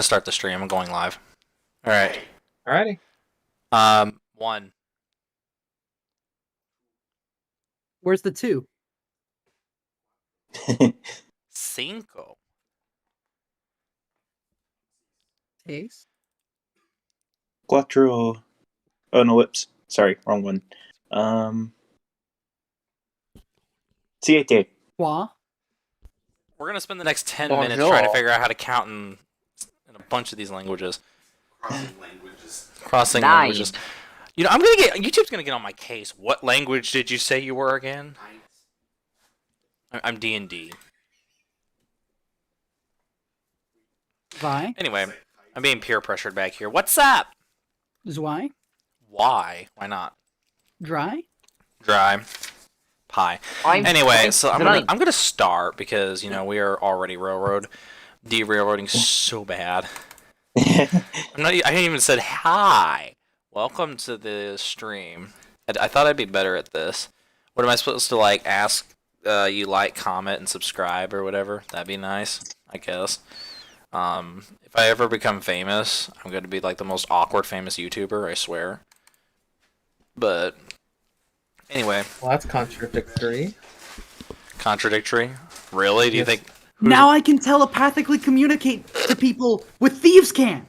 Start the stream. I'm going live. All right. Alrighty. One. Where's the 2? Cinco. Ace. Cuatro. Oh no, whoops. Sorry, wrong one. Siete. Qua. We're gonna spend the next 10 Bonjour. minutes trying to figure out how to count in a bunch of these languages. Crossing Nine. languages. You know, YouTube's gonna get on my case. What language did you say you were again? I'm D&D. Vi. Anyway, I'm being peer pressured back here. What's up? Zwei. Why? Why not? Dry. Dry. Pie. Anyway, so I'm gonna start because we are already derailroading so bad. I haven't even said hi. Welcome to the stream. I thought I'd be better at this. What am I supposed to ask? You like, comment, and subscribe or whatever. That'd be nice, I guess. If I ever become famous, I'm going to be the most awkward famous YouTuber, I swear. But anyway. Well, that's contradictory. Contradictory? Really? Do you think? Now I can telepathically communicate to people with thieves can.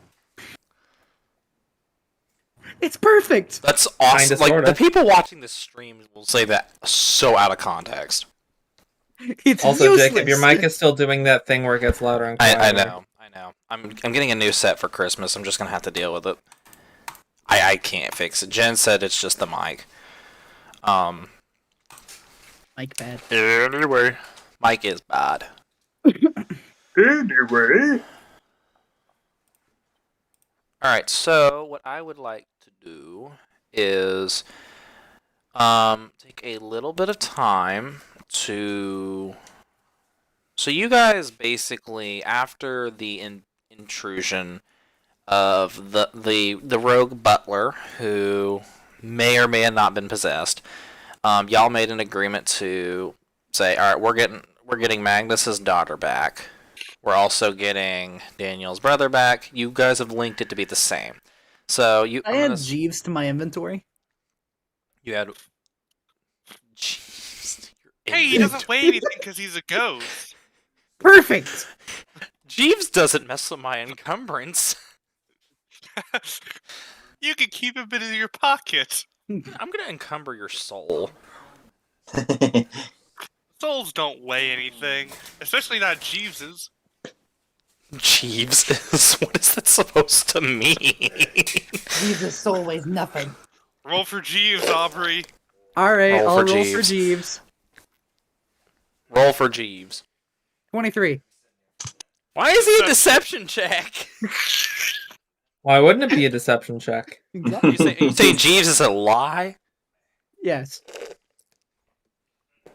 It's perfect. That's awesome. Kinda, sorta. The people watching this stream will say that so out of context. It's Also, useless. Jacob, your mic is still doing that thing where it gets louder and quieter. I know. I'm getting a new set for Christmas. I'm just gonna have to deal with it. I can't fix it. Jen said it's just the mic. Mic bad. Anyway, mic is bad. Anyway. Alright, so what I would like to do is take a little bit of time to... So you guys basically, after the intrusion of the rogue butler, who may or may have not been possessed, y'all made an agreement to say, alright, we're getting Magnus's daughter back. We're also getting Daniel's brother back. You guys have linked it to be the same. So I add Jeeves to my inventory. You had. Jeeves. Hey, he doesn't weigh anything because he's a ghost. Perfect. Jeeves doesn't mess with my encumbrance. You can keep him in your pocket. I'm gonna encumber your soul. Souls don't weigh anything, especially not Jeeves's. Jeeves is. What is that supposed to mean? Jeeves' soul weighs nothing. Roll for Jeeves, Aubrey. Alright, Roll I'll for roll Jeeves. for Jeeves. Roll for Jeeves. 23. Why is he a deception check? Why wouldn't it be a deception check? Exactly. You say Jeeves is a lie? Yes.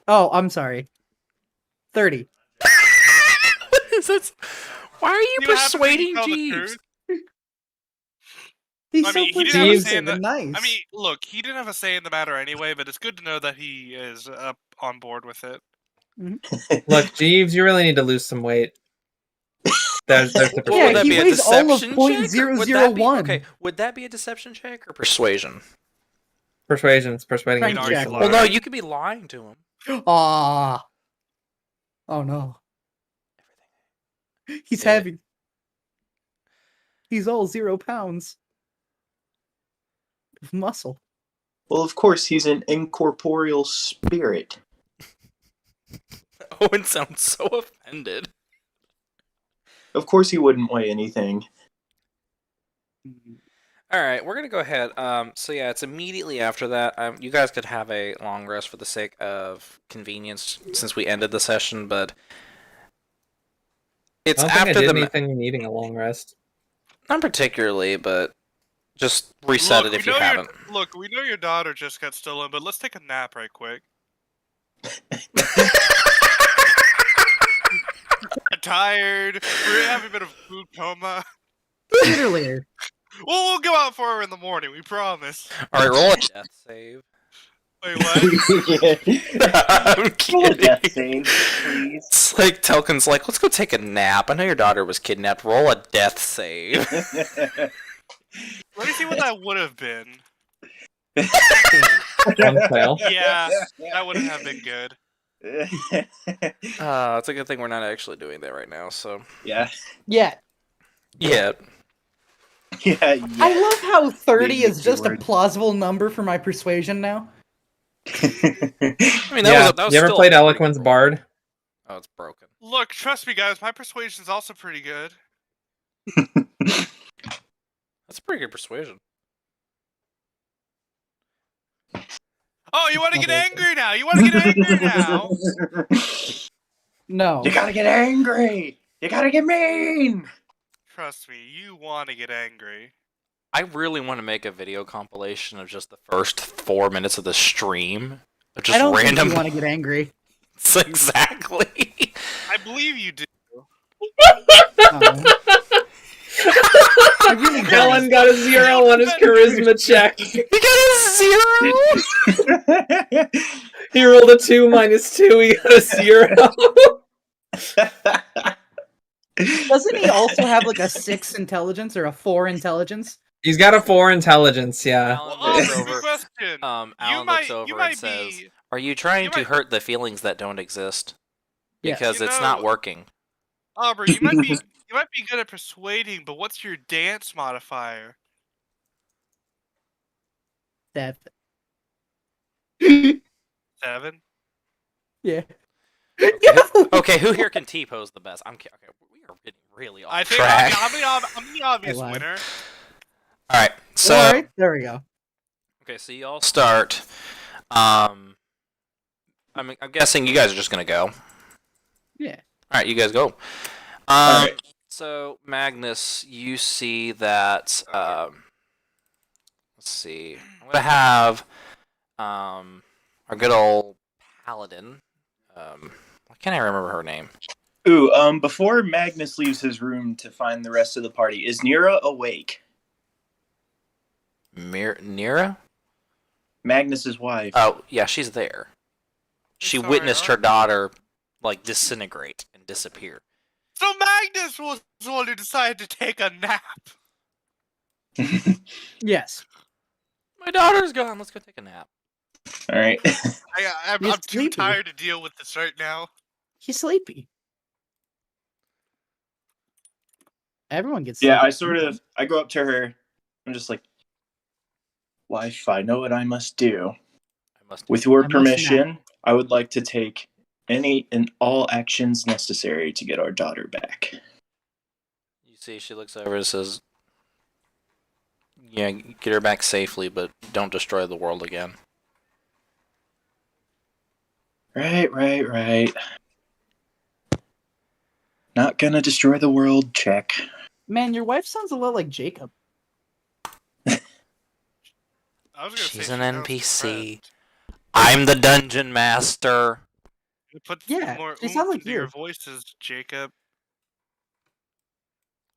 Oh, I'm sorry. 30. What is this? Why are you You have to persuading tell the Jeeves? truth. He's I mean, so he didn't have a say persuasive in the- and nice. I mean, look, he didn't have a say in the matter anyway, but it's good to know that he is up on board with it. Look, Jeeves, you really need to lose some weight. There's the Well, Yeah, would that he be a weighs all of deception check? Or would that be- 0.001. Okay, would that be a deception check or persuasion? Persuasion's persuading Frank him to check. lose some Well, weight. no, you could be lying to him. Ah. Oh no. He's Yeah. heavy. He's all 0 pounds of muscle. Well, of course, he's an incorporeal spirit. Owen sounds so offended. Of course, he wouldn't weigh anything. All right, we're gonna go ahead. So yeah, it's immediately after that. You guys could have a long rest for the sake of convenience, since we ended the session. But it's I don't think after I did the anything needing a long rest. not particularly, but just reset Look, it if we you know haven't. Look, we know your daughter just got stolen, but let's take a nap right quick. I'm tired. We're having a bit of food coma. Literally. We'll go out for her in the morning, we promise. All right, roll a death save. Wait, what? I'm Roll a kidding. death save, please. It's like Telkin's like, let's go take a nap. I know your daughter was kidnapped. Roll a death save. Let me see what that would have been. One fail. Yeah, that wouldn't have been good. It's a good thing we're not actually doing that right now. So yeah. Yeah. yeah, Yeah. I love how 30 Big is just a word. plausible number for my persuasion now. I mean Yeah. that was You ever still played pretty Eloquence cool. Bard? Oh, it's broken. Look, trust me, guys. My persuasion's also pretty good. That's a pretty good persuasion. Oh, you want to get angry now? You want to get angry now? No. You gotta get angry. You gotta get mean. Trust me, you want to get angry. I really want to make a video compilation of just the first 4 minutes of the stream. Of just I don't random. think you want to get angry. Exactly. I believe you do. I really don't. Alan got a 0 on his charisma check. You got a 0. He rolled a 2 minus 2. He got a 0. Doesn't he also have like a 6 intelligence or a 4 intelligence? He's got a 4 intelligence. Yeah. Alan Well, looks good over. question. Alan looks over and says, be. "Are you trying you to might- hurt the feelings that don't exist? Yes. Because You it's know- not working." Aubrey, you might be good at persuading, but what's your dance modifier? Death. 7? Yeah. Okay, who here can T-pose the best? Okay, we are getting really off I think track. I'm the obvious lied. winner. All right, so Alright, there we go. okay, so you all start. I'm guessing you guys are just gonna go. Yeah. All right, you guys go. Alright. So Magnus, you see that. Let's see. I'm gonna have our good old paladin. Why can't I remember her name? Ooh, before Magnus leaves his room to find the rest of the party, is Nira awake? Nira? Magnus's wife. Oh, yeah, she's there. She Sorry, witnessed her aren't- daughter like disintegrate and disappear. So Magnus was the one who decided to take a nap. Yes. My daughter's gone. Let's go take a nap. All right. I'm He's too sleepy. tired to deal with this right now. He's sleepy. Everyone gets Yeah, sleepy. I go up to her. I'm just like, wife, I know what I must do. I must. With your I must permission, I would like to take any and all actions necessary to get our daughter back. You see, she looks over and says, "Yeah, get her back safely, but don't destroy the world again." Right. Not gonna destroy the world, check. Man, your wife sounds a lot like Jacob. I was gonna say She's she an sounds NPC. depressed. I'm the dungeon master. Put Yeah, more she sounds oomph like into your you. voices, Jacob.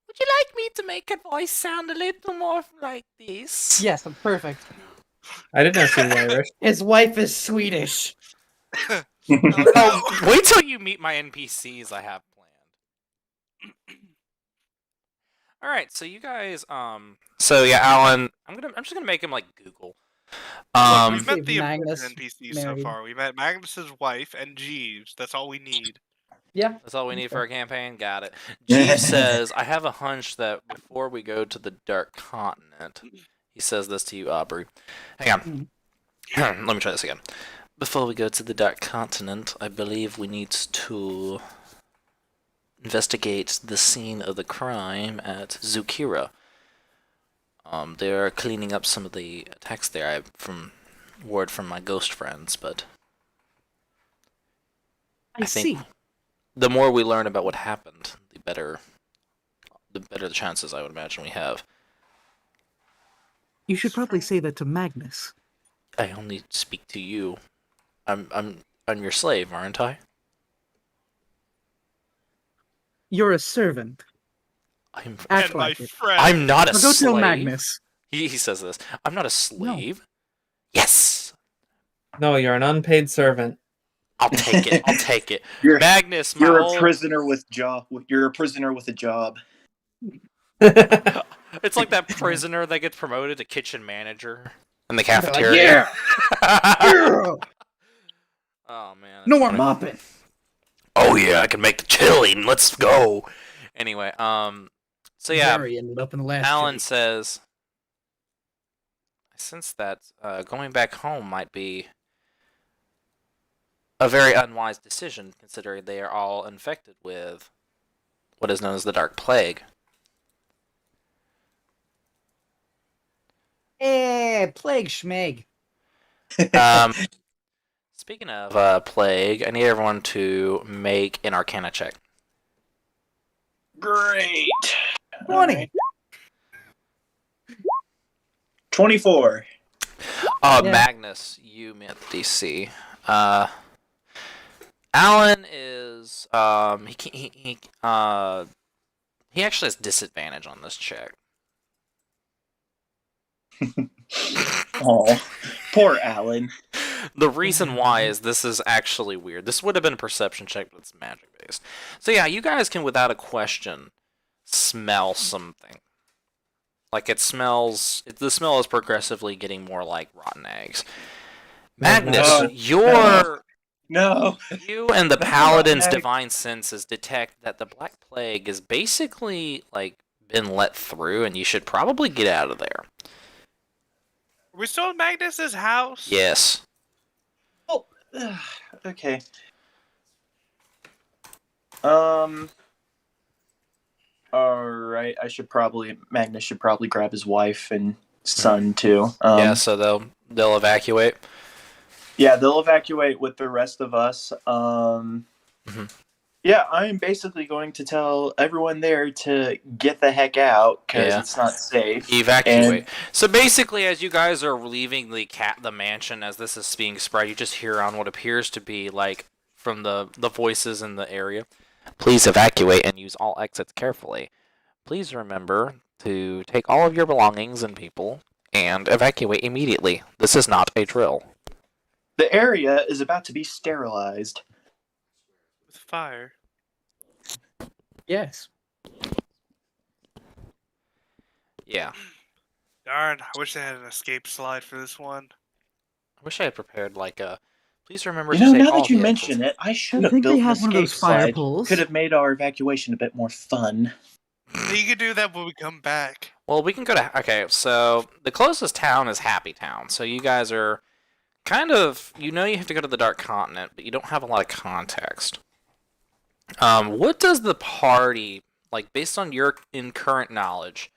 Would you like me to make her voice sound a little more like this? Yes, perfect. I didn't know she was Irish. His wife is Swedish. Oh, wait till you meet my NPCs I have planned. All right, so you guys, so yeah, Alan, I'm just gonna make him like Google. Look, we've met Save the important Magnus NPCs so married. far. We met Magnus's wife and Jeeves. That's all we need. Yeah. That's all we need for our campaign. Got it. Jeeves says, "I have a hunch that before we go to the Dark Continent," he says this to you, Aubrey. Hang on. Let me try this again. Before we go to the Dark Continent, I believe we need to investigate the scene of the crime at Zukira. They are cleaning up some of the attacks there. I have from word from my ghost friends, but I think see. the more we learn about what happened, the better the chances I would imagine we have. You should probably say that to Magnus. I only speak to you. I'm your slave, aren't I? You're a servant. I'm Act And my like it. friend. I'm not a Now go slave. tell Magnus. He says this. I'm not a slave. Yes. No, you're an unpaid servant. I'll take it. I'll take it. You're Magnus, my you're a old... prisoner with job. You're a prisoner with a job. It's like that prisoner that gets promoted to kitchen manager in the cafeteria. Yeah. Oh man. No that's more funny. mopping. Oh yeah, I can make the chili. Let's go. Anyway, so yeah, Jerry ended up in the last. Alan chili. says, I sense that going back home might be a very unwise decision, considering they are all infected with what is known as the Dark Plague. Plague schmeg. Um, speaking of plague, I need everyone to make an Arcana check. Great. 20. Alright. 24. Yeah. Magnus, you met the DC. Alan is he actually has disadvantage on this check. Oh, poor Alan. The reason why is this is actually weird. This would have been a perception check, but it's magic based. So yeah, you guys can without a question smell something. Like it smells. The smell is progressively getting more like rotten eggs. Magnus, Oh, No. you and the paladin's divine senses detect that the Black Plague is basically like been let through, and you should probably get out of there. Are we still in Magnus's house? Yes. Oh, okay. Alright, Magnus should probably grab his wife and son too. Yeah. So they'll evacuate. Yeah, they'll evacuate with the rest of us. Yeah, I'm basically going to tell everyone there to get the heck out because Yeah. it's not safe. Evacuate. So basically, as you guys are leaving the mansion, as this is being spread, you just hear on what appears to be like from the voices in the area. Please evacuate and use all exits carefully. Please remember to take all of your belongings and people and evacuate immediately. This is not a drill. The area is about to be sterilized. With fire. Yes. Yeah. Darn, I wish I had an escape slide for this one. I wish I had prepared like a. Please remember You to know, take now all that you the mention exits. it, I should I have think built they an have one of escape those fire slide. poles. Could have made our evacuation a bit more fun. You can do that when we come back. Well, we can go to. Okay, so the closest town is Happy Town. So you guys are kind of. You know you have to go to the Dark Continent, but you don't have a lot of context. What does the party, like, based on your current knowledge,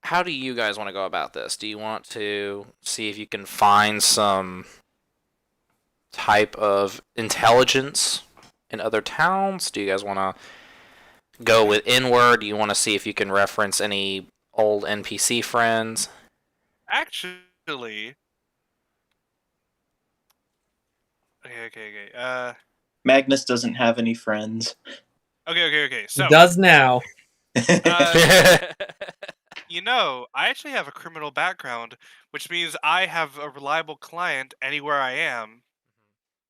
how do you guys want to go about this? Do you want to see if you can find some type of intelligence in other towns? Do you guys want to go with inward? Do you want to see if you can reference any old NPC friends? Actually. Okay. Magnus doesn't have any friends. Okay. So, He does now. you know, I actually have a criminal background, which means I have a reliable client anywhere I am.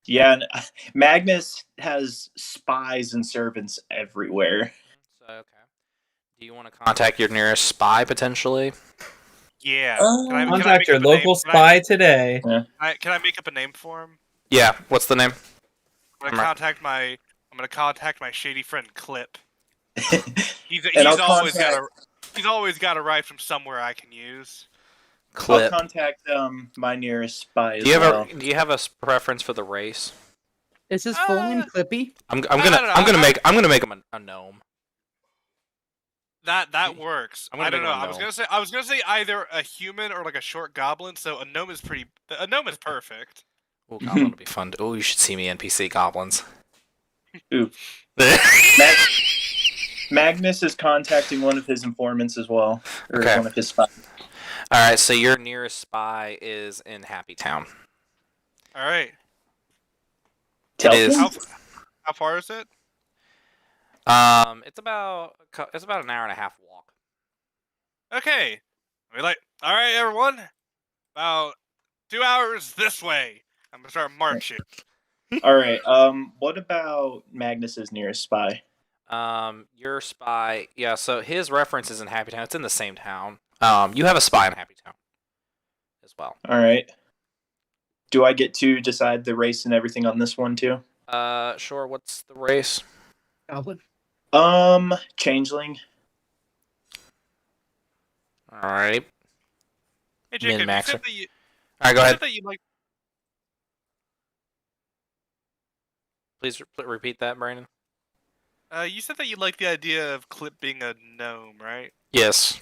Yeah, and Magnus has spies and servants everywhere. So, okay. Do you want to contact your nearest spy potentially? Yeah. Oh. Can I Contact make your up a name? local spy today. Can I make up a name for him? Yeah. What's the name? I'm I'm gonna contact my shady friend Clip. He's And I'll he's always got a ride from somewhere I can use. Clip. I'll contact my nearest spy as Do you have well. do you have a preference for the race? Is his full name Clippy? I'm no, gonna no, I'm gonna make him a gnome. That works. I'm gonna I don't make know. him a I was gonna say either a human or like a short goblin. So a gnome is perfect. Ooh, goblin would be fun. Oh, you should see me NPC goblins. Ooh. Magnus is contacting one of his informants as well, or Okay. one of his spies. All right, so your nearest spy is in Happy Town. All right. Tell is. him. How far is it? It's about an hour and a half walk. Okay. All right, everyone. About 2 hours this way. I'm gonna start marching. All right. What about Magnus's nearest spy? Your spy, yeah. So his reference is in Happy Town. It's in the same town. You have a spy in Happy Town as well. All right. Do I get to decide the race and everything on this one too? Sure. What's the race? Goblin. Changeling. All right. Hey Jacob, you Min-maxer. said that you, All right. Go you ahead. said that you like. Please repeat that, Brandon. You said that you like the idea of Clip being a gnome, right? Yes.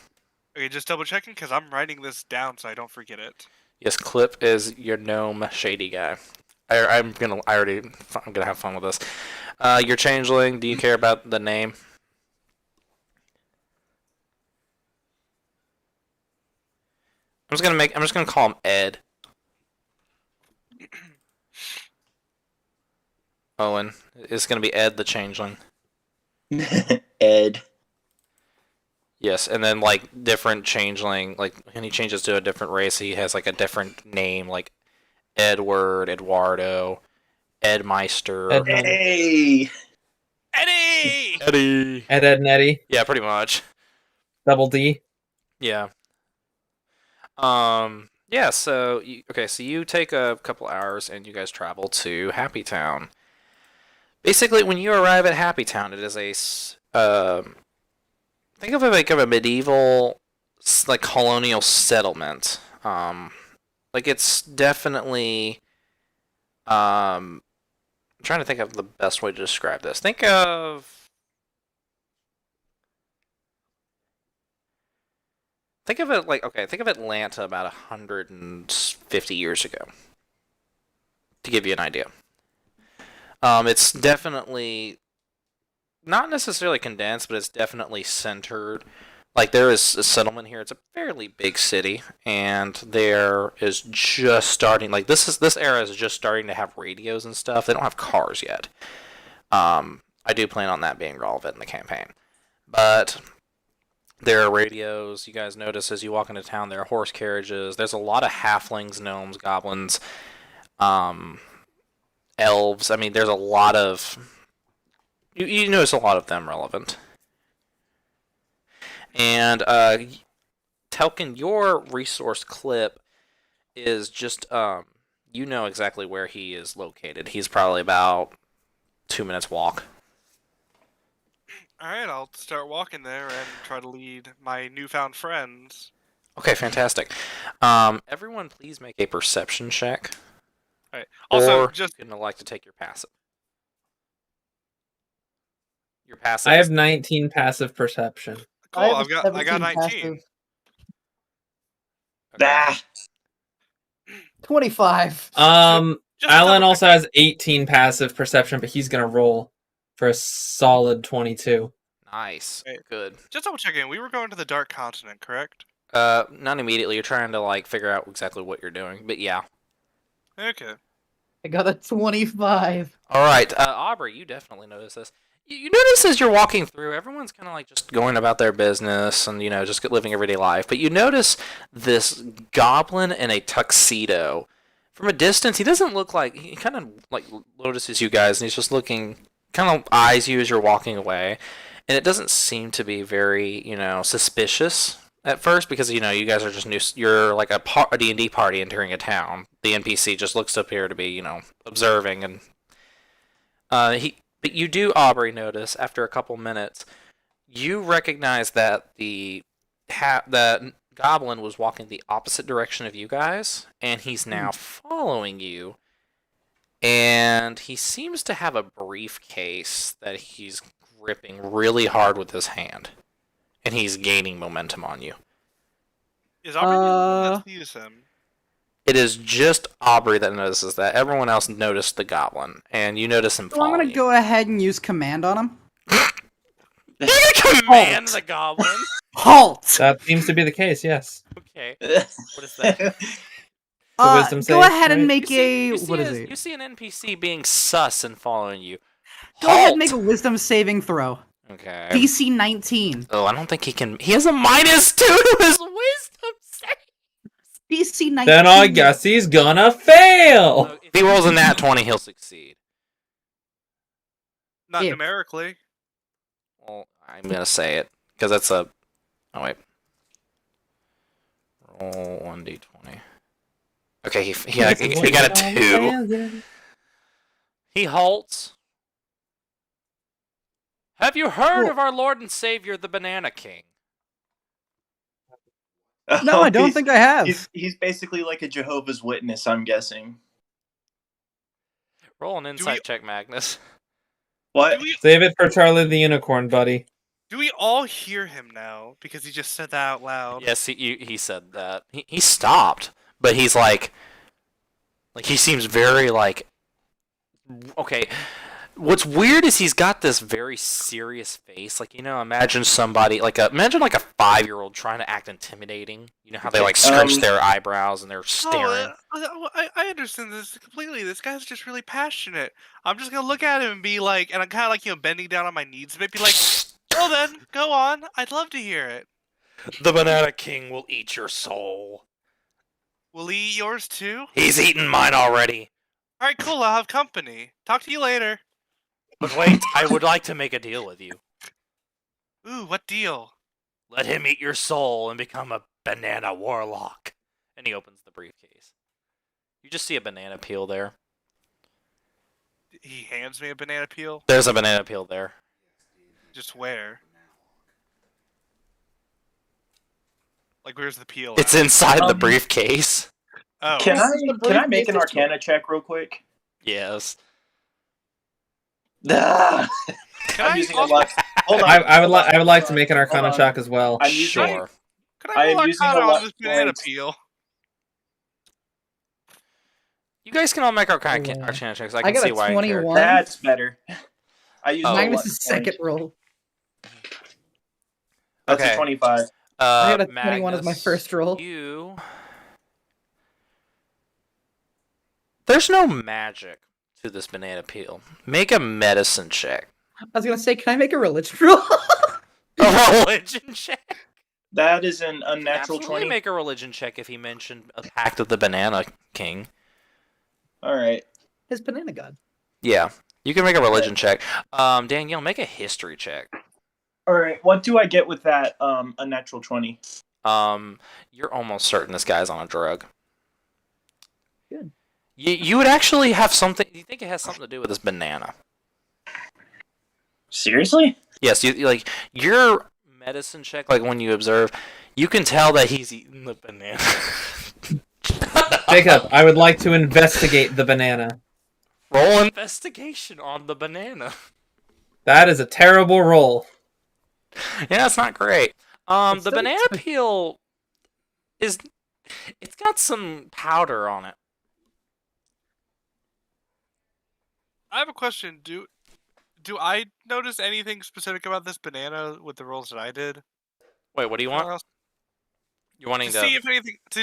Okay, just double checking because I'm writing this down so I don't forget it. Yes. Clip is your gnome shady guy. I'm gonna have fun with this. Your changeling. Do you care about the name? I'm just gonna call him Ed. Owen. It's gonna be Ed the changeling. Ed. Yes, and then like different changeling, like when he changes to a different race, he has like a different name, like Edward, Eduardo, Ed Meister, Ed, Hey. Eddie! Eddie. Ed, and Eddie. Yeah, pretty much. Double D. Yeah. Yeah. So so you take a couple hours and you guys travel to Happy Town. Basically, when you arrive at Happy Town, it is think of it like a medieval, like colonial settlement. Like it's definitely. I'm trying to think of the best way to describe this. Think of it like think of Atlanta about 150 years ago. To give you an idea. It's definitely not necessarily condensed, but it's definitely centered. Like there is a settlement here. It's a fairly big city, and there is just starting. Like this era is just starting to have radios and stuff. They don't have cars yet. I do plan on that being relevant in the campaign, but there are radios. You guys notice as you walk into town, there are horse carriages. There's a lot of halflings, gnomes, goblins, elves. I mean, there's a lot of. You notice a lot of them relevant. And Telkin, your resource Clip is just you know exactly where he is located. He's probably about 2 minutes walk. Alright, I'll start walking there and try to lead my newfound friends. Okay, fantastic. Everyone, please make a perception check. Alright. Also, or just you're gonna like to take your passive. Your passive. I have 19 passive perception. cool. I got 19. Passive. Okay. Bah. 25. Just Alan double also check- has 18 passive perception, but he's gonna roll for a solid 22. Nice. Right. Good. Just double checking. We were going to the Dark Continent, correct? Not immediately. You're trying to like figure out exactly what you're doing, but yeah. Okay. I got a 25. All right, Aubrey, you definitely notice this. You notice as you're walking through, everyone's kind of like just going about their business and just living everyday life. But you notice this goblin in a tuxedo. From a distance, he doesn't look like he kind of like notices you guys, and he's just looking, kind of eyes you as you're walking away, and it doesn't seem to be very suspicious at first because you guys are just new. You're like a D&D party entering a town. The NPC just looks up here to be observing, and But you do, Aubrey, notice after a couple minutes, you recognize that the goblin was walking the opposite direction of you guys, and he's now following you. And he seems to have a briefcase that he's gripping really hard with his hand, and he's gaining momentum on you. Is Aubrey the only one that sees him? It is just Aubrey that notices that. Everyone else noticed the goblin, and you notice him So I'm following gonna you. go ahead and use command on him. You're gonna command the goblin? Halt! That seems to be the case, yes. Okay. What is that? wisdom Go save, ahead and right? make You a see what is you it? see an NPC being sus and following you. Go ahead Halt! and make a wisdom saving throw. Okay. DC 19. Oh, I don't think he can. He has a -2 to his wisdom save. DC 19. Then I guess he's gonna fail. So if he rolls a nat 20, he'll succeed. Not Yeah. numerically. Well, I'm gonna say it because that's a. Oh wait. Roll 1d20. Okay, he got a 2. He halts. Have you heard Cool. of our Lord and Savior, the Banana King? No, I don't He's- think I have. He's basically like a Jehovah's Witness, I'm guessing. Roll an insight check, Magnus. What? Do we Save it for Charlie the Unicorn, buddy. do we all hear him now because he just said that out loud? Yes, he said that. He stopped, but he's like he seems very like. Okay, what's weird is he's got this very serious face. Like, imagine somebody imagine like a 5-year-old trying to act intimidating. You know how they like scrunch their eyebrows and they're staring. I understand this completely. This guy's just really passionate. I'm just gonna look at him and be like, and I'm kind of like bending down on my knees, maybe like, well then, go on. I'd love to hear it. The Banana King will eat your soul. Will he eat yours too? He's eaten mine already. All right, cool. I'll have company. Talk to you later. But wait, I would like to make a deal with you. Ooh, what deal? Let him eat your soul and become a banana warlock. And he opens the briefcase. You just see a banana peel there. He hands me a banana peel. There's a banana peel there. Just where? Like, where's the peel? It's at? inside the briefcase. Oh, Can the I make an briefcase is Arcana check real quick? Yes. Ah! Can I'm I using a also- lot. Hold on. I would hold on, like to hold make an on, Arcana hold on. check as well. I'm using- Sure. Can I I am roll using a Arcana lot on this banana points. peel? You guys can all make Arcana Oh, checks. I I can got see a why. 21. That's better. I used Oh. a lot Magnus's of second points. roll. That's Okay. a 25. I got a 21 as my Magnus, first roll. You. There's no magic to this banana peel. Make a medicine check. I was gonna say, can I make a religion roll? A religion check. That is an unnatural Absolutely 20. make a religion check if he mentioned a pact of the Banana King. All right. His banana god. Yeah, you can make a religion check. Danielle, make a history check. All right. What do I get with that unnatural 20? You're almost certain this guy's on a drug. Good. You would actually have something. You think it has something to do with this banana? Seriously? Yes. You like your medicine check. Like when you observe, you can tell that he's eating the banana. Jacob, I would like to investigate the banana. Roll investigation on the banana. That is a terrible roll. Yeah, it's not great. It's The still- banana peel it's got some powder on it. I have a question. Do I notice anything specific about this banana with the rolls that I did? Wait, what do you want? You're wanting To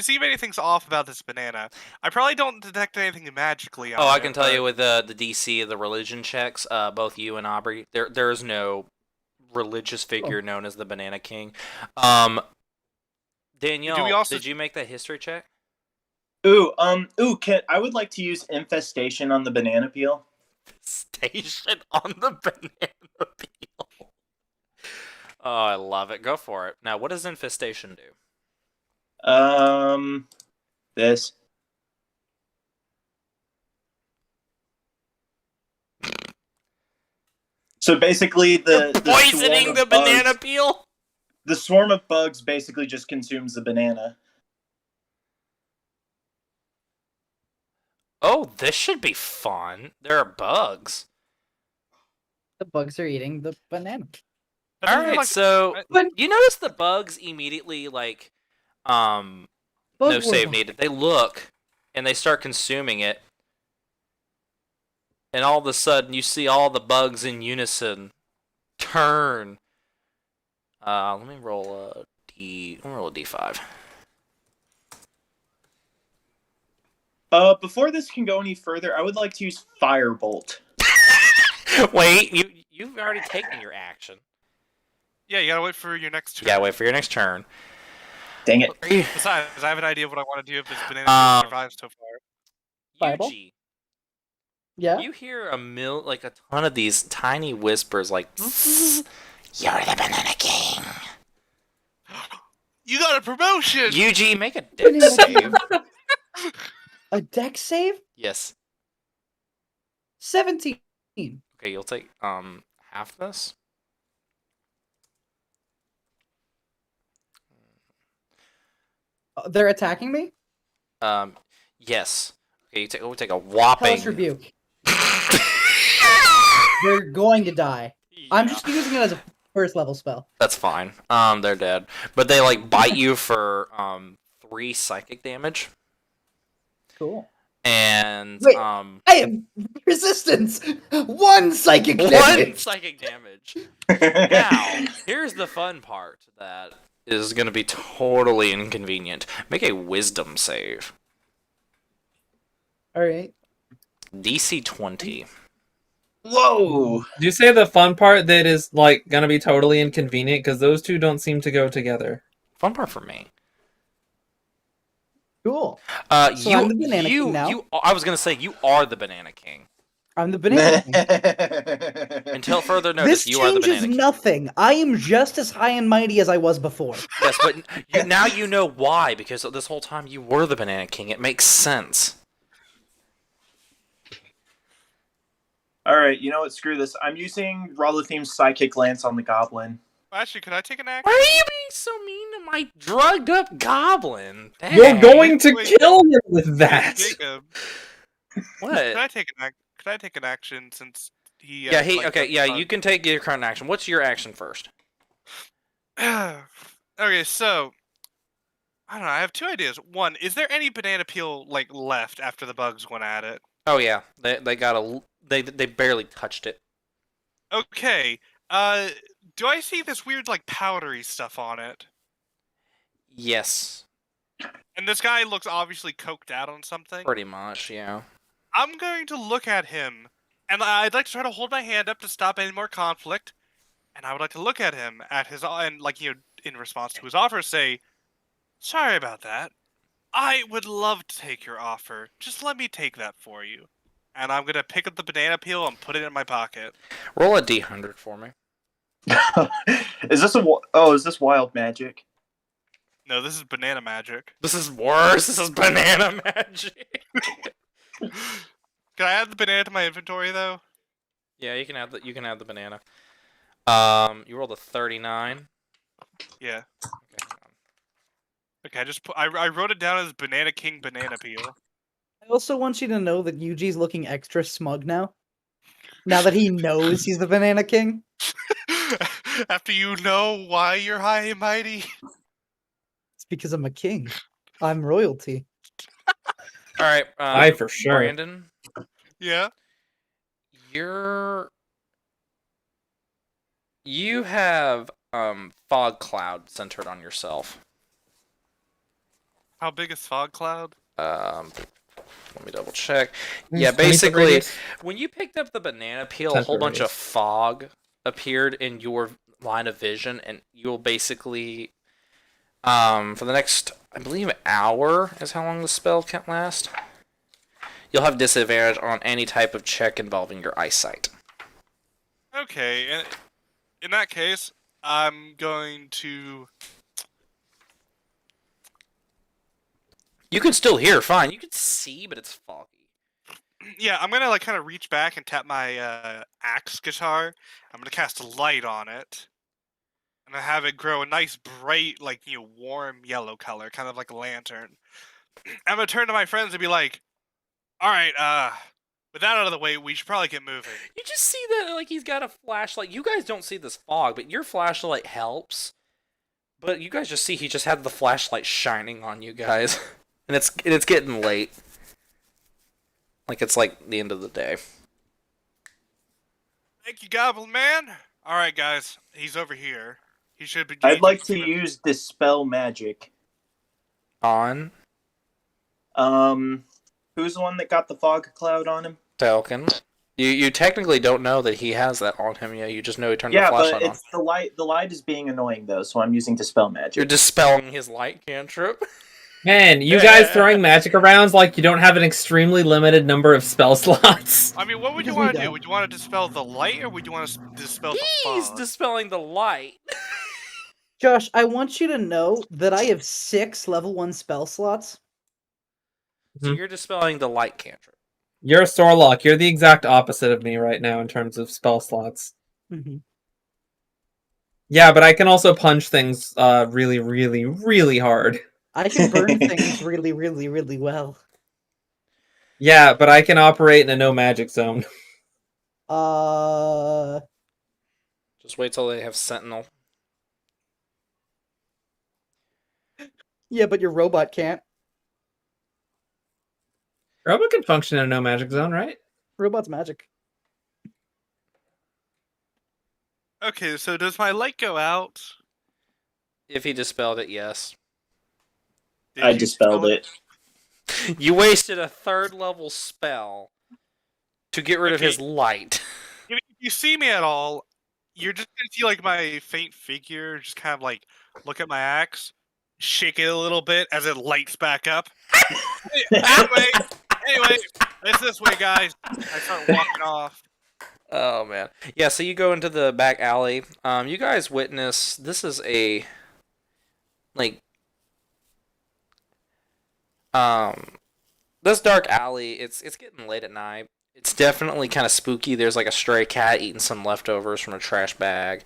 see if anything's off about this banana. I probably don't detect anything magically on Oh, I it, can tell you but- with the DC of the religion checks, both you and Aubrey, there is no religious figure known as the Banana King. Danielle, also- did you make that history check? Ooh, I would like to use infestation on the banana peel. Station on the banana peel. Oh, I love it. Go for it. Now, what does infestation do? This. So basically, the Poisoning swarm the of bugs- banana peel? The swarm of bugs basically just consumes the banana. Oh, this should be fun. There are bugs. The bugs are eating the banana. That All doesn't right, like- so But you notice the bugs immediately no bug save warble. needed. They look and they start consuming it, and all of a sudden you see all the bugs in unison turn. Let me roll a d5. Before this can go any further, I would like to use Firebolt. Wait, you've already taken your action. Yeah, you gotta wait for your next turn. Yeah, wait for your next turn. Dang it. Are you, Besides, I have an idea of what I want to do if this banana Um, survives so far. Fireball? Yuji, Yeah. you hear a ton of these tiny whispers like, "Zzz, you're the Banana King. You got a promotion! Yuji, make a Banana deck save. A deck save? Yes. 17. Okay, you'll take half this. They're attacking me? Yes. Okay, we'll take a whopping. Hellish Rebuke. They're going to die. I'm Yeah. just using it as a first level spell. That's fine. They're dead, but they like bite you for 3 psychic damage, Cool. and Wait. I am resistance! 1 psychic 1 damage! psychic damage. Now, here's the fun part that is gonna be totally inconvenient. Make a Wisdom save. Alright. DC 20. Whoa! Do you say the fun part that is like gonna be totally inconvenient? Because those two don't seem to go together. Fun part for me. Cool. So you, I'm the Banana you, King now? you. I was gonna say you are the Banana King. I'm the Banana King. Until further notice, This you are the changes Banana King. nothing. I am just as high and mighty as I was before. Yes, but now you know why, because this whole time you were the Banana King. It makes sense. Alright, you know what? Screw this. I'm using Rolatheme's Psychic Lance on the Goblin. Actually, could I take an Why action? are you being so mean to my drugged up goblin? Dang. You're going to Wait. kill him with that. Jacob, What? could I take an action since he? Yeah, he. like, Okay, got yeah, fun? you can take your current action. What's your action first? Okay, so I don't know. I have 2 ideas. One, is there any banana peel like left after the bugs went at it? Oh yeah, they got they barely touched it. Okay. Do I see this weird like powdery stuff on it? Yes, And this guy looks obviously coked out on something. pretty much. Yeah. I'm going to look at him, and I'd like to try to hold my hand up to stop any more conflict. And I would like to look at him at his and like in response to his offer, say, "Sorry about that. I would love to take your offer. Just let me take that for you." And I'm gonna pick up the banana peel and put it in my pocket. Roll a d100 for me. Is this is this wild magic? No, this is banana magic. This is worse. This is banana magic. Can I add the banana to my inventory though? Yeah, you can have the banana. You rolled a 39. Yeah. Okay, hang on. Okay, I wrote it down as Banana King banana peel. I also want you to know that Yuji's looking extra smug now. Now that he knows he's the Banana King. After you know why you're high and mighty. It's because I'm a king. I'm royalty. All right. I for sure. Brandon, Yeah. you have fog cloud centered on yourself. How big is Fog Cloud? Let me double check. It's Yeah, 20 foot basically, radius. when you picked up the banana peel, a 10 whole foot bunch of radius. fog appeared in your line of vision, and you'll basically, for the next, I believe, hour is how long the spell can last. You'll have disadvantage on any type of check involving your eyesight. Okay, and in that case, I'm going to. You can still hear fine. You can see, but it's foggy. Yeah, I'm gonna like kind of reach back and tap my axe guitar. I'm gonna cast a light on it, and I have it grow a nice bright, like warm yellow color, kind of like a lantern. I'm gonna turn to my friends and be like, "All right, with that out of the way, we should probably get moving." You just see that like he's got a flashlight. You guys don't see this fog, but your flashlight helps. But you guys just see he just had the flashlight shining on you guys, and it's getting late. Like it's like the end of the day. Thank you, Goblin Man. All right, guys, he's over here. He should be. I'd like to use Dispel Magic. On Who's the one that got the fog cloud on him? Falcon. You technically don't know that he has that on him yet. You just know he turned the Yeah, flashlight but on. it's the light. The light is being annoying though, so I'm using dispel magic. You're dispelling his light cantrip. Man, you guys throwing magic around like you don't have an extremely limited number of spell slots. I mean, what would you Because we want to do? don't. Would you want to dispel the light, or would you want to dispel the He's fog? dispelling the light. Josh, I want you to know that I have 6 level 1 spell slots. So you're dispelling the light cantrip. You're a Sorlock. You're the exact opposite of me right now in terms of spell slots. Mhm. Yeah, but I can also punch things really, really, really hard. I can burn things really, really, really well. Yeah, but I can operate in a no magic zone. Just wait till they have Sentinel. Yeah, but your robot can't. Robot can function in a no magic zone, right? Robot's magic. Okay, so does my light go out? If he dispelled it, yes. Did I you dispelled dispel it. You wasted a 3rd level spell to get rid of his Okay. light. If you see me at all, you're just gonna see like my faint figure, just kind of like look at my axe, shake it a little bit as it lights back up. anyway, it's this way, guys. I start walking off. Oh man. Yeah, so you go into the back alley. You guys witness this is a like this dark alley, it's getting late at night. It's definitely kind of spooky. There's like a stray cat eating some leftovers from a trash bag.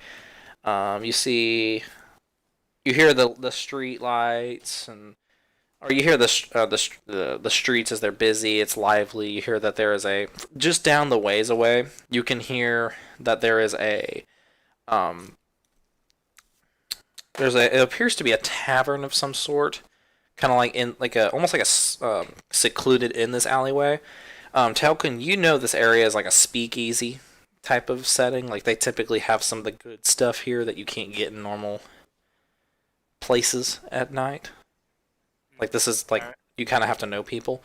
You hear the street lights or you hear the streets as they're busy. It's lively. You hear that there is just down the ways away. You can hear that there is it appears to be a tavern of some sort, kind of like in almost like a secluded in this alleyway. Telkin, you know this area is like a speakeasy type of setting. Like they typically have some of the good stuff here that you can't get in normal places at night. Like this is like you kind of have to know people.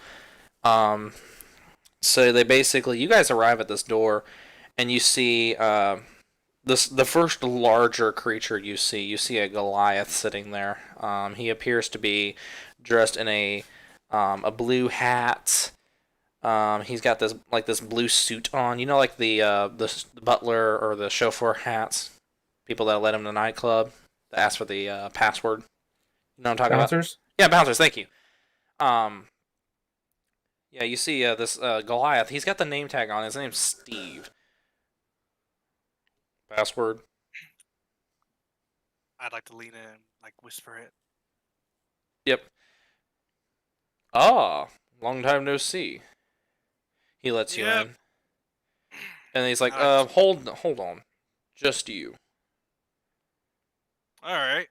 So they basically, you guys arrive at this door, and you see the first larger creature you see a Goliath sitting there. He appears to be dressed in a blue hat. He's got this blue suit on. You know, like the butler or the chauffeur hats. People that let him to the nightclub that ask for the password. You know what I'm talking about? Bouncers? Yeah, bouncers. Thank you. Yeah, you see this Goliath. He's got the name tag on. His name's Steve. Password. I'd like to lean in and like whisper it. Yep. Ah, long time no see. He lets you Yep. in, and he's like, Nice. hold on, just you. All right.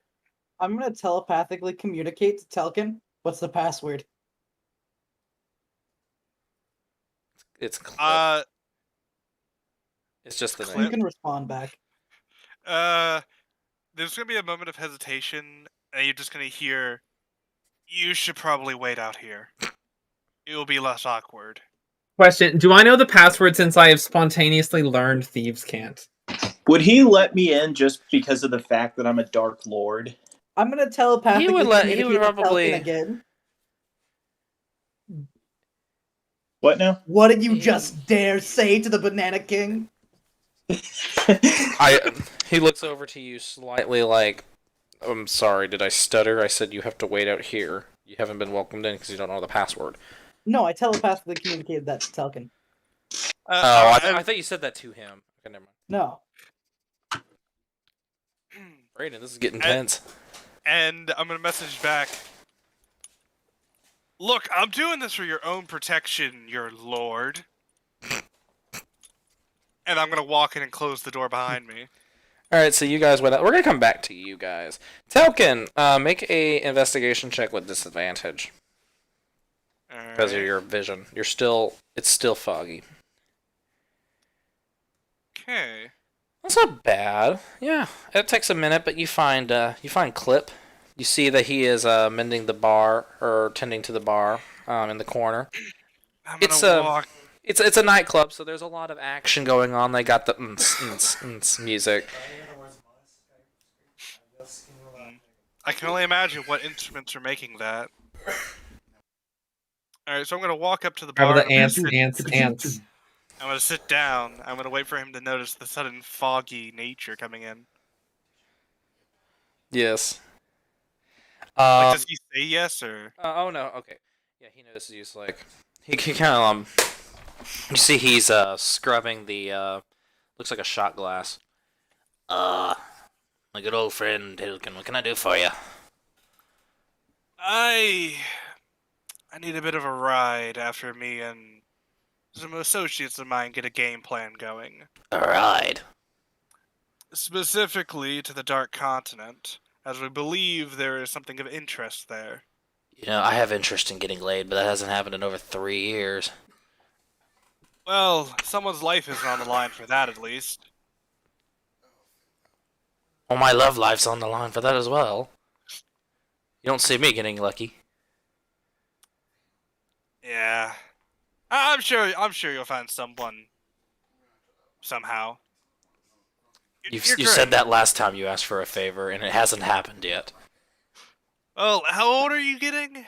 I'm gonna telepathically communicate to Telkin. What's the password? It's Clip. It's just the Clip. You name. can respond back. There's gonna be a moment of hesitation, and you're just gonna hear, "You should probably wait out here. It will be less awkward." Question: do I know the password since I have spontaneously learned thieves can't? Would he let me in just because of the fact that I'm a Dark Lord? I'm gonna telepathically He would communicate to probably- Telkin again. What now? What did you just dare say to the Banana King? He looks over to you slightly like, I'm sorry, did I stutter? I said you have to wait out here. You haven't been welcomed in because you don't know the password. No, I telepathically communicated that to Telkin. I thought you said that to him. Okay, never mind. No. Brayden, this is getting tense. And I'm gonna message back. Look, I'm doing this for your own protection, your lord. And I'm gonna walk in and close the door behind me. Alright, so you guys went out. We're going to come back to you guys. Telkin, make a investigation check with disadvantage. Because of your vision. It's still foggy. Okay. That's not bad. Yeah, it takes a minute, but you find Clip. You see that he is mending the bar or tending to the bar in the corner. I'm It's, gonna walk. It's a nightclub, so there's a lot of action going on. They got the music. I can only imagine what instruments are making that. Alright, so I'm gonna walk up to the How bar. about the ants, ants? I'm gonna sit down. I'm gonna wait for him to notice the sudden foggy nature coming in. Yes. Like, does he say yes or? Oh no. Okay. Yeah, he notices you. Like he kind of You see, he's scrubbing the looks like a shot glass. My good old friend Hilkin. What can I do for you? I need a bit of a ride after me and some associates of mine get a game plan going. A ride. Specifically to the Dark Continent, as we believe there is something of interest there. You know, I have interest in getting laid, but that hasn't happened in over 3 years. Well, someone's life is on the line for that at least. Well, my love life's on the line for that as well. You don't see me getting lucky. Yeah. I'm sure you'll find someone somehow. You You're said correct. that last time you asked for a favor, and it hasn't happened yet. Well, how old are you getting?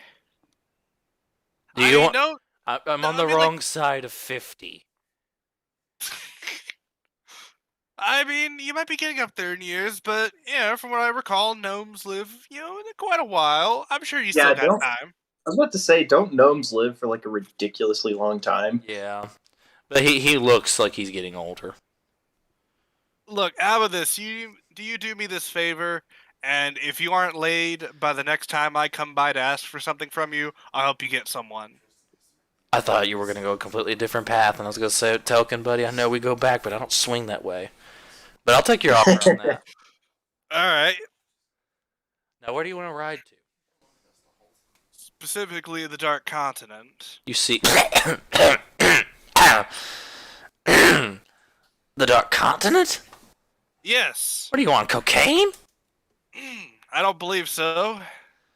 Do you want? No. I'm No, on I the mean, wrong side of 50. I mean, you might be getting up there in years, but yeah, from what I recall, gnomes live, quite a while. I'm sure you Yeah, still got don't- time. I was about to say, don't gnomes live for like a ridiculously long time? Yeah, but he looks like he's getting older. Look, how about this? Do you do me this favor, and if you aren't laid by the next time I come by to ask for something from you, I'll help you get someone. I thought you were gonna go a completely different path, and I was gonna say, Telkin, buddy, I know we go back, but I don't swing that way. But I'll take your offer on that. All right. Now, where do you want to ride to? Specifically, the Dark Continent. You see, the Dark Continent? Yes. What are you on, cocaine? I don't believe so.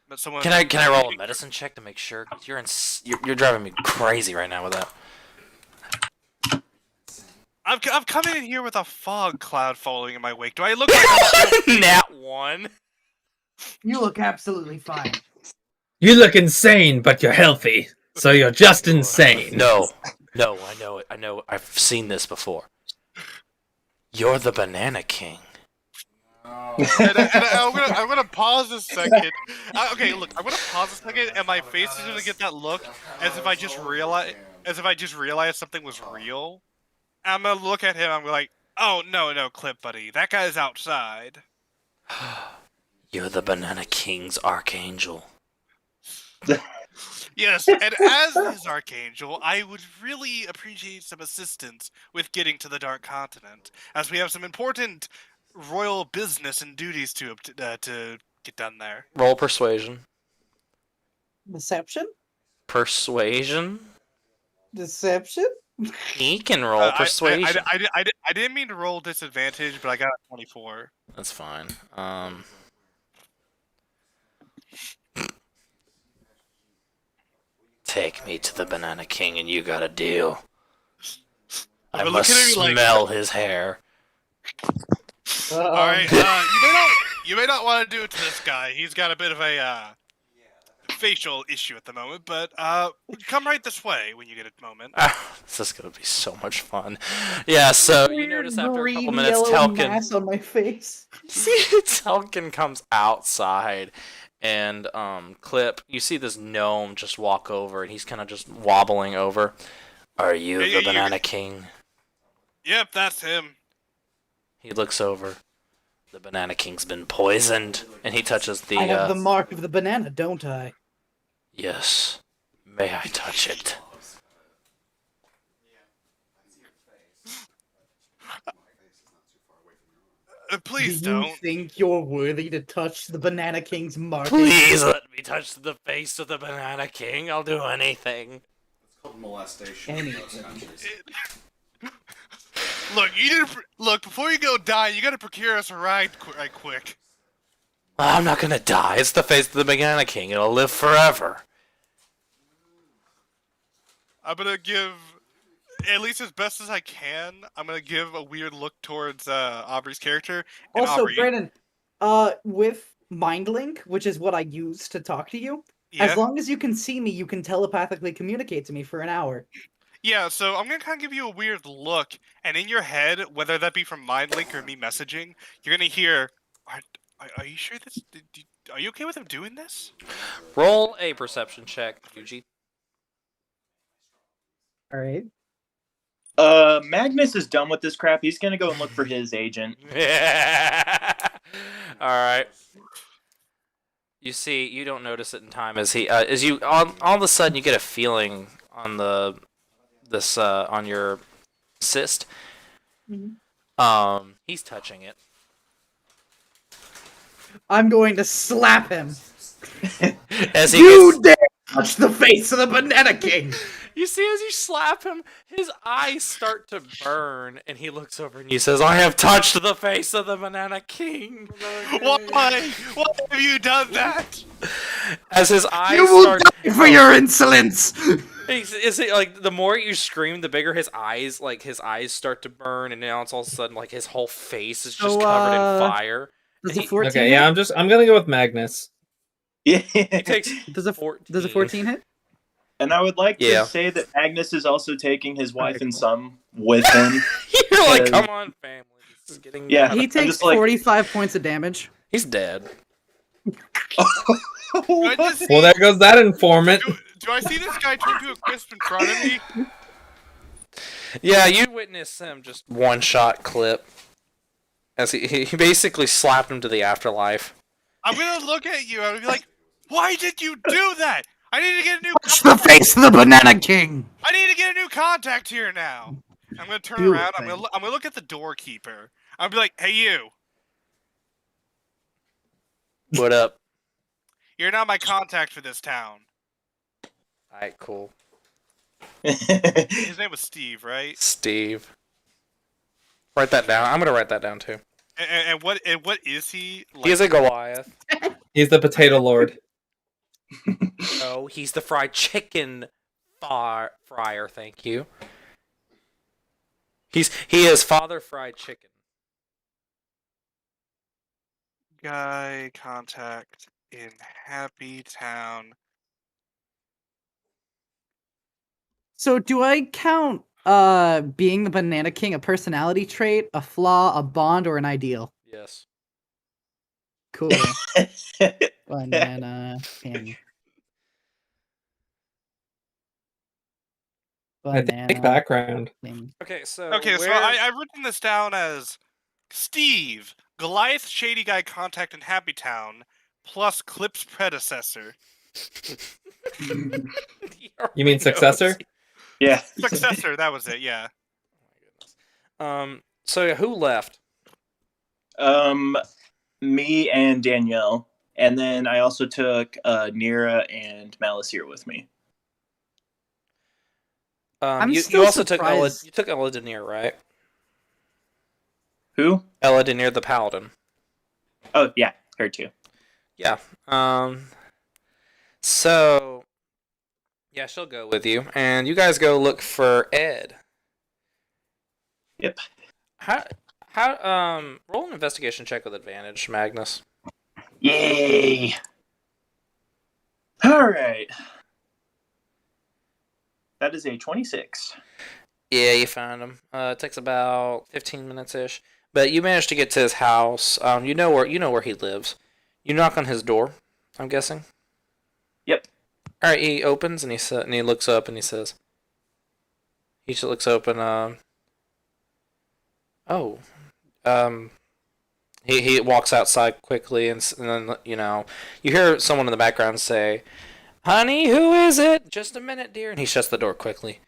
But someone. Can I roll a medicine check to make sure? 'Cause you're driving me crazy right now with that. I'm coming in here with a fog cloud following in my wake. Do I look like I'm Nat 1. You look absolutely fine. You look insane, but you're healthy. So you're just insane. No, I know it. I know. I've seen this before. You're the Banana King. I'm gonna pause a second. Okay, look, I'm gonna pause a second, and my face is gonna get that look as if I just realized something was real. I'm gonna look at him. I'm like, oh no, Clip, buddy, that guy's outside. You're the Banana King's Archangel. Yes, and as his archangel, I would really appreciate some assistance with getting to the Dark Continent, as we have some important royal business and duties to get done there. Roll persuasion. Deception? Persuasion? Deception? He can roll persuasion. I didn't mean to roll disadvantage, but I got a 24. That's fine. Take me to the Banana King and you got a deal. I But must look at me like- smell his hair. All right, you may not want to do it to this guy. He's got a bit of a facial issue at the moment, but come right this way when you get a moment. This is gonna be so much fun. Yeah, so you notice after a couple minutes, Telkin. Mass on my face. See, Telkin comes outside, and Clip, you see this gnome just walk over, and he's kind of just wobbling over. Are you Yeah, the Banana King? Yep, that's him. He looks over. The Banana King's been poisoned, and he touches the. I have the mark of the banana, don't I? Yes. May I touch it? Please Do you don't. think you're worthy to touch the Banana King's mark? Please let me touch the face of the Banana King. I'll do anything. It's called molestation. Any- in those countries. Look, look before you go die. You gotta procure us a ride right quick. I'm not gonna die. It's the face of the Banana King. It'll live forever. I'm gonna give at least as best as I can, I'm gonna give a weird look towards Aubrey's character. And Also, Aubrey, Brandon, with MindLink, which is what I use to talk to you, yeah, as long as you can see me, you can telepathically communicate to me for an hour. yeah. So I'm gonna kind of give you a weird look, and in your head, whether that be from MindLink or me messaging, you're gonna hear, "Are you sure this? Are you okay with him doing this?" Roll a perception check, Yuji. All right. Magnus is done with this crap. He's gonna go and look for his agent. Yeah. All right. You see, you don't notice it in time as you all of a sudden you get a feeling on on your cyst. He's touching it. I'm going to slap him. As he You gets, dare touch the face of the Banana King! you see, as you slap him, his eyes start to burn, and he looks over and he says, "I have touched the face of the Banana King." Why? Why have you done that? As his eyes You will start, die for your insolence! is it like the more you scream, the bigger his eyes start to burn, and now it's all of a sudden like his whole face is just So, covered in fire. Does a He- 14 Okay, hit? yeah, I'm gonna go with Magnus. Yeah. He takes Does a 14. 14 hit? And I would like Yeah. to say that Magnus is also taking his wife Okay, and cool. son with him. You're like, Uh, come on, family. This is getting Yeah. bad." He I'm takes just like- 45 points of damage. He's dead. I just Well, there goes that informant. do I see this guy turn to a crisp in front of me? Yeah, you witness him just one shot clip. As he basically slapped him to the afterlife. I'm gonna look at you and I'll be like, "Why did you do that? I need to get a new. Touch the face of the Banana King! I need to get a new contact here now." I'm gonna turn Do it, around. I'm thing. gonna look at the doorkeeper. I'll be like, "Hey, you! What up? You're now my contact for this town." Alright, cool. His name was Steve, right? Steve. Write that down. I'm gonna write that down too. And what is he? Like, He is a Goliath. He's the potato lord. No, he's the fried chicken fryer, thank you. He is Father Fried Chicken. guy contact in Happy Town. So do I count being the Banana King a personality trait, a flaw, a bond, or an ideal? Yes. Cool. Banana King. I think background. King. Okay, so Okay, so where- I've written this down as Steve, Goliath, Shady Guy contact in Happy Town, plus Clip's predecessor. You mean successor? Yeah. Successor, that was it, yeah. So who left? Me and Danielle, and then I also took Nira and Malasier with me. I'm You still also took Ella. surprised. You took Ella Denier, right? Who? Ella Denier, the Paladin. Oh yeah, her too. Yeah. So, yeah, she'll go with you, and you guys go look for Ed. Yep. Roll an investigation check with advantage, Magnus. Yay! All right. That is a 26. Yeah, you found him. It takes about 15 minutes ish, but you managed to get to his house. You know where he lives. You knock on his door. I'm guessing. Yep. All right. He opens and he looks up and he says. He just looks open. He walks outside quickly and then you hear someone in the background say, "Honey, who is it? Just a minute, dear." And he shuts the door quickly.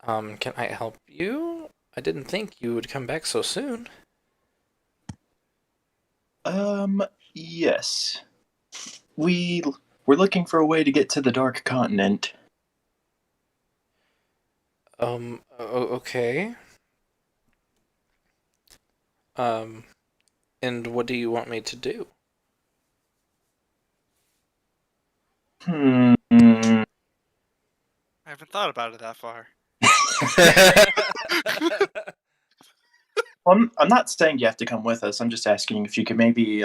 Can I help you? I didn't think you would come back so soon. Yes. We're looking for a way to get to the Dark Continent. Okay. And what do you want me to do? I haven't thought about it that far. I'm not saying you have to come with us. I'm just asking if you could maybe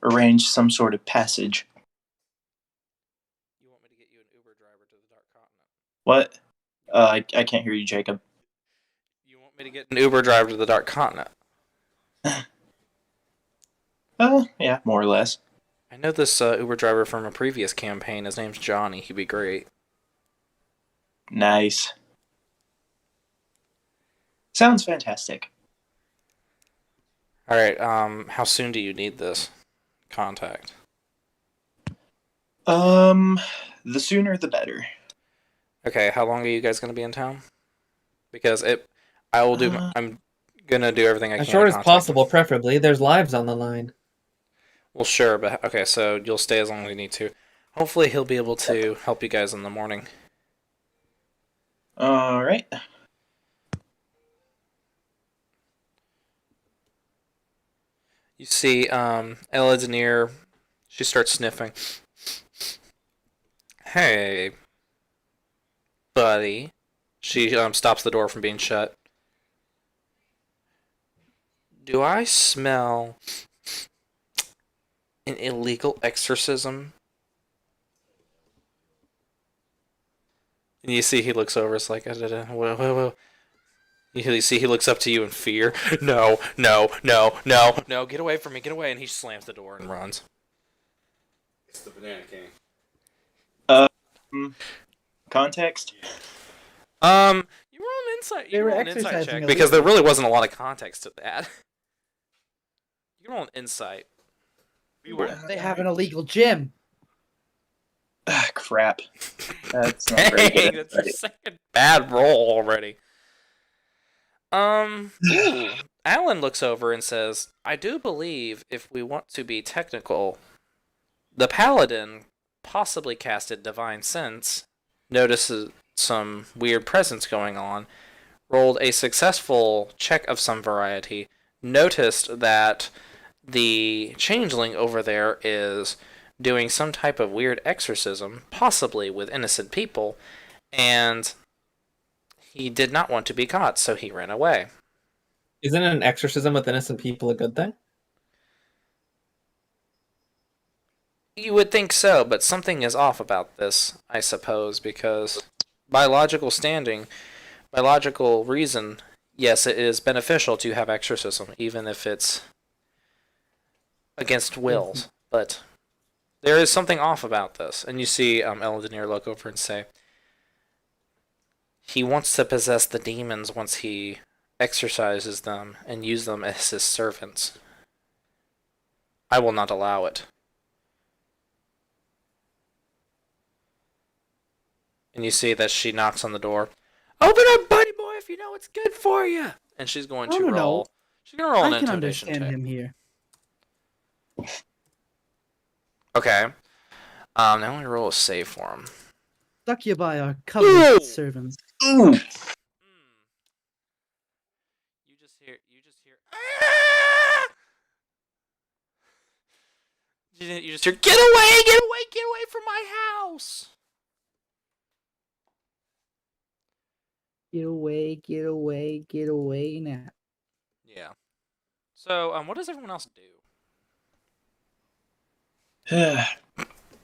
arrange some sort of passage. You want me to get you an Uber driver to the Dark Continent? What? I can't hear you, Jacob. You want me to get an Uber driver to the Dark Continent? Yeah, more or less. I know this Uber driver from a previous campaign. His name's Johnny. He'd be great. Nice. Sounds fantastic. All right. How soon do you need this contact? The sooner the better. Okay. How long are you guys gonna be in town? Because I will do. Uh, I'm gonna do everything I can. As short to as contact him. possible, preferably. There's lives on the line. Well, sure, but okay. So you'll stay as long as you need to. Hopefully, he'll be able to help you guys in the morning. All right. You see, Ella Denier, she starts sniffing. Hey, buddy. She stops the door from being shut. Do I smell an illegal exorcism? And you see he looks over, it's like, whoa. You see he looks up to you in fear. No, get away from me, get away. And he slams the door and runs. It's the Banana King. Context? You roll an insight. They You were roll an insight exercising check a because there leader. really wasn't a lot of context to that. You can roll an insight. They have an illegal gym. Ah, crap. That's not very Dang, good. that's your second bad roll already. Ooh. Alan looks over and says, I do believe, if we want to be technical, the paladin possibly casted Divine Sense, notices some weird presence going on, rolled a successful check of some variety, noticed that the changeling over there is doing some type of weird exorcism, possibly with innocent people, and he did not want to be caught, so he ran away. Isn't an exorcism with innocent people a good thing? You would think so, but something is off about this, I suppose, because by logical reason, yes, it is beneficial to have exorcism, even if it's against wills. But there is something off about this, and you see Ella Denier look over and say, he wants to possess the demons once he exorcises them and use them as his servants. I will not allow it. And you see that she knocks on the door. Open up, buddy boy, if you know what's good for you. And she's going to No. roll. She's going to roll an I can intimidation understand check. him here. Okay. Now let me roll a save for him. Stuck you by our covenant Ooh. servants. Ooh. You just hear. "Ah!" You just hear. Get away from my house. Get away now. Yeah. So, what does everyone else do? I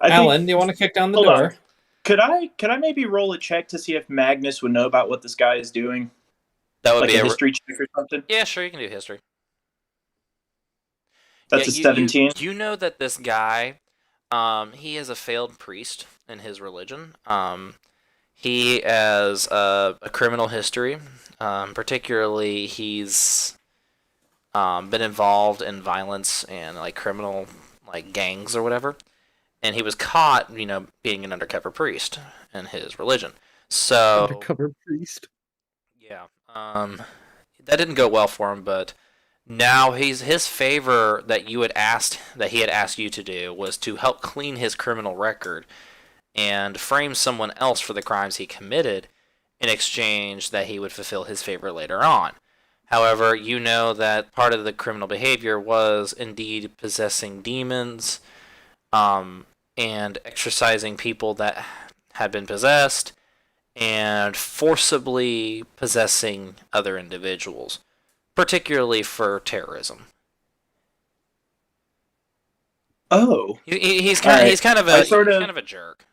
think- Alan, do you want to kick down the Hold on. door? Could I maybe roll a check to see if Magnus would know about what this guy is doing? That would Like be a a history check or something? Yeah, sure, you can do history. That's a 17. You know that this guy, he is a failed priest in his religion. He has a criminal history. Particularly, he's been involved in violence and like criminal like gangs or whatever. And he was caught, being an undercover priest in his religion. So Undercover priest. yeah, that didn't go well for him. But now his favor that he had asked you to do was to help clean his criminal record and frame someone else for the crimes he committed in exchange that he would fulfill his favor later on. However, you know that part of the criminal behavior was indeed possessing demons, and exorcising people that had been possessed, and forcibly possessing other individuals, particularly for terrorism. Oh, He's All right. he's kind of I a sort he's of- kind of a jerk.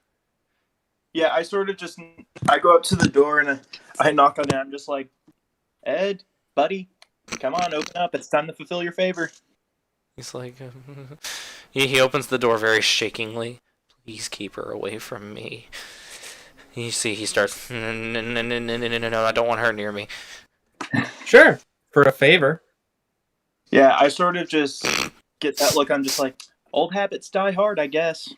yeah. I sort of just I go up to the door and I knock on it. I'm just like, Ed, buddy, come on, open up. It's time to fulfill your favor. He's like, he opens the door very shakingly. Please keep her away from me. You see, he starts. No, I don't want her near me. Sure, for a favor. Yeah, I sort of just get that look. I'm just like, old habits die hard, I guess.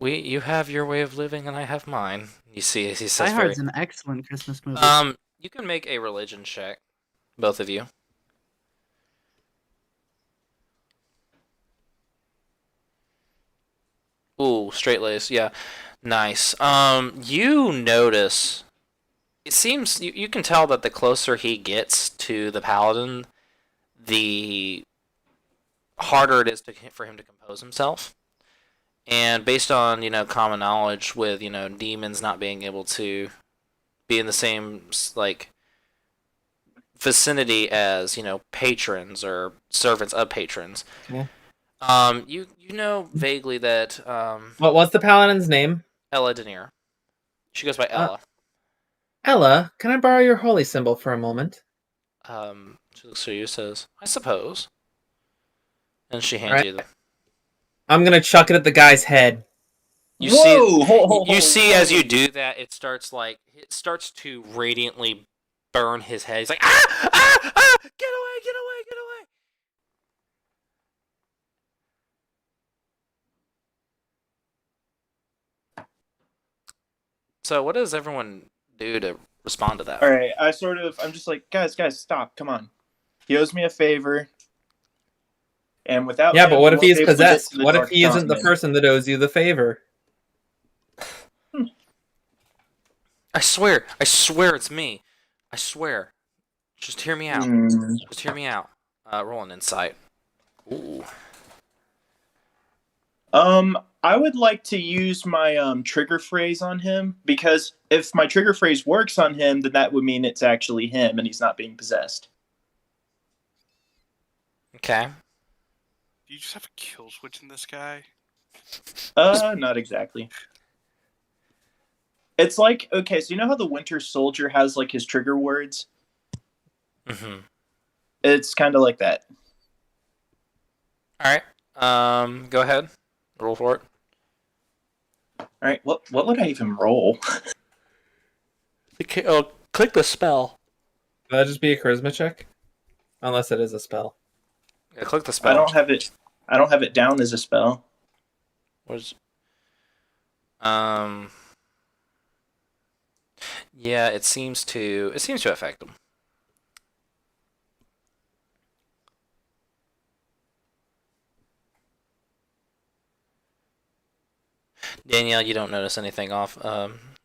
You have your way of living, and I have mine. You see, he Die says very. Hard's an excellent Christmas movie. You can make a religion check, both of you. Ooh, straight lace, yeah, nice. You notice. It seems you can tell that the closer he gets to the paladin, the harder it is for him to compose himself. And based on common knowledge with demons not being able to be in the same like vicinity as patrons or servants of patrons. Okay. You know vaguely that What was the paladin's name? Ella Denier. She goes by Ella. Ella, can I borrow your holy symbol for a moment? She looks at you, says, "I suppose," and she hands Right. you the. I'm gonna chuck it at the guy's head. You Whoa! you see as you do that, it starts to radiantly burn his head. He's like, ah, ah, ah! Get away! Get away! Get away! So, what does everyone do to respond to that? All right, I'm just like, guys, stop, come on. He owes me a favor, and without Yeah, him, but what we if won't he's be able to get possessed? to the What if Dark he isn't the Continent. person that owes you the favor? I swear it's me. I swear. Just hear me out. Just hear me out. Roll an insight. Ooh. I would like to use my trigger phrase on him, because if my trigger phrase works on him, then that would mean it's actually him and he's not being possessed. Okay. Do you just have a kill switch in this guy? Not exactly. It's like, okay, so you know how the Winter Soldier has like his trigger words? Mm-hmm. It's kind of like that. All right. Go ahead. Roll for it. All right, what would I even roll? Click the spell. Will that just be a charisma check? Unless it is a spell. Yeah, click the spell. I don't have it down as a spell. What's Yeah, it seems to affect him. Danielle, you don't notice anything off.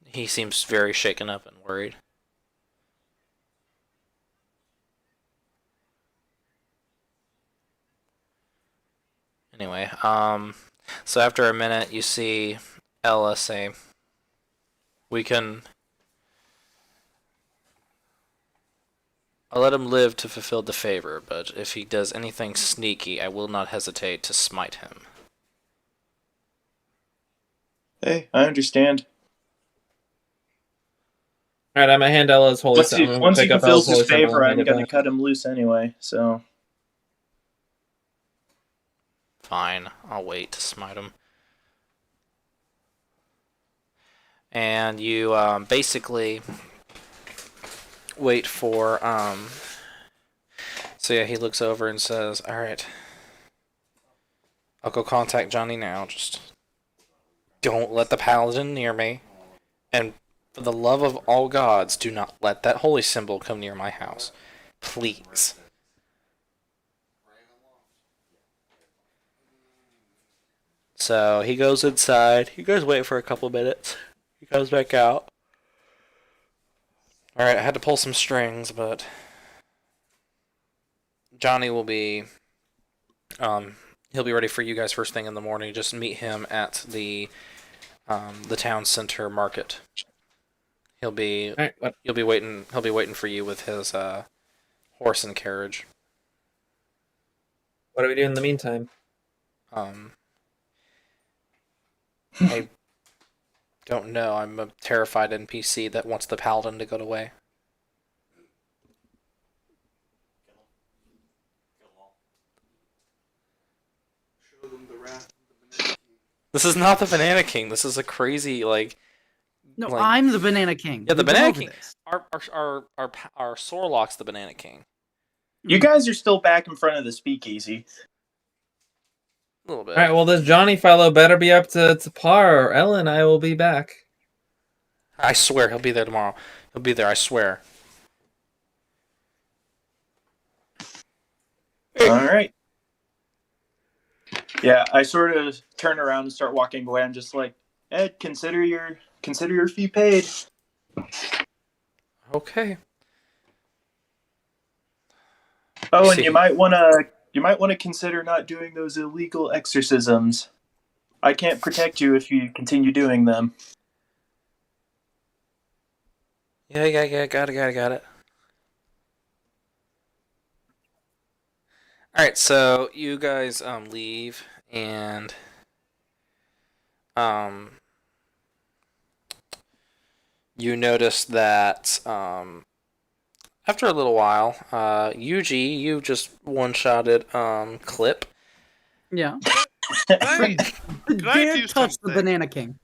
He seems very shaken up and worried. Anyway, so after a minute, you see Ella say, I'll let him live to fulfill the favor, but if he does anything sneaky, I will not hesitate to smite him." Hey, I understand. Alright, I'm gonna hand Ella's holy Once symbol. he fulfills his favor, I'm going gonna cut him loose anyway. So Fine, I'll wait to smite him. And you basically wait for so yeah, he looks over and says, "Alright, I'll go contact Johnny now. Just don't let the paladin near me, and for the love of all gods, do not let that holy symbol come near my house. Please." So he goes inside. You guys wait for a couple minutes. He comes back out. Alright, I had to pull some strings, but Johnny will be he'll be ready for you guys first thing in the morning. Just meet him at the the town center market. He'll be All right, what? He'll be waiting for you with his horse and carriage. What do we do in the meantime? I don't know. I'm a terrified NPC that wants the paladin to go away. Show them the wrath of the Banana King. This is not the Banana King. This is a crazy No, like- I'm the Banana King. Yeah, the We've been Banana over King. this. Our Sorlock's the Banana King. You guys are still back in front of the speakeasy. A little bit. All right, well, this Johnny fellow better be up to par, or Ellen, I will be back. I swear he'll be there tomorrow. He'll be there. I swear. All right. Yeah, I sort of turn around and start walking away. I'm just like, Ed, consider your fee paid. Okay. Oh, and See. you might wanna consider not doing those illegal exorcisms. I can't protect you if you continue doing them. Yeah. Got it. All right. So you guys leave and you notice that after a little while, Yuji, you just one-shotted Clip. Yeah. Can I Dare do touch the something? Banana King.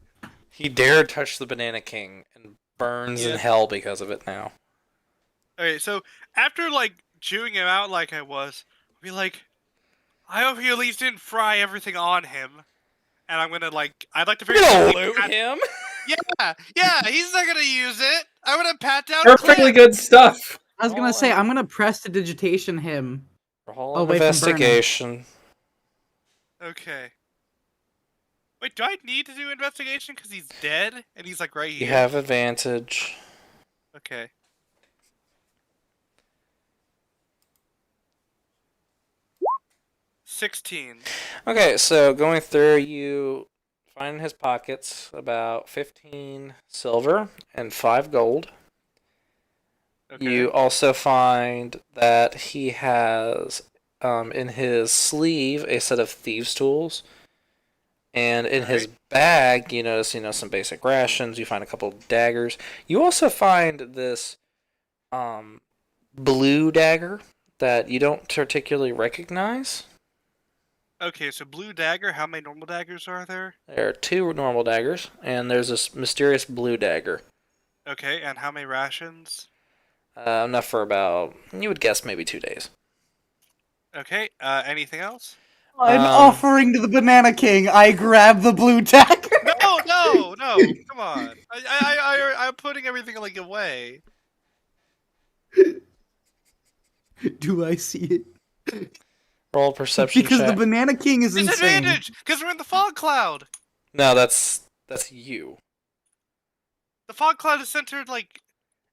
He dared touch the Banana King and burns in Yeah. hell because of it now. Okay, so after like chewing him out like I was, I'll be like, I hope he at least didn't fry everything on him. And I'm gonna I'd like to You're figure gonna out. loot him? Yeah, he's not gonna use it. I'm gonna pat down. Perfectly Cliff. good stuff. I was Oh, gonna say I- I'm gonna prestidigitation him. Roll Away from burning. investigation. Okay. Wait, do I need to do investigation because he's dead and he's like right You here? have advantage. Okay. $16. Okay, so going through, you find in his pockets about 15 silver and 5 gold. Okay. You also find that he has in his sleeve a set of thieves' tools. And in his bag, you notice, some basic rations. You find a couple daggers. You also find this blue dagger that you don't particularly recognize. Okay, so blue dagger. How many normal daggers are there? There are 2 normal daggers, and there's this mysterious blue dagger. Okay, and how many rations? Enough for about, you would guess, maybe 2 days. Okay, anything else? I'm Um, offering to the Banana King. I grab the blue dagger. No, come on. I'm putting everything away. Do I see it? Roll a perception Because check. the Banana King is insane. Disadvantage, because we're in the fog cloud. No, that's you. The fog cloud is centered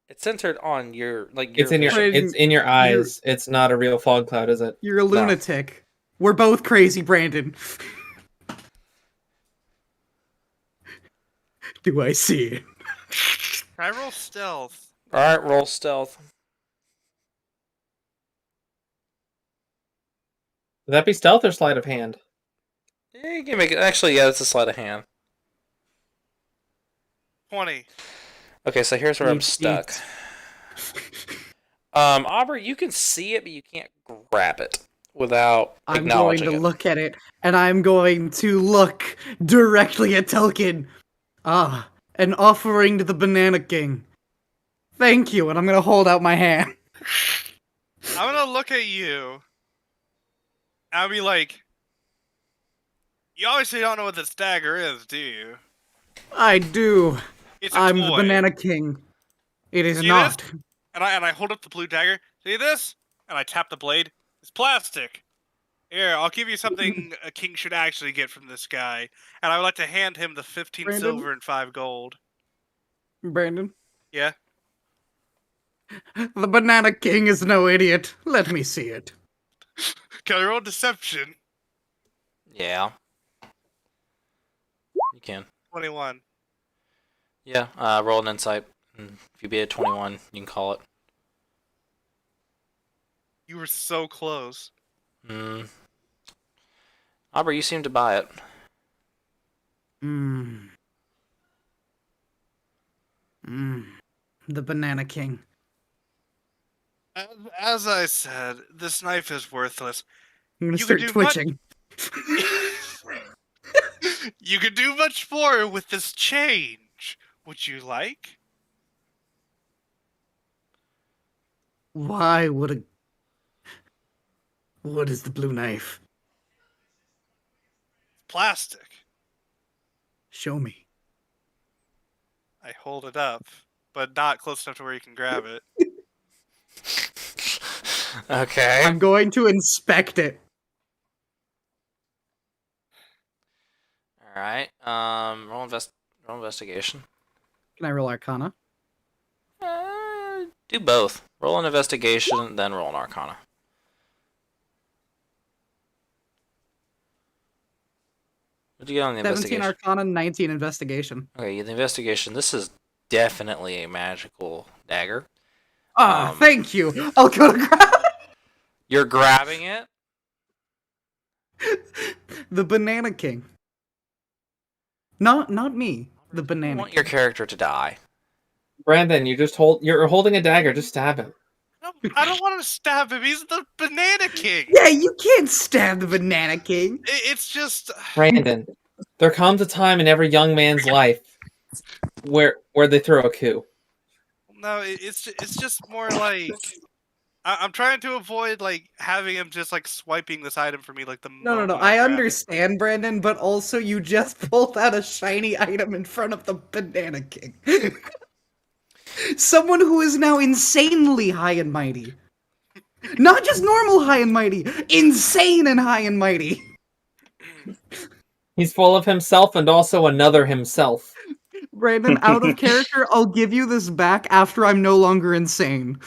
It's centered on your, It's in your Wait, it's in your eyes. It's not a real fog cloud, is it? You're a lunatic. We're both crazy, Brandon. Do I see it? Can I roll stealth? Alright, roll stealth. Would that be stealth or sleight of hand? Yeah, you can make it. Actually, yeah, it's a sleight of hand. 20. Okay, so here's where I'm Yeet, stuck. yeet. Aubrey, you can see it, but you can't grab it without I'm going acknowledging to it. look at it, and I'm going to look directly at Tolkien. Ah, an offering to the Banana King. Thank you, and I'm going to hold out my hand. I'm gonna look at you. I'll be like, you obviously don't know what this dagger is, do you? I do. It's a I'm toy. the Banana King. It is See not. And I hold up the blue dagger. See this? And I tap the blade. It's plastic. Here, I'll give you something a king should actually get from this guy. And I would like to hand him the 15 Brandon? silver and 5 gold. Brandon? Yeah? The Banana King is no idiot. Let me see it. Can I roll deception? Yeah. You can. 21. Yeah, roll an insight. And if you beat a 21, you can call it. You were so close. Aubrey, you seem to buy it. Mmm. Mmm. The Banana King. As I said, this knife is worthless. I'm gonna You start could do much- twitching. You could do much more with this change. Would you like? Why would a... What is the blue knife? Plastic. Show me. I hold it up, but not close enough to where you can grab it. Okay. I'm going to inspect it. All right. Roll investigation. Can I roll Arcana? Do both. Roll an investigation, then roll an arcana. What'd you get on the 17 investigation? Arcana, 19 Investigation. Okay, the investigation. This is definitely a magical dagger. Ah, Um, thank you. I'll go to grab You're grabbing it. the Banana King. Not me. The I Banana want King. your character to die. Brandon, you're holding a dagger. Just stab him. I don't want to stab him. He's the Banana King. Yeah, you can't stab the Banana King. It's just. Brandon, there comes a time in every young man's life where they throw a coup. No, it's just more like. I'm trying to avoid like having him just like swiping this item for me like the. No. moment I grab it. understand, Brandon, but also you just pulled out a shiny item in front of the Banana King. Someone who is now insanely high and mighty. Not just normal high and mighty, insane and high and mighty. He's full of himself and also another himself. Brandon, out of character, I'll give you this back after I'm no longer insane.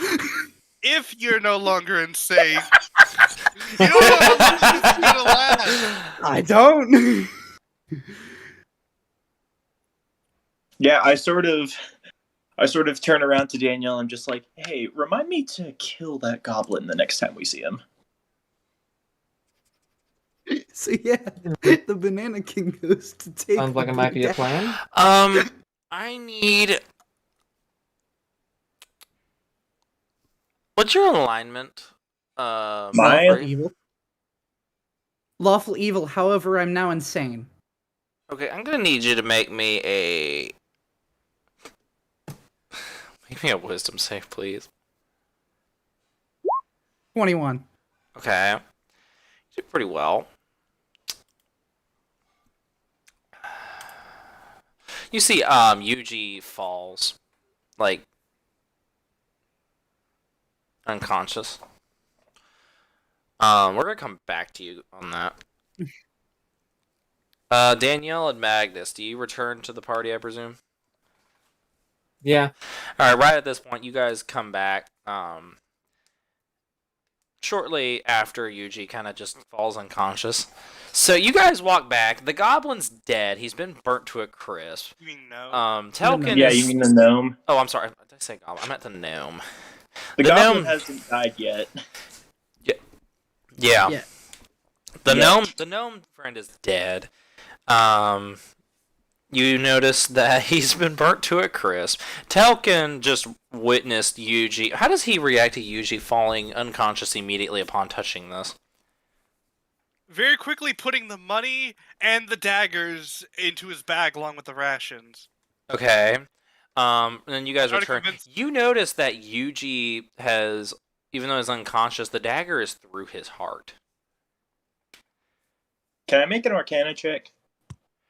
If you're no longer insane, you don't know how long this is gonna last. I don't. Yeah, I sort of turn around to Daniel and just like, hey, remind me to kill that goblin the next time we see him. So yeah, the Banana King goes to take. Sounds like it might be a plan. I need. What's your alignment? Mine? Aubrey? Evil. Lawful evil. However, I'm now insane. Okay, I'm gonna need you to make me a wisdom save, please. 21. Okay, you did pretty well. You see, Yuji falls, like, unconscious. We're gonna come back to you on that. Danielle and Magnus, do you return to the party, I presume? Yeah. Alright, right at this point, you guys come back. Shortly after Yuji kind of just falls unconscious. So you guys walk back. The goblin's dead. He's been burnt to a crisp. You mean no? Telkin Yeah, is... you mean the gnome? Oh, I'm sorry. Did I say goblin? I meant the gnome. The The goblin gnome- hasn't died yet. Yeah. Yeah. The gnome friend is dead. You notice that he's been burnt to a crisp. Telkin just witnessed Yuji. How does he react to Yuji falling unconscious immediately upon touching this? Very quickly putting the money and the daggers into his bag along with the rations. Okay. And then you guys Try to return. convince- You notice that Yuji has, even though he's unconscious, the dagger is through his heart. Can I make an Arcana check?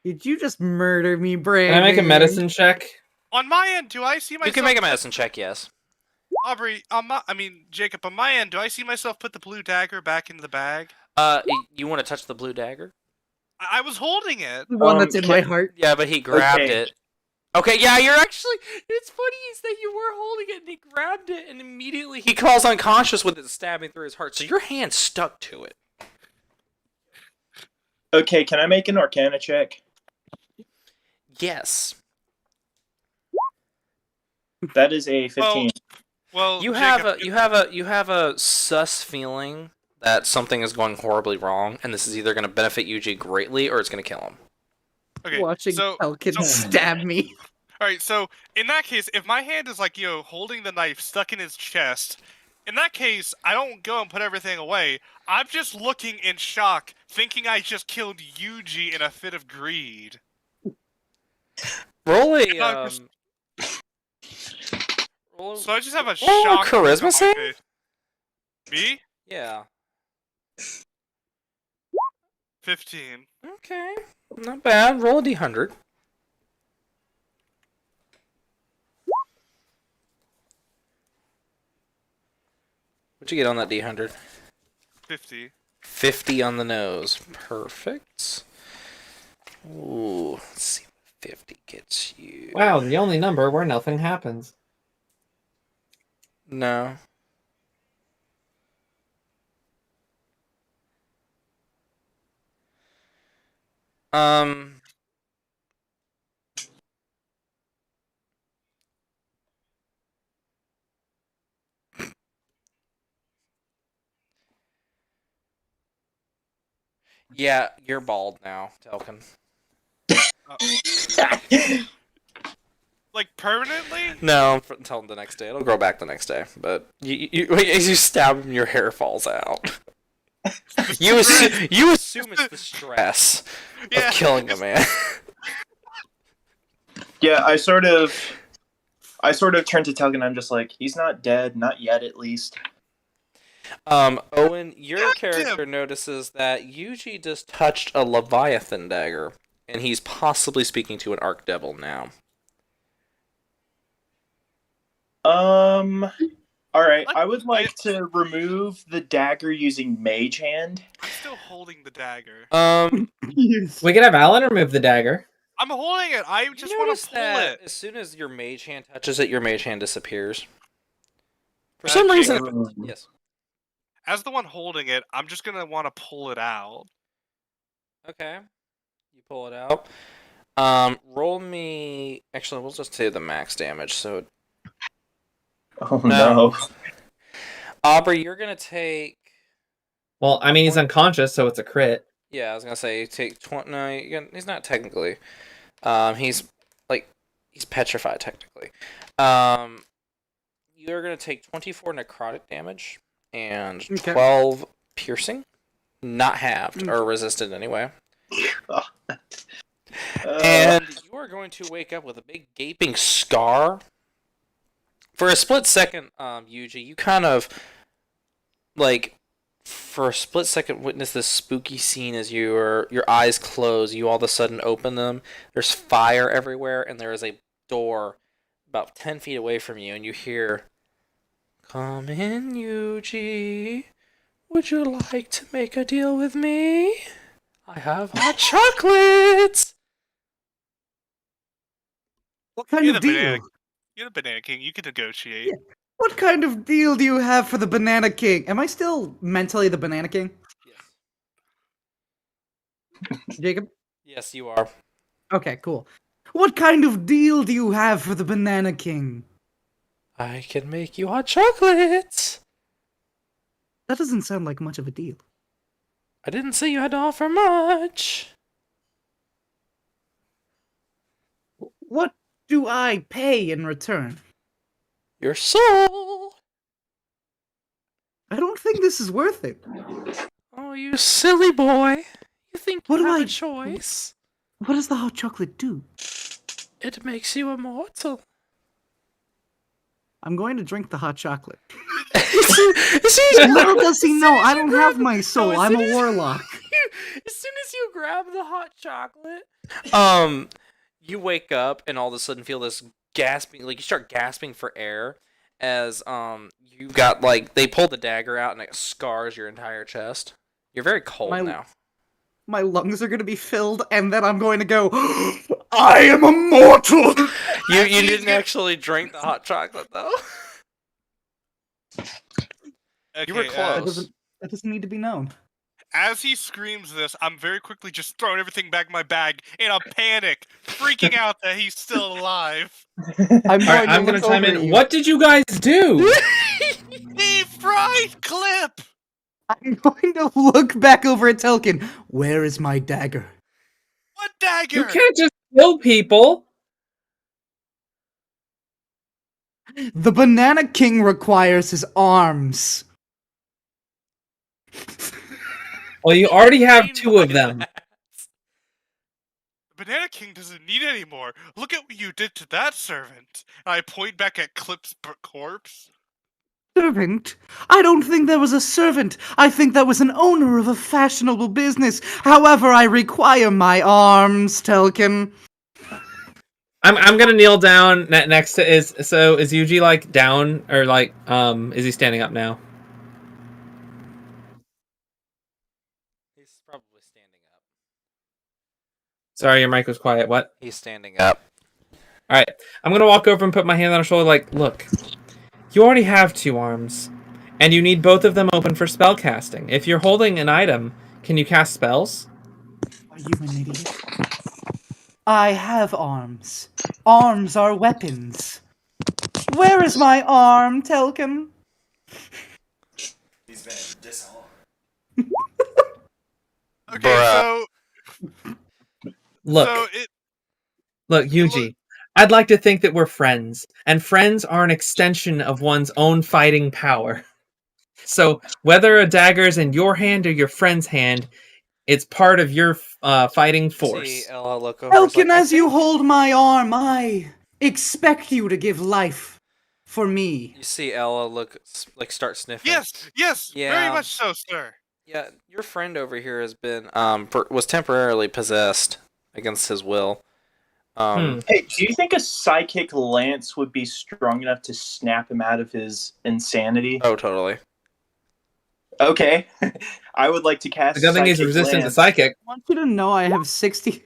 Did you just murder me, Can Brandon? I make a medicine check? On my end, do I see myself? You can make a medicine check, yes. Aubrey, Jacob, on my end, do I see myself put the blue dagger back into the bag? You want to touch the blue dagger? I was holding it. The one that's in my Okay. heart. Yeah, but he grabbed Okay. it. Okay, yeah, you're actually... It's funny is that you were holding it and he grabbed it and immediately he falls unconscious with it stabbing through his heart. So your hand stuck to it. Okay, can I make an Arcana check? guess. That is a 15. Well, You Jacob, have a sus feeling that something is going horribly wrong, and this is either going to benefit Yuji greatly or it's going to kill him. okay, Watching so Pelkin stab me. all right, so in that case, if my hand is like holding the knife stuck in his chest, in that case, I don't go and put everything away. I'm just looking in shock, thinking I just killed Yuji in a fit of greed. Roll And a I'm just- roll So I just have a roll a shock. look on charisma my save? face. Me? Yeah. 15. Okay. Not bad. Roll a d100. What'd you get on that d100? 50. 50 on the nose. Perfect. Ooh, let's see what 50 gets you. Wow, the only number where nothing happens. No. Um. Yeah, you're bald now, Telkin. Like, permanently? No, until the next day. It'll grow back the next day. But as you stab him, your hair falls out. You assume it's the stress Yeah. of killing a man. Yeah, I sort of turn to Telkin. I'm just like, he's not dead, not yet, at least. Owen, your God character damn. notices that Yuji just touched a Leviathan dagger, and he's possibly speaking to an Archdevil now. All right. I would like to remove the dagger using Mage Hand. I'm still holding the dagger. Yes. We could have Alan remove the dagger. I'm holding it. I just you want notice to pull that it. as soon as your mage hand touches it, your mage hand disappears. For Uh, some Jacob- reason, yes. As the one holding it, I'm just gonna want to pull it out. Okay, you pull it out. Roll me. Actually, we'll just say the max damage. So, Oh No. no. Aubrey, you're gonna take. Well, I mean, he's unconscious, so it's a crit. Yeah, I was gonna say take 20. No, he's not technically. He's petrified technically. You're gonna take 24 necrotic damage and Okay. 12 piercing, not halved or resisted anyway. And you are going to wake up with a big gaping scar. For a split second, Yuji, you kind of for a split second witness this spooky scene as your eyes close. You all of a sudden open them. There's fire everywhere, and there is a door about 10 feet away from you, and you hear, "Come in, Yuji. Would you like to make a deal with me? I have hot chocolates." What kind You're of the deal? banana. You're the Banana King. You can negotiate. What kind of deal do you have for the Banana King? Am I still mentally the Banana King? Yes. Jacob? Yes, you are. Okay, cool. What kind of deal do you have for the Banana King? I can make you hot chocolates. That doesn't sound like much of a deal. I didn't say you had to offer much. What do I pay in return? Your soul. I don't think this is worth it. Oh, you silly boy. You think What you do have I- a choice? What does the hot chocolate do? It makes you immortal. I'm going to drink the hot chocolate. See, Little does he know, I don't have my soul. I'm a warlock. As soon as you grab the hot chocolate, you wake up and all of a sudden feel this gasping, like you start gasping for air as you got they pull the dagger out and it scars your entire chest. You're very cold My- now. My lungs are going to be filled, and then I'm going to go, I am immortal! You didn't actually drink the hot chocolate though. Okay, You were That close. doesn't need to be known. As he screams this, I'm very quickly just throwing everything back in my bag in a panic, freaking out that he's still alive. I'm All right, I'm gonna chime in. What did you guys do? He fried Clip! I'm going to look back over at Telkin. Where is my dagger? What dagger? You can't just kill people. The Banana King requires his arms. Well, you already have 2 of them. Banana King doesn't need any more. Look at what you did to that servant. And I point back at Clip's corpse. Servant? I don't think there was a servant. I think that was an owner of a fashionable business. However, I require my arms, Telkin. I'm gonna kneel down next to is Yuji like down or like is he standing up now? He's probably standing up. Sorry, your mic was quiet. What? He's standing up. All right, I'm gonna walk over and put my hand on her shoulder. Like, look, you already have 2 arms, and you need both of them open for spell casting. If you're holding an item, can you cast spells? Are you an idiot? I have arms. Arms are weapons. Where is my arm, Telkin? He's been disarmed. Okay, Bruh. Look, look, Yuji. I'd like to think that we're friends, and friends are an extension of one's own fighting power. So, whether a dagger is in your hand or your friend's hand, it's part of your fighting force. See Ella look over. it's Telkin, like, as you hold my arm, I expect you to give life for me. You see Ella look like start sniffing. yes, very Yeah. much so, sir. Yeah, your friend over here has been was temporarily possessed against his will. Hey, do you think a psychic lance would be strong enough to snap him out of his insanity? Oh, totally. Okay. I would like to cast The good thing he's Psychic resistant to Lance. psychic. I want you to know I have 60...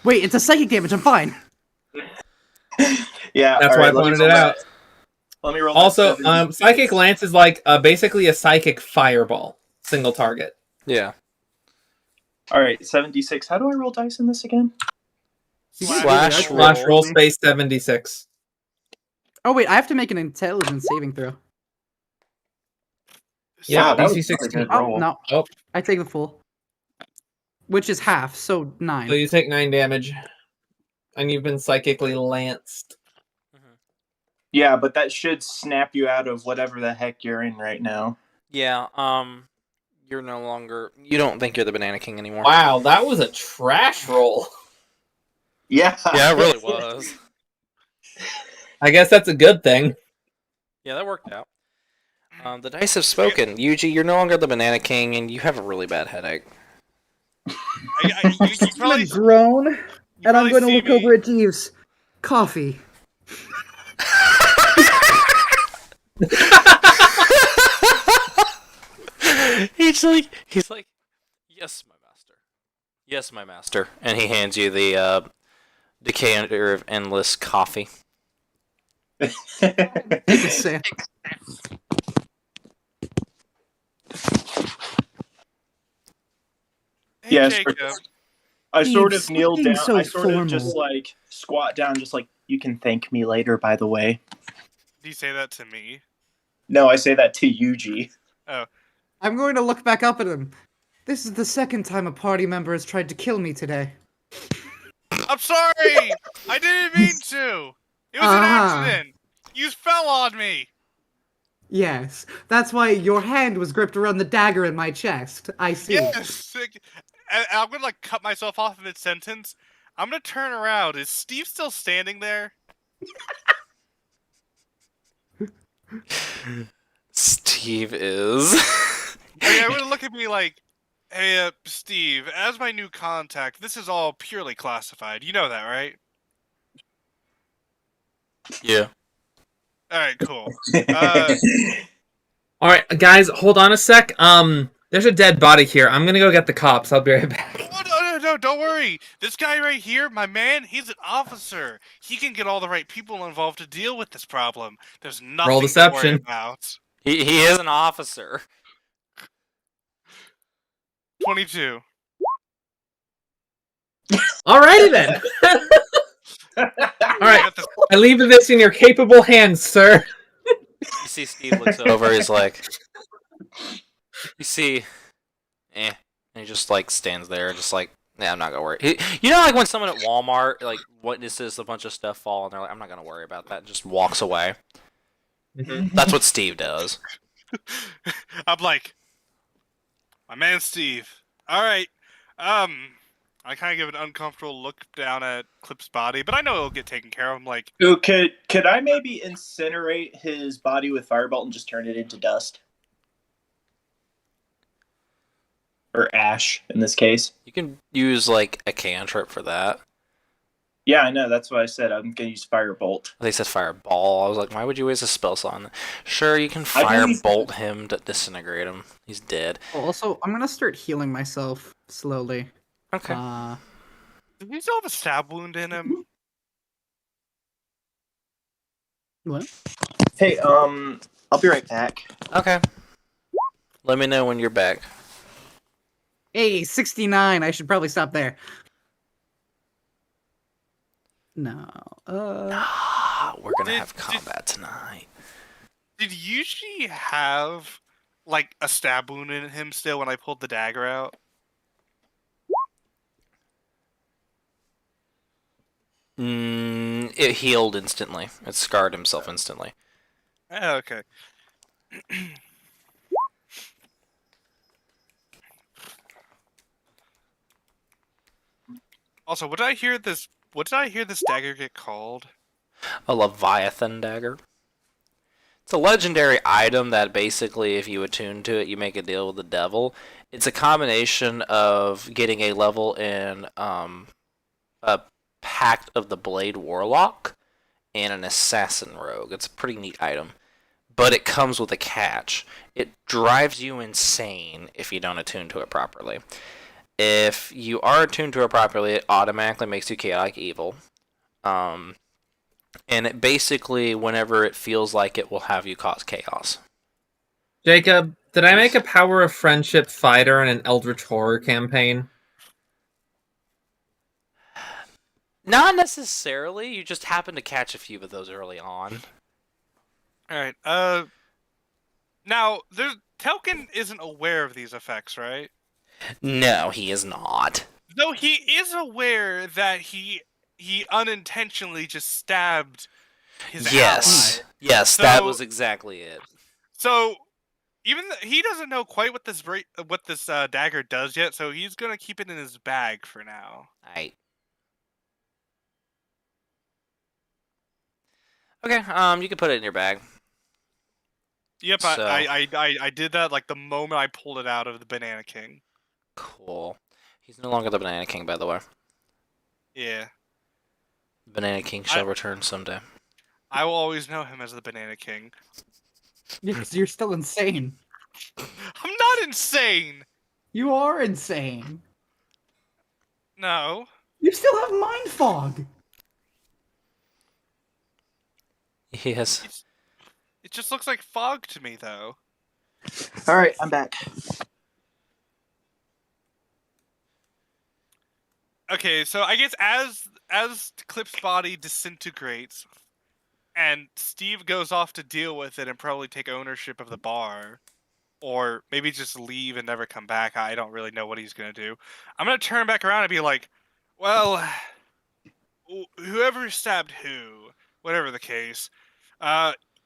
Wait, it's a psychic damage, I'm fine. Yeah, That's all why I right, let me pointed roll it out. that. Let me roll that Also, 70. psychic lance is like basically a psychic fireball, single target. Yeah. All right, 76. How do I roll dice in this again? Slash Slash roll roll. space 76. Oh wait, I have to make an intelligence saving throw. Yeah, Wow, that DC was a 16. good Oh, roll. no. Oh. I take the full. Which is half, so 9. So you take 9 damage, and you've been psychically lanced. Yeah, but that should snap you out of whatever the heck you're in right now. Yeah. You're no longer. You don't think you're the Banana King anymore. Wow, that was a trash roll. Yeah. Yeah, it really was. I guess that's a good thing. Yeah, that worked out. The dice have spoken. Yuji, you're no longer the Banana King, and you have a really bad headache. You probably, groan, you and I'm probably going to see look me- over at Jeeves. Coffee. he's like, yes, my master. Yes, my master. And he hands you the decanter of endless coffee. Take a sip. Hey, Yes, Jacob. I sort of Jeeves, kneel looking down. so I sort of just formal. like squat down, just like, you can thank me later, by the way. Do you say that to me? No, I say that to Yuji. I'm going to look back up at him. This is the second time a party member has tried to kill me today. I'm sorry! I didn't mean to! It was an accident! You fell on me! Yes, that's why your hand was gripped around the dagger in my chest. I see. Yes! And I'm gonna like cut myself off mid sentence. I'm gonna turn around. Is Steve still standing there? Steve is. Okay, I'm gonna look at me like, hey, Steve, as my new contact, this is all purely classified. You know that, right? Yeah. Alright, cool. All right, guys, hold on a sec. There's a dead body here. I'm gonna go get the cops. I'll be right back. Oh, no, don't worry. This guy right here, my man, he's an officer. He can get all the right people involved to deal with this problem. There's nothing to worry deception. about. He is an officer. 22. Alrighty then. Alright, I leave this in your capable hands, sir. You see Steve looks over, he's like, you see, and he just like stands there, just like, yeah, I'm not gonna worry. You know, like when someone at Walmart like witnesses a bunch of stuff fall, and they're like, I'm not gonna worry about that, and just walks away. That's what Steve does. I'm like, my man Steve. All right. I kind of give an uncomfortable look down at Clip's body, but I know it'll get taken care of. I'm like, Ooh, could I maybe incinerate his body with Firebolt and just turn it into dust? Or ash, in this case. You can use like a cantrip for that. Yeah, I know. That's why I said I'm gonna use Firebolt. They said fireball. I was like, why would you waste a spell slot on that? Sure, you can I believe- firebolt him to disintegrate him. He's dead. Also, I'm gonna start healing myself slowly. Okay. does he still have a stab wound in him? What? Hey, I'll be right back. Okay. Let me know when you're back. Hey, 69. I should probably stop there. No. We're gonna Did- have combat tonight. Did Yuji have like a stab wound in him still when I pulled the dagger out? It healed instantly. It scarred himself instantly. Okay. Also, what did I hear this dagger get called? A Leviathan dagger. It's a legendary item that basically, if you attune to it, you make a deal with the devil. It's a combination of getting a level in a Pact of the Blade Warlock and an Assassin Rogue. It's a pretty neat item. But it comes with a catch. It drives you insane if you don't attune to it properly. If you are attuned to it properly, it automatically makes you chaotic evil. And it basically, whenever it feels like it, will have you cause chaos. Jacob, did I make a Power of Friendship fighter in an Eldritch Horror campaign? Not necessarily. You just happen to catch a few of those early on. Alright, now, Telkin isn't aware of these effects, right? No, he is not. Though he is aware that he unintentionally just stabbed his Yes. ally. Yes, that So- was exactly it. So, even he doesn't know quite what this dagger does yet, so he's gonna keep it in his bag for now. Alright. Okay, you can put it in your bag. Yep, So- I did that like the moment I pulled it out of the Banana King. Cool. He's no longer the Banana King, by the way. Yeah, Banana King shall return someday. I will always know him as the Banana King. Because you're still insane. I'm not insane. You are insane. No. You still have mind fog. Yes. It just looks like fog to me, though. All right, I'm back. Okay, so I guess as Clip's body disintegrates, and Steve goes off to deal with it and probably take ownership of the bar, or maybe just leave and never come back. I don't really know what he's gonna do. I'm gonna turn back around and be like, "Well, whoever stabbed who, whatever the case,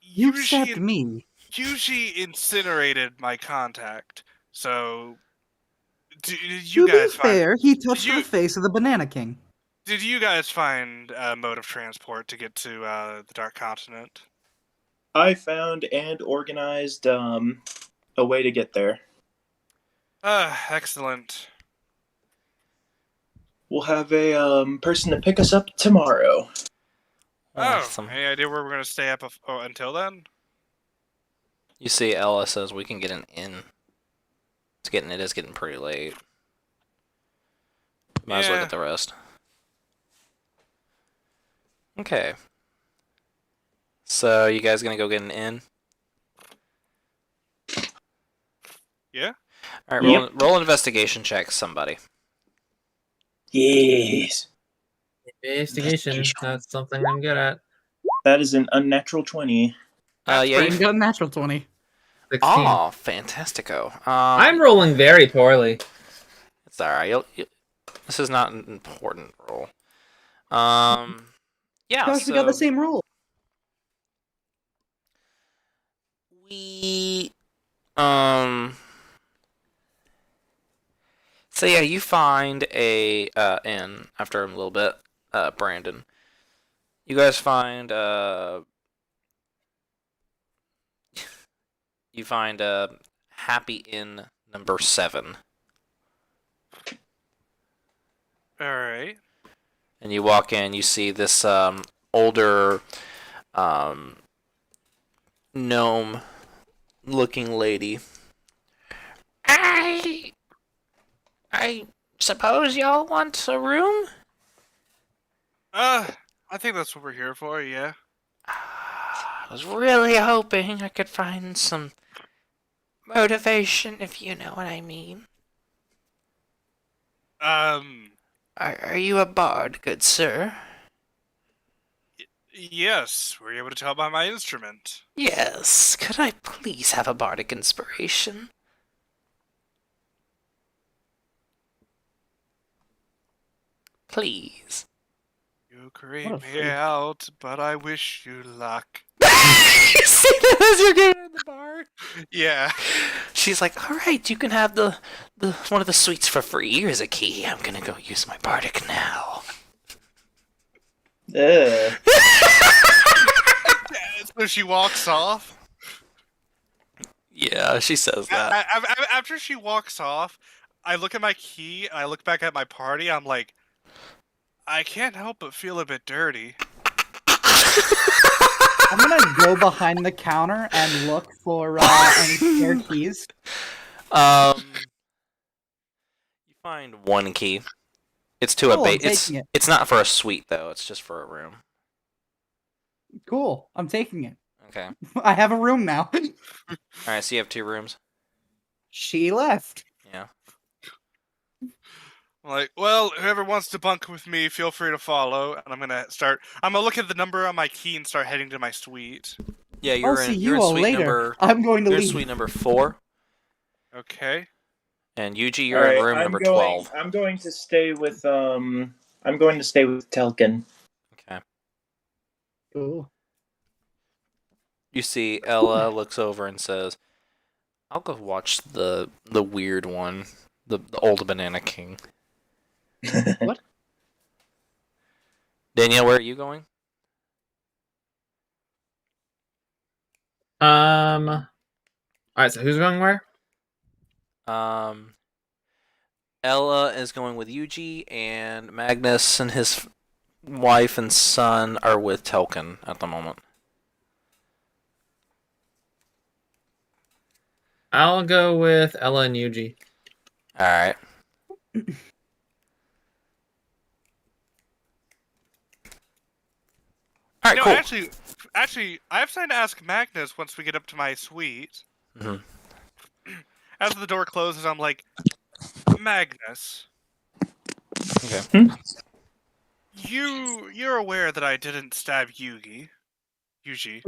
You Yuji stabbed me. Yuji incinerated my contact. So, did To you be guys find? fair, he touched you- the face of the Banana King. Did you guys find a mode of transport to get to the Dark Continent? I found and organized a way to get there. Excellent. We'll have a person to pick us up tomorrow. Awesome. Oh, any idea where we're gonna stay up until then? You see, Ella says we can get an inn. It is getting pretty late. Might as well Yeah. get the rest. Okay. So you guys gonna go get an inn? Yeah. All right, Yep. roll an investigation check, somebody. Yes. Investigation. That's something I'm good at. That is an unnatural 20. Yeah, Brain got a natural 20. 16. Oh, fantastico. I'm rolling very poorly. It's all right. This is not an important roll. Yeah. Gosh, we got the same rule. We So yeah, you find a inn after a little bit, Brandon. You guys find you find Happy Inn number 7. All right. And you walk in, you see this older gnome looking lady. I suppose y'all want a room? I think that's what we're here for, yeah. I was really hoping I could find some motivation, if you know what I mean. Are you a bard, good sir? Yes, were you able to tell by my instrument? Yes. Could I please have a bardic inspiration? Please. You creep What a me freak. out, but I wish you luck. You see that as you're getting in the bar? Yeah. She's like, all right, you can have the one of the suites for free. Here's a key. I'm gonna go use my bardic now. So she walks off. Yeah, she says that. After she walks off, I look at my key, and I look back at my party, I'm like, I can't help but feel a bit dirty. I'm gonna go behind the counter and look for any spare keys. You find one key. It's to Cool, a I'm base. taking it. It's not for a suite though. It's just for a room. Cool, I'm taking it. Okay. I have a room now. All right. So you have 2 rooms. She left. Yeah. I'm like, well, whoever wants to bunk with me, feel free to follow. And I'm gonna look at the number on my key and start heading to my suite. Yeah. I'll You're see in. you You're in all suite later. number. I'm going to You're in leave. suite number 4. Okay. And Yuji, you're in room number 12. I'm going to stay with Telkin. Okay. Cool. You see Ella looks over and says, "I'll go watch the weird one, the old Banana King." What? Danielle, where are you going? All right. So who's going where? Ella is going with Yuji, and Magnus and his wife and son are with Telkin at the moment. I'll go with Ella and Yuji. All right. All right, No, cool. actually, I have something to ask Magnus once we get up to my suite. Mhm. As the door closes, I'm like, Magnus, Okay. you're aware that I didn't stab Yugi. Yugi.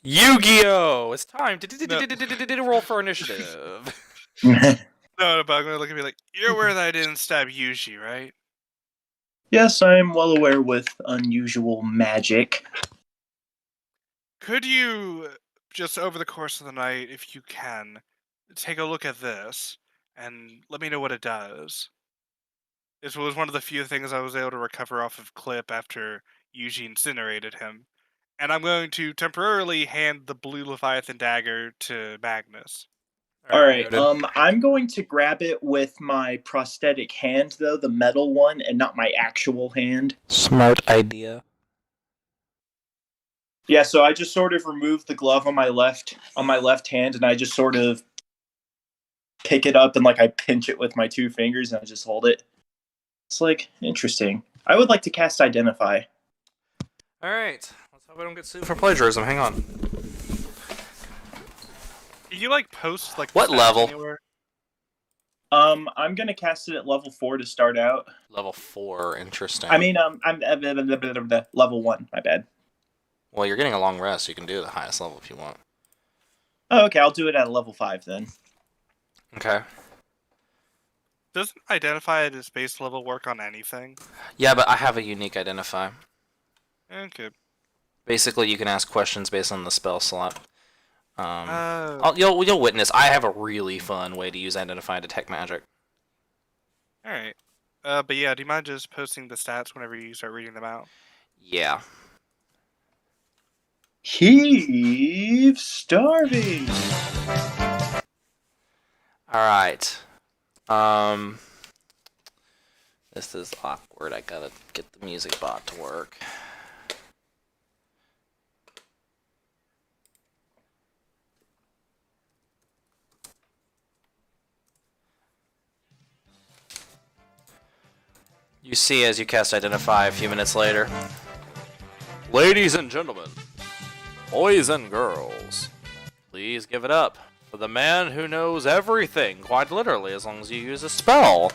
Yu-Gi-Oh! It's time to roll for initiative. No, but I'm gonna look at me like, you're aware that I didn't stab Yugi, right? Yes, I am well aware with unusual magic. Could you, just over the course of the night, if you can, take a look at this and let me know what it does? This was one of the few things I was able to recover off of Clip after Yuji incinerated him. And I'm going to temporarily hand the blue Leviathan dagger to Magnus. Alright, I'm going to grab it with my prosthetic hand, though, the metal one, and not my actual hand. Smart idea. Yeah, so I just sort of remove the glove on my left hand, and I just sort of pick it up and like I pinch it with my 2 fingers and I just hold it. It's like interesting. I would like to cast Identify. All right. Let's hope I don't get sued for plagiarism. Hang on. You like post like What stats level? anywhere? I'm gonna cast it at level 4 to start out. Level 4, interesting. I mean, I'm level 1. My bad. Well, you're getting a long rest. You can do the highest level if you want. Oh, okay. I'll do it at level 5 then. Okay. Doesn't identify as base level work on anything? Yeah, but I have a unique identify. Okay. Basically, you can ask questions based on the spell slot. Oh. You'll witness. I have a really fun way to use identify and detect magic. All right. But yeah, do you mind just posting the stats whenever you start reading them out? Yeah. Heave starving. All right. This is awkward. I gotta get the music bot to work. You see as you cast Identify a few minutes later. Ladies and gentlemen, boys and girls, please give it up for the man who knows everything, quite literally, as long as you use a spell.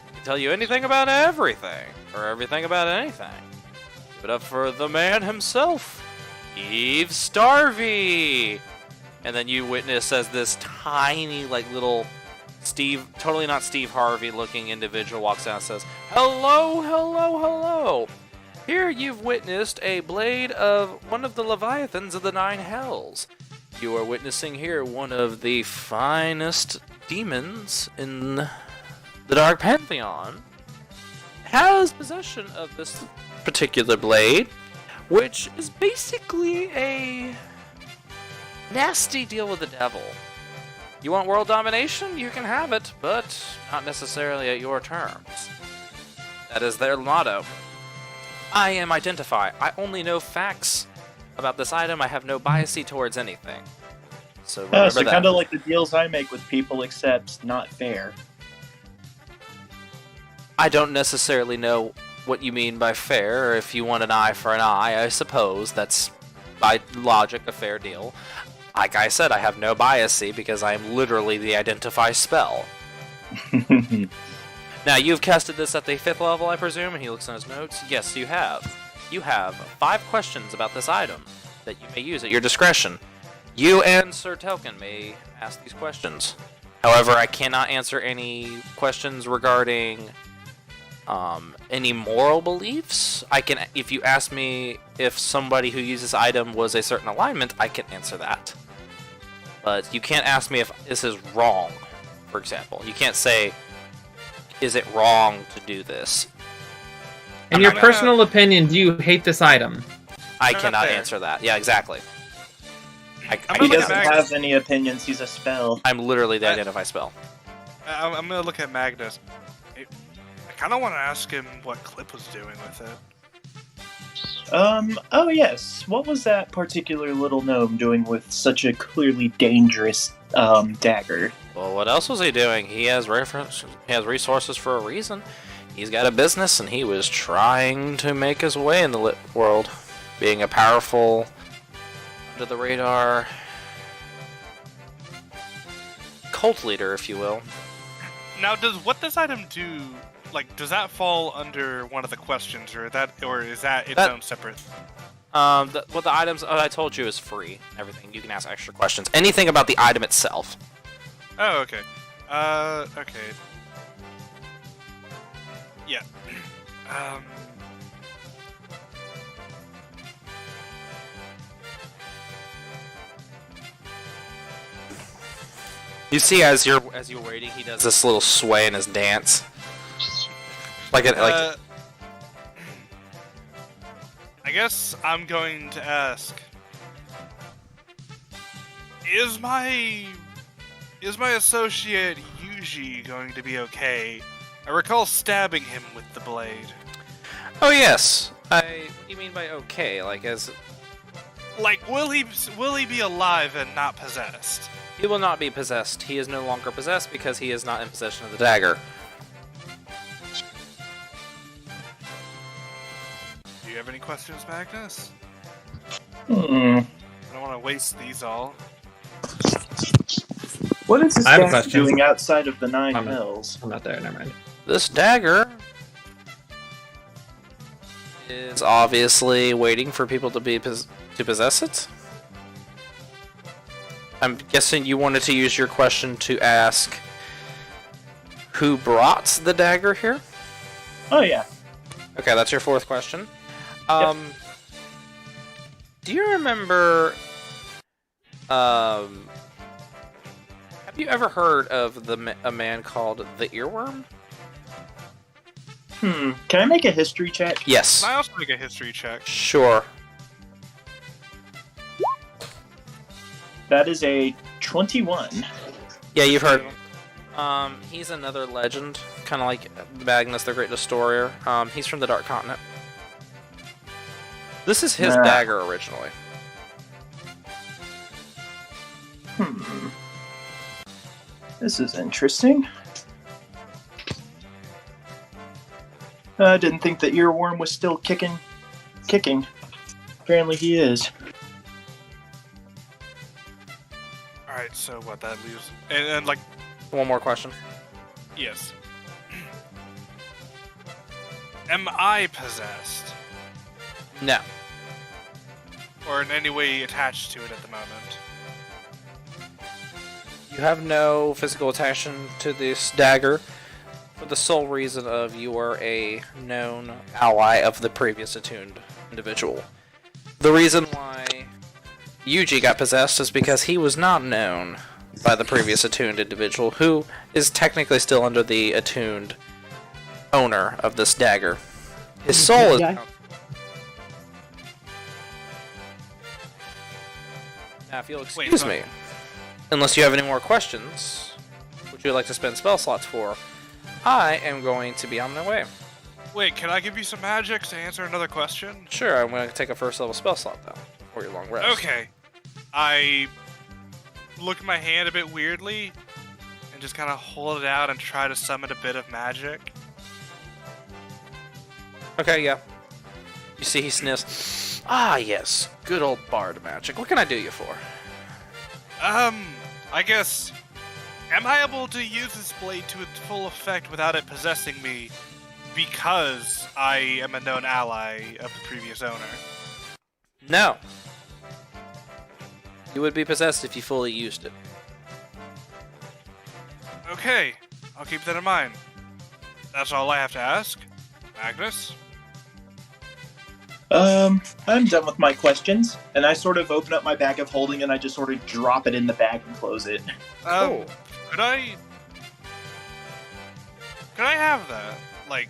He can tell you anything about everything, or everything about anything. Give it up for the man himself, Eve Starvey! And then you witness as this tiny, like, little Steve, totally not Steve Harvey looking individual walks out and says, "Hello, hello, hello! Here you've witnessed a blade of one of the Leviathans of the Nine Hells. You are witnessing here one of the finest demons in the Dark Pantheon. Has possession of this particular blade, which is basically a nasty deal with the devil. You want world domination? You can have it, but not necessarily at your terms. That is their motto. I am Identify. I only know facts about this item. I have no bias towards anything. So remember So that. kind of like the deals I make with people, except not fair. I don't necessarily know what you mean by fair, or if you want an eye for an eye. I suppose that's, by logic, a fair deal. Like I said, I have no bias because I am literally the Identify spell. Now, you've casted this at the 5th level, I presume, and he looks on his notes. Yes, you have. You have 5 questions about this item that you may use at your discretion. You and Sir Telkin may ask these questions. However, I cannot answer any questions regarding any moral beliefs. I can, if you ask me if somebody who uses this item was a certain alignment, I can answer that. But you can't ask me if this is wrong, for example. You can't say, is it wrong to do this? In your personal opinion, do you hate this item? I cannot answer that. Yeah, exactly. He doesn't have any opinions. He's a spell. I'm literally the Identify spell. I'm gonna look at Magnus. I kind of want to ask him what Clip was doing with it. Oh yes. What was that particular little gnome doing with such a clearly dangerous, dagger? Well, what else was he doing? He has resources for a reason. He's got a business, and he was trying to make his way in the lit world, being a powerful, under-the-radar cult leader, if you will. Now, what this item do? Like, does that fall under one of the questions, or is that its own separate? What the items I told you is free. Everything you can ask extra questions. Anything about the item itself. Oh, okay. Okay. Yeah. You see, as you're waiting, he does this little sway in his dance. I guess I'm going to ask: Is my associate Yuji going to be okay? I recall stabbing him with the blade. Oh yes. What do you mean by okay? Like, will he be alive and not possessed? He will not be possessed. He is no longer possessed because he is not in possession of the dagger. Do you have any questions, Magnus? Hmm. I don't want to waste these all. What is this I have a guy question. doing outside of the Nine I'm not- Hills? I'm not there. Never mind. This dagger is obviously waiting for people to possess it. I'm guessing you wanted to use your question to ask who brought the dagger here? Oh yeah. Okay, that's your fourth question. Do you remember? Have you ever heard of a man called the Earworm? Can I make a history check? Yes. Can I also make a history check? Sure. That is a 21. Yeah, you've heard. He's another legend, kind of like Magnus the Great Destroyer. He's from the Dark Continent. This is his dagger originally. This is interesting. I didn't think the earworm was still kicking. Apparently he is. Alright, so what that leaves. And like, One more question. yes. Am I possessed? No. Or in any way attached to it at the moment? You have no physical attachment to this dagger for the sole reason of you are a known ally of the previous attuned individual. The reason why Yuji got possessed is because he was not known by the previous attuned individual, who is technically still under the attuned owner of this dagger. His soul is... Yeah. Now, if you'll excuse me, unless you have any more questions, which you would like to spend spell slots for, I am going to be on my way. Wait, can I give you some magic to answer another question? Sure, I'm going to take a first level spell slot, though, for your long rest. Okay. I look at my hand a bit weirdly and just kind of hold it out and try to summon a bit of magic. Okay, yeah. You see he sniffs. Ah, yes. Good old bard magic. What can I do you for? I guess... Am I able to use this blade to its full effect without it possessing me because I am a known ally of the previous owner? No. You would be possessed if you fully used it. Okay, I'll keep that in mind. That's all I have to ask. Magnus? I'm done with my questions, and I sort of open up my bag of holding and I just sort of drop it in the bag and close it. Cool. Could I have that? Like,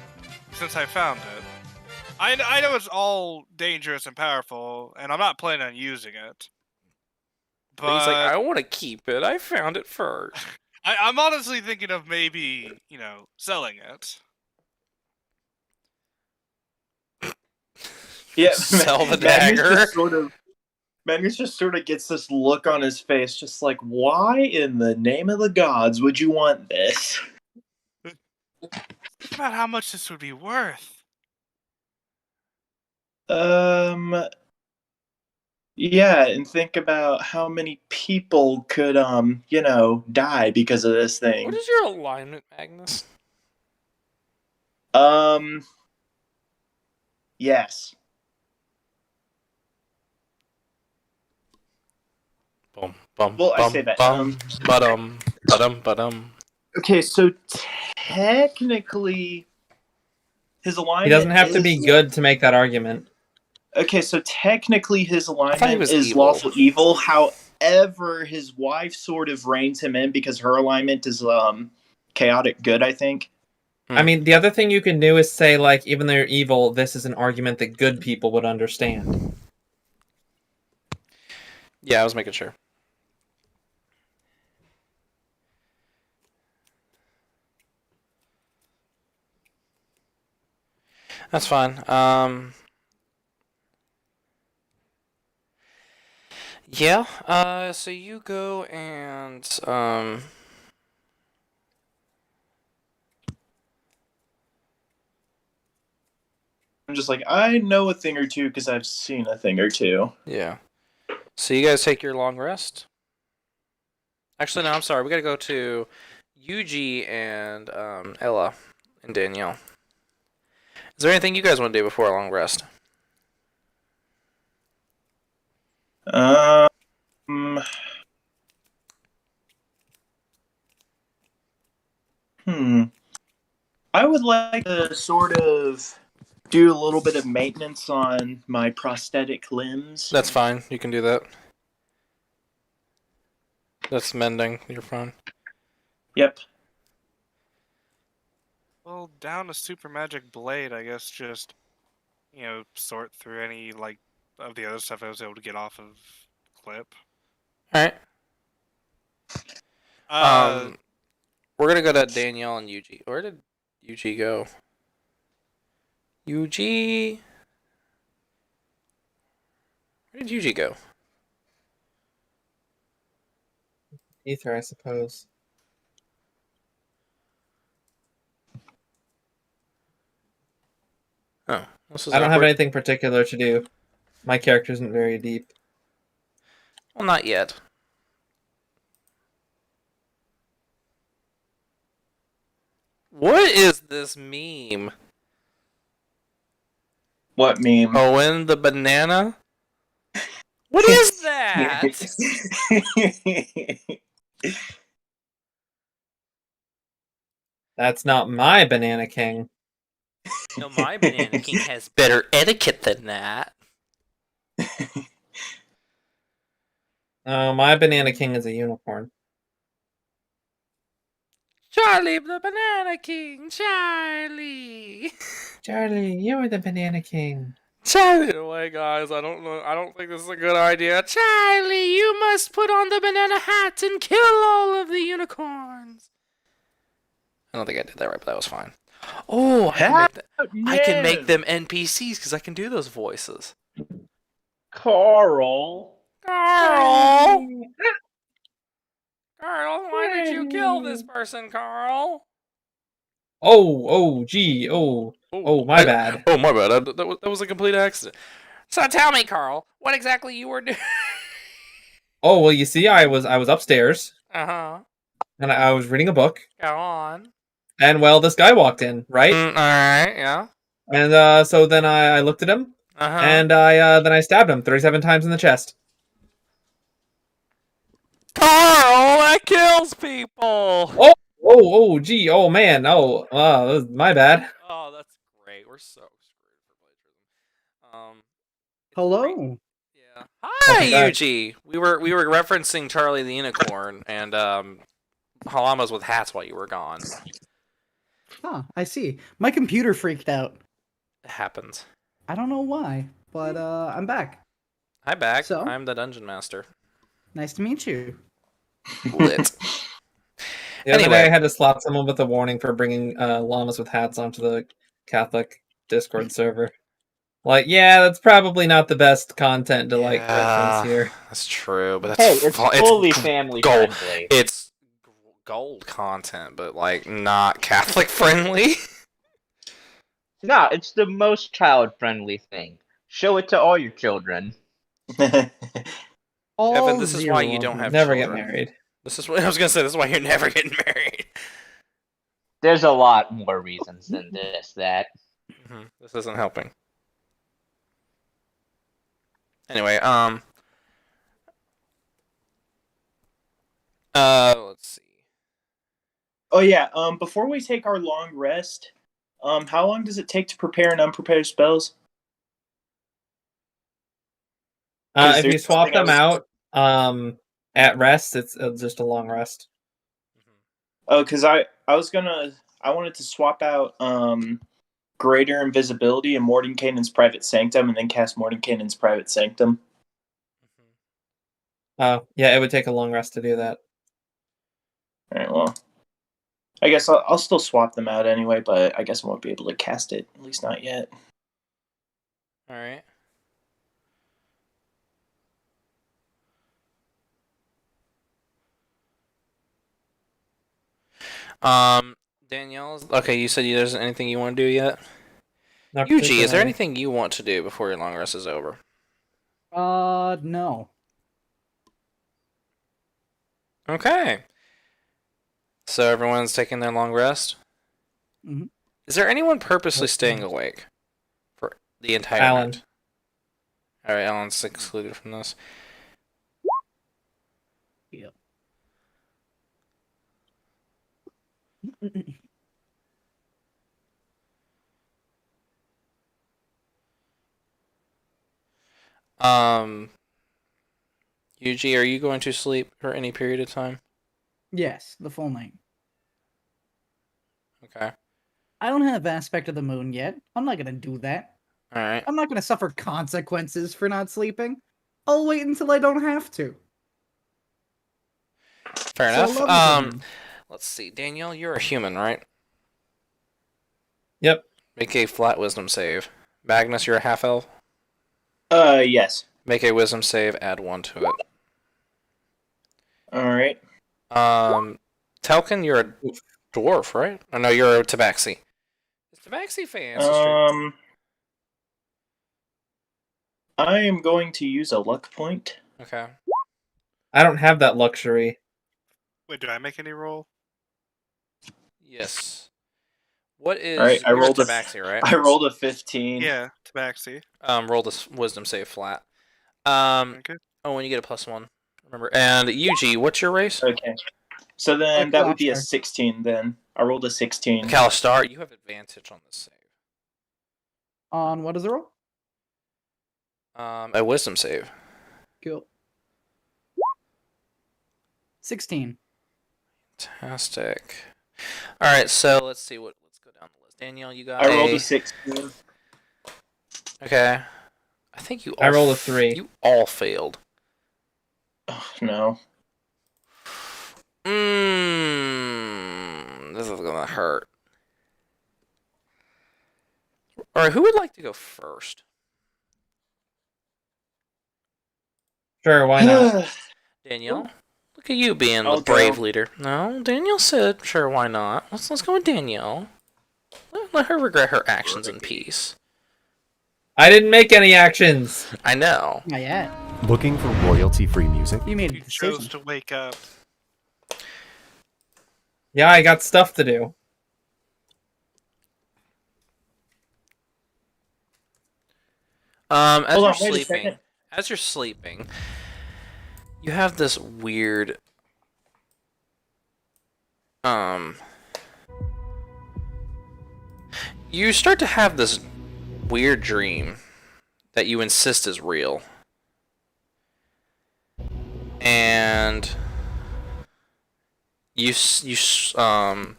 since I found it. I know it's all dangerous and powerful, and I'm not planning on using it. But he's like, But I want to keep it. I found it first. I'm honestly thinking of maybe, selling it. Yeah, Sell the Magnus dagger. Magnus just sort of gets this look on his face, just like, why in the name of the gods would you want this? Think about how much this would be worth. Yeah, and think about how many people could, die because of this thing. What is your alignment, Magnus? Yes. Bum, bum, Well, I bum, say that, Bum, ba-dum, ba-dum, ba-dum. Okay, so technically, his alignment He doesn't have to be good to make that argument. Okay, so technically his thought he alignment was is evil. lawful evil. However, his wife sort of reins him in because her alignment is chaotic good, I think. I mean, the other thing you can do is say, like, even though you're evil, this is an argument that good people would understand. Yeah, I was making sure. That's fine. Yeah, so you go and, I'm just like, I know a thing or two because I've seen a thing or two. yeah. So you guys take your long rest. Actually, no, I'm sorry. We gotta go to Yuji and Ella and Danielle. Is there anything you guys want to do before a long rest? Um, I would like to sort of do a little bit of maintenance on my prosthetic limbs. That's fine. You can do that. That's mending. You're fine. Yep. Well, down a super magic blade, I guess just, sort through any, of the other stuff I was able to get off of Clip. Alright. We're gonna go to Danielle and Yuji. Where did Yuji go? Yuji... Where did Yuji go? Ether, I suppose. Oh, this is I don't have awkward. anything particular to do. My character isn't very deep. Well, not yet. What is this meme? What meme? Owen the banana? What is that? That's not my Banana King. No, my Banana King has better etiquette than that. Oh, my Banana King is a unicorn. Charlie the Banana King! Charlie! Charlie, you're the Banana King. Charlie! Away, guys. I don't know. I don't think this is a good idea. Charlie, you must put on the banana hat and kill all of the unicorns. I don't think I did that right, but that was fine. Oh, I can make them NPCs because I can do those voices. Carl. Carl! Carl, why did you kill this person, Carl? Gee, my bad. Oh, my bad. That was a complete accident. So tell me, Carl, what exactly you were doing? Oh, well, you see, I was upstairs, Uh-huh. and I was reading a book, Go on. and, well, this guy walked in, right? Alright, yeah. And, so then I looked at him, Uh-huh. and then I stabbed him 37 times in the chest. Carl, that kills people! Gee, oh, man, my bad. Oh, that's great. We're so screwed for plagiarism. Hello. Yeah. Hi, Welcome back. Yuji. We were referencing Charlie the Unicorn and Halamas with hats while you were gone. Huh, I see. My computer freaked out. It happens. I don't know why, but I'm back. Hi, back. So? I'm the dungeon master. Nice to meet you. Lit. The other Anyway. day I had to slap someone with a warning for bringing llamas with hats onto the Catholic Discord server. Like, yeah, that's probably not the best content to reference here. That's true, but that's Hey, it's fully family gold. friendly. It's gold content, but like not Catholic friendly. No, it's the most child friendly thing. Show it to all your children. Evan, All this is zero why you of don't them. have Never children. get married. This is what I was gonna say. This is why you're never getting married. There's a lot more reasons than that. This isn't helping. Anyway, let's see. Oh yeah. Before we take our long rest, how long does it take to prepare and unprepare spells? If there's you swap something them out at rest, it's just a long rest. Oh, because I wanted to swap out Greater Invisibility and Mordenkainen's Private Sanctum, and then cast Mordenkainen's Private Sanctum. Oh, yeah, it would take a long rest to do that. All right, well, I guess I'll still swap them out anyway, but I guess I won't be able to cast it, at least not yet. All right. Danielle, okay, you said there's anything you want to do yet? Not Yuji, is there particularly. anything you want to do before your long rest is over? No. Okay. So everyone's taking their long rest? Mhm. Is there anyone purposely staying awake for the entire Alan. night? Alright, Alan's excluded from this. Yep. Yuji, are you going to sleep for any period of time? Yes, the full night. Okay. I don't have Aspect of the Moon yet. I'm not gonna do that. Alright. I'm not gonna suffer consequences for not sleeping. I'll wait until I don't have to. Fair So enough. love you, Moon. Let's see. Danielle, you're a human, right? Yep. Make a flat wisdom save. Magnus, you're a half elf. Yes. Make a wisdom save, add 1 to it. Alright. Telkin, you're a dwarf, right? Oh no, you're a tabaxi. Is tabaxi for ancestry? I am going to use a luck point. Okay. I don't have that luxury. Wait, do I make any roll? Yes. What is Alright, I you're rolled a tabaxi, right? I rolled a 15. Yeah, Tabaxi. Roll this wisdom save flat. Very good. Oh, when you get a +1, remember. And Yuji, what's your race? Okay. So then Like that would be a Blackstar. 16 then. I rolled a 16. Kalistar, you have advantage on this save. On what is the roll? A wisdom save. Cool. 16. Fantastic. All right, so let's see what. Let's go down the list. Danielle, you got. I rolled a 16. Okay. I think you. All I rolled a 3. You all failed. Oh, no. This is gonna hurt. All right, who would like to go first? Sure, why not? Danielle. Look at you being I'll the brave go. leader. No, Danielle said, "Sure, why not?" Let's go with Danielle. Let her regret her actions in peace. I didn't make any actions. I know. Not yet. Looking for royalty-free music? You made a You chose decision. to wake up. Yeah, I got stuff to do. As Hold you're on, wait a sleeping, second. as you're sleeping, you have this weird, you start to have this weird dream that you insist is real, and I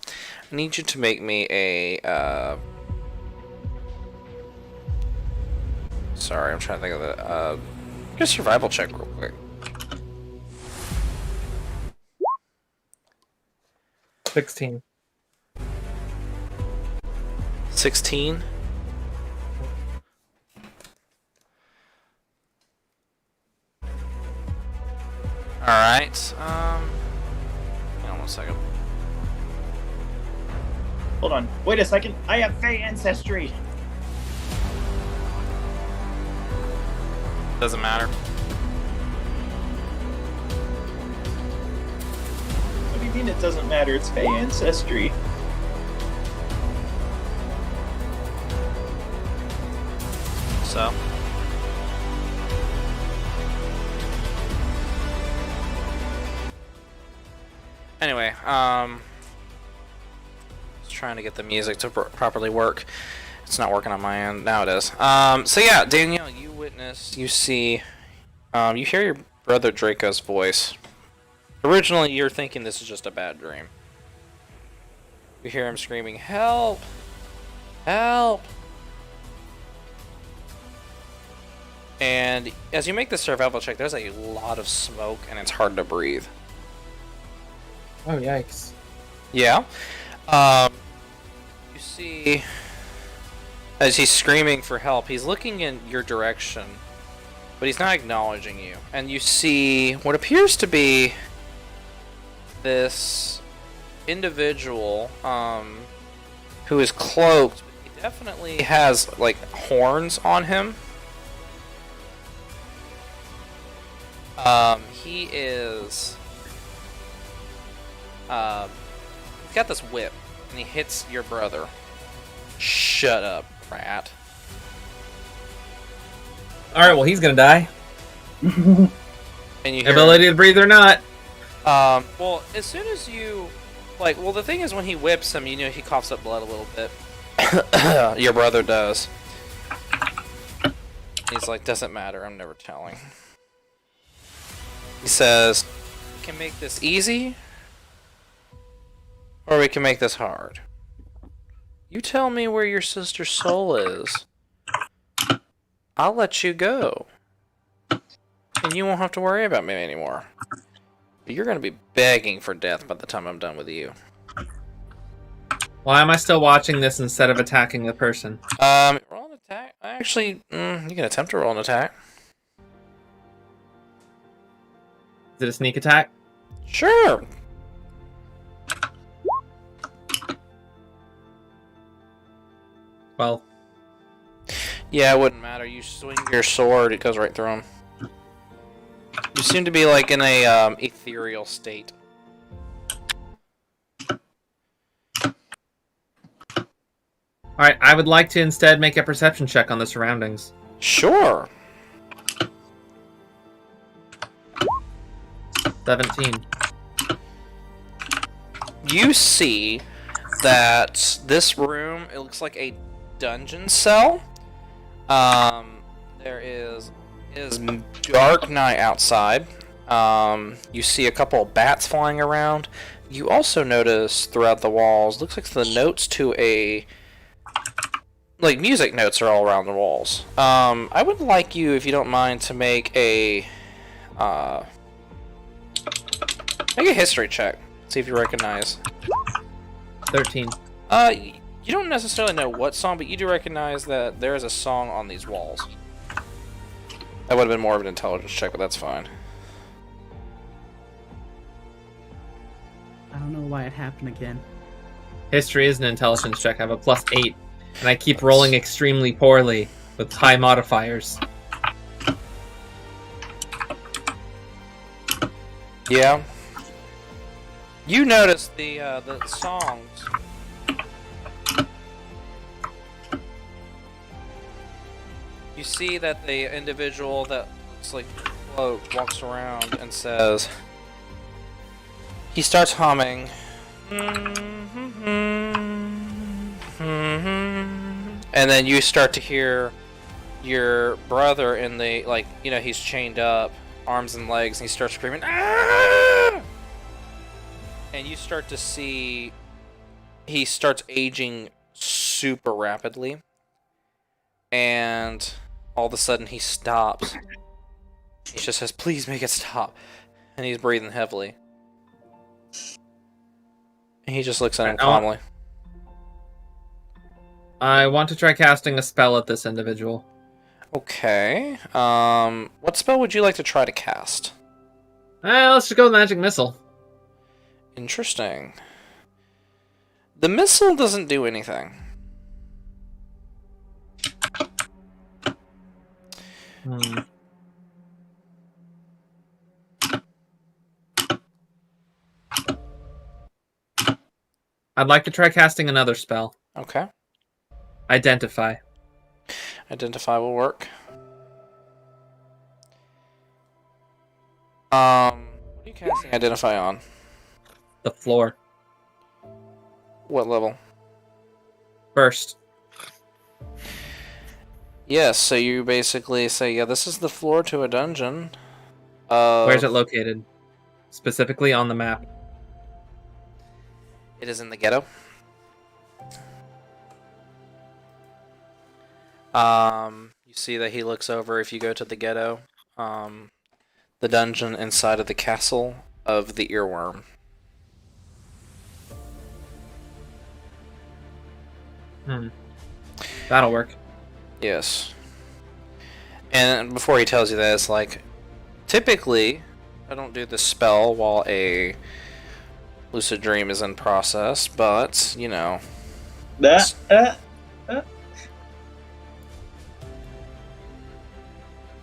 need you to make me a sorry, I'm trying to think of it. Get a survival check real quick. 16. 16. Alright, hang on 1 second. Hold on. Wait a second. I have Fey ancestry. Doesn't matter. What do you mean it doesn't matter? It's Fey ancestry. So. Anyway, just trying to get the music to properly work. It's not working on my end. Now it is. So yeah, Danielle, you witness, you see, you hear your brother Draco's voice. Originally, you're thinking this is just a bad dream. You hear him screaming, "Help! Help!" And as you make the survival check, there's a lot of smoke and it's hard to breathe. Oh, yikes. Yeah. You see, as he's screaming for help, he's looking in your direction, but he's not acknowledging you. And you see what appears to be this individual who is cloaked, but he definitely has like horns on him. He is he's got this whip, and he hits your brother. Shut up, rat. Alright, well, he's gonna die. And you hear Ability to breathe or not. well, as soon as you, well, the thing is when he whips him, he coughs up blood a little bit. Your brother does. He's like, doesn't matter, I'm never telling. He says, we can make this easy, or we can make this hard. You tell me where your sister's soul is. I'll let you go. And you won't have to worry about me anymore. But you're going to be begging for death by the time I'm done with you. Why am I still watching this instead of attacking the person? Roll an attack. Actually, you can attempt to roll an attack. Is it a sneak attack? Sure. Well, yeah, it wouldn't matter. You swing your sword, it goes right through him. You seem to be like in a ethereal state. alright, I would like to instead make a perception check on the surroundings. Sure. 17. You see that this room, it looks like a dungeon cell. There is dark night outside. You see a couple of bats flying around. You also notice throughout the walls, looks like the notes to music notes are all around the walls. I would like you, if you don't mind, to make a history check. See if you recognize. 13. You don't necessarily know what song, but you do recognize that there is a song on these walls. That would have been more of an intelligence check, but that's fine. I don't know why it happened again. History is an intelligence check. I have a +8. And I keep rolling extremely poorly with high modifiers. Yeah. You notice the songs. You see that the individual that looks like a float walks around and says, he starts humming. And then you start to hear your brother in the, he's chained up, arms and legs, and he starts screaming, "Ah!" And you start to see he starts aging super rapidly. And all of a sudden he stops. He just says, "Please make it stop." And he's breathing heavily. And he just looks at him calmly. I want to try casting a spell at this individual. Okay. What spell would you like to try to cast? Let's just go with Magic Missile. Interesting. The missile doesn't do anything. I'd like to try casting another spell. Okay. Identify. Identify will work. What are you casting Identify on? The floor. What level? First. Yes, so you basically say, yeah, this is the floor to a dungeon. Where's it located? Specifically on the map. It is in the ghetto. You see that he looks over, if you go to the ghetto, the dungeon inside of the castle of the Earworm. That'll work. Yes. And before he tells you this, typically, I don't do the spell while a lucid dream is in process, but,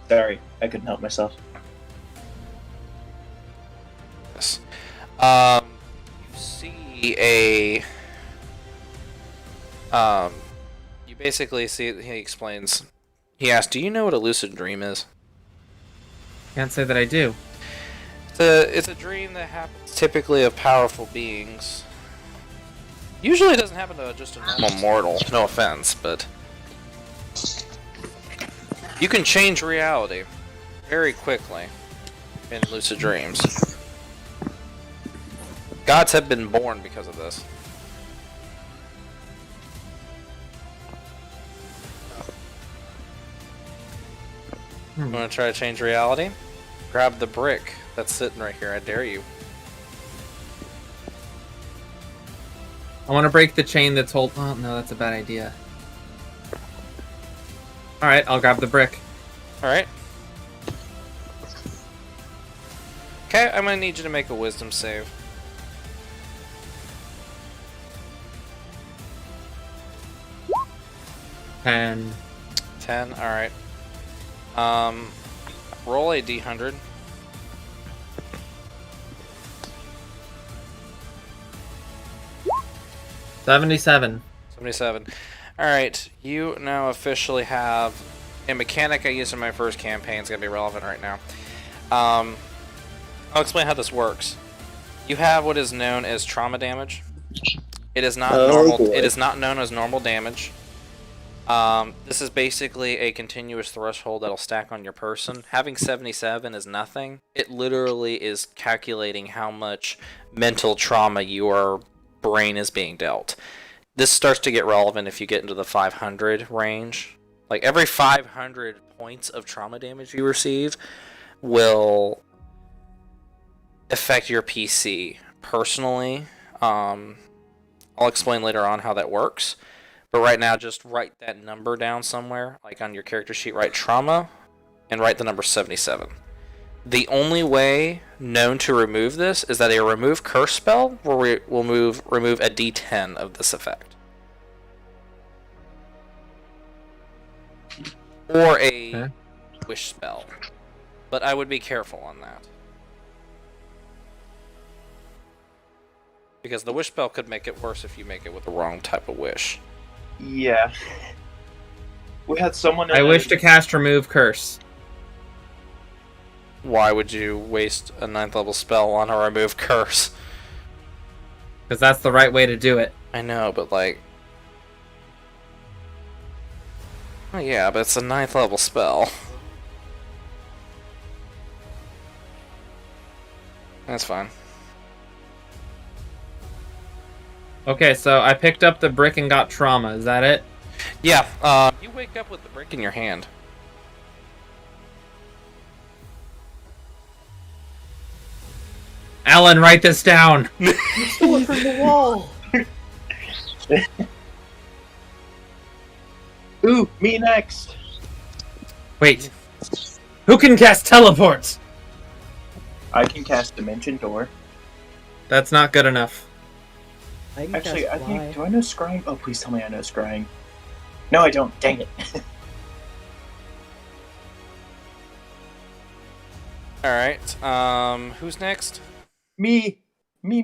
Sorry, I couldn't help myself. Yes. You be a you basically see, he explains, he asks, do you know what a lucid dream is? Can't say that I do. It's a dream that happens typically of powerful beings. Usually it doesn't happen to just a normal mortal, no offense, but you can change reality very quickly in lucid dreams. Gods have been born because of this. You want to try to change reality? Grab the brick that's sitting right here, I dare you. I want to break the chain that's hold. Oh, no, that's a bad idea. Alright, I'll grab the brick. Alright. Okay, I'm gonna need you to make a wisdom save. And 10, alright. Roll a d100. $77. 77. Alright, you now officially have a mechanic I used in my first campaign. It's going to be relevant right now. I'll explain how this works. You have what is known as trauma damage. It is not normal. Boy. It is not known as normal damage. This is basically a continuous threshold that'll stack on your person. Having 77 is nothing. It literally is calculating how much mental trauma your brain is being dealt. This starts to get relevant if you get into the 500 range. Like every 500 points of trauma damage you receive will affect your PC personally. I'll explain later on how that works. But right now, just write that number down somewhere, like on your character sheet, write trauma, and write the number 77. The only way known to remove this is that a remove curse spell will remove a d10 of this effect. Or a wish spell. But I would be careful on that. Because the wish spell could make it worse if you make it with the wrong type of wish. Yeah. We had someone. I wish to cast remove curse. Why would you waste a 9th level spell on a remove curse? Because that's the right way to do it. I know, but like... Oh yeah, but it's a 9th level spell. That's fine. Okay, so I picked up the brick and got trauma. Is that it? Yeah, you wake up with the brick in your hand. Alan, write this down. You stole it from the wall. Ooh, me next. Wait. Who can cast teleport? I can cast Dimension Door. That's not good enough. Actually, I think. Do I know Scrying? Oh, please tell me I know Scrying. No, I don't. Dang it. Alright, who's next? Me. You.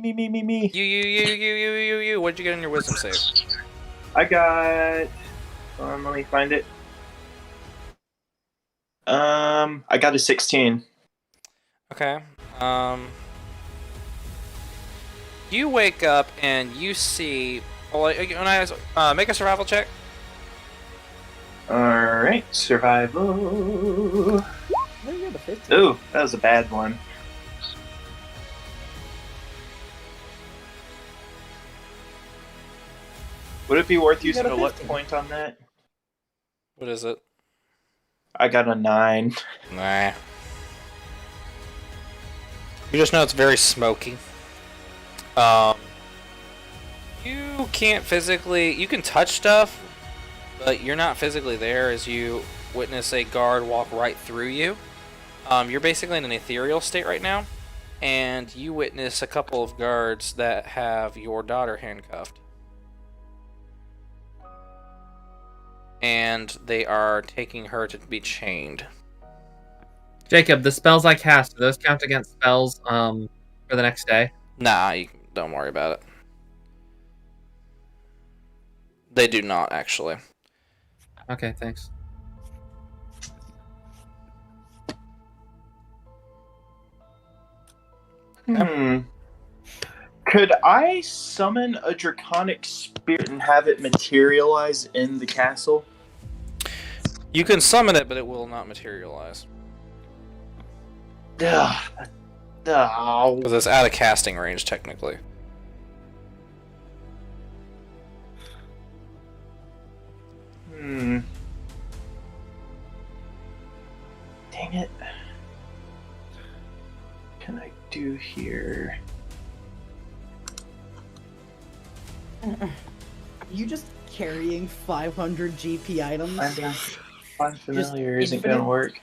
What'd you get in your wisdom save? I got. Let me find it. I got a 16. Okay, you wake up and you see... Well, make a survival check. Alright, survival. Ooh, that was a bad one. Would it be worth using a luck point on that? What is it? I got a 9. Nah. You just know it's very smoky. You can't physically... You can touch stuff, but you're not physically there as you witness a guard walk right through you. You're basically in an ethereal state right now, and you witness a couple of guards that have your daughter handcuffed. And they are taking her to be chained. Jacob, the spells I cast, do those count against spells for the next day? Nah, don't worry about it. They do not, actually. Okay, thanks. Could I summon a draconic spirit and have it materialize in the castle? You can summon it, but it will not materialize. Ugh. Oh. Because it's out of casting range, technically. Dang it. What can I do here? Are you just carrying 500 GP items? Find familiar isn't infinite? gonna work.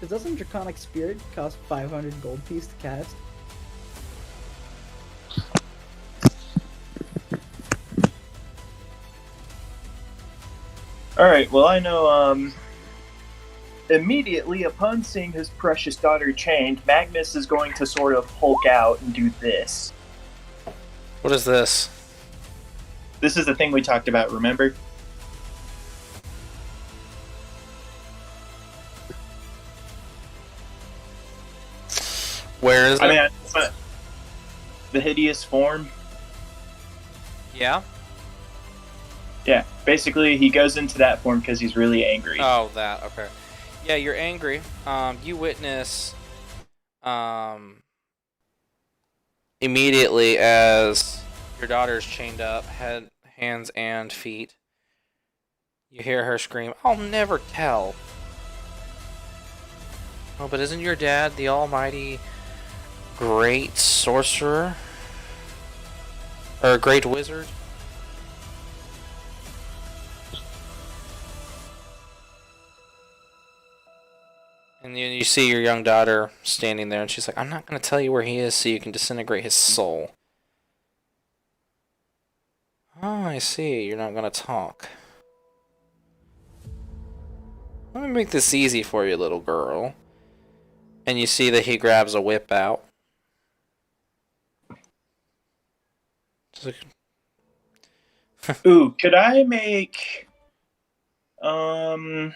Doesn't Draconic Spirit cost 500 gold piece to cast? Alright, well I know, immediately upon seeing his precious daughter chained, Magnus is going to sort of Hulk out and do this. What is this? This is the thing we talked about, remember? Where is it? I mean, the hideous form. Yeah? Yeah, basically he goes into that form because he's really angry. Oh, that. Okay. Yeah, you're angry. You witness immediately as your daughter's chained up, head, hands, and feet. You hear her scream, "I'll never tell." Oh, but isn't your dad the almighty great sorcerer? Or great wizard? And you see your young daughter standing there, and she's like, "I'm not going to tell you where he is so you can disintegrate his soul." Oh, I see. You're not going to talk. Let me make this easy for you, little girl. And you see that he grabs a whip out. Just like, Ooh, could I make an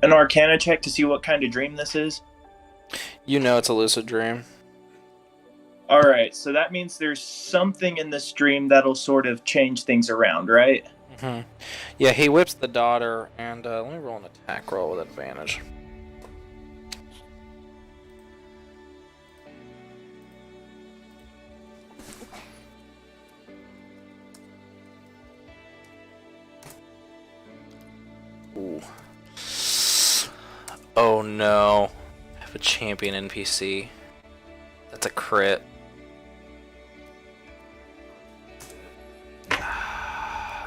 Arcana check to see what kind of dream this is? you know it's a lucid dream. Alright, so that means there's something in this dream that'll sort of change things around, right? Mm-hmm. Yeah, he whips the daughter, and let me roll an attack roll with advantage. Ooh. Oh no. I have a champion NPC. That's a crit.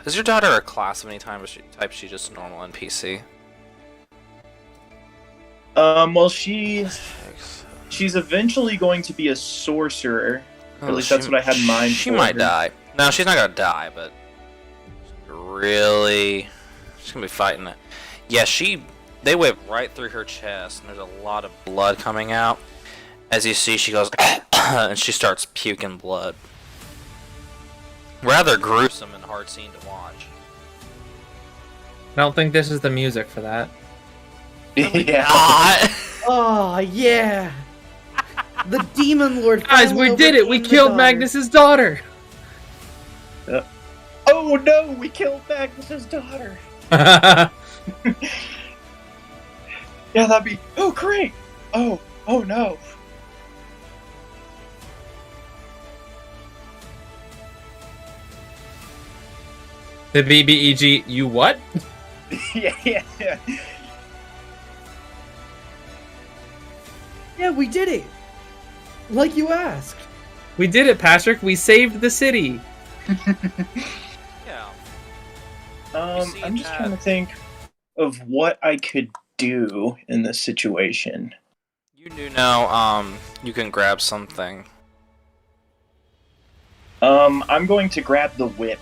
Is your daughter a class of any type? She's just a normal NPC? Well, she's eventually going to be a sorcerer. Oh, At least that's what I had in mind. She for might her. die. No, she's not gonna die, but really, she's gonna be fighting it. Yeah, they whip right through her chest, and there's a lot of blood coming out. As you see, she goes, and she starts puking blood. Rather gruesome and hard scene to watch. I don't think this is the music for that. Yeah. Oh, yeah! The Demon Lord Guys, finally we did it! We overcame the killed daughter. Magnus's daughter! Oh no, we killed Magnus's daughter. Oh, Yeah, that'd be. Oh great. Oh no. the BBEG, you what? yeah. Yeah, we did it! Like you asked. We did it, Patrick. We saved the city. Yeah. see I'm just that- trying to think of what I could do in this situation. You do know, you can grab something. I'm going to grab the whip.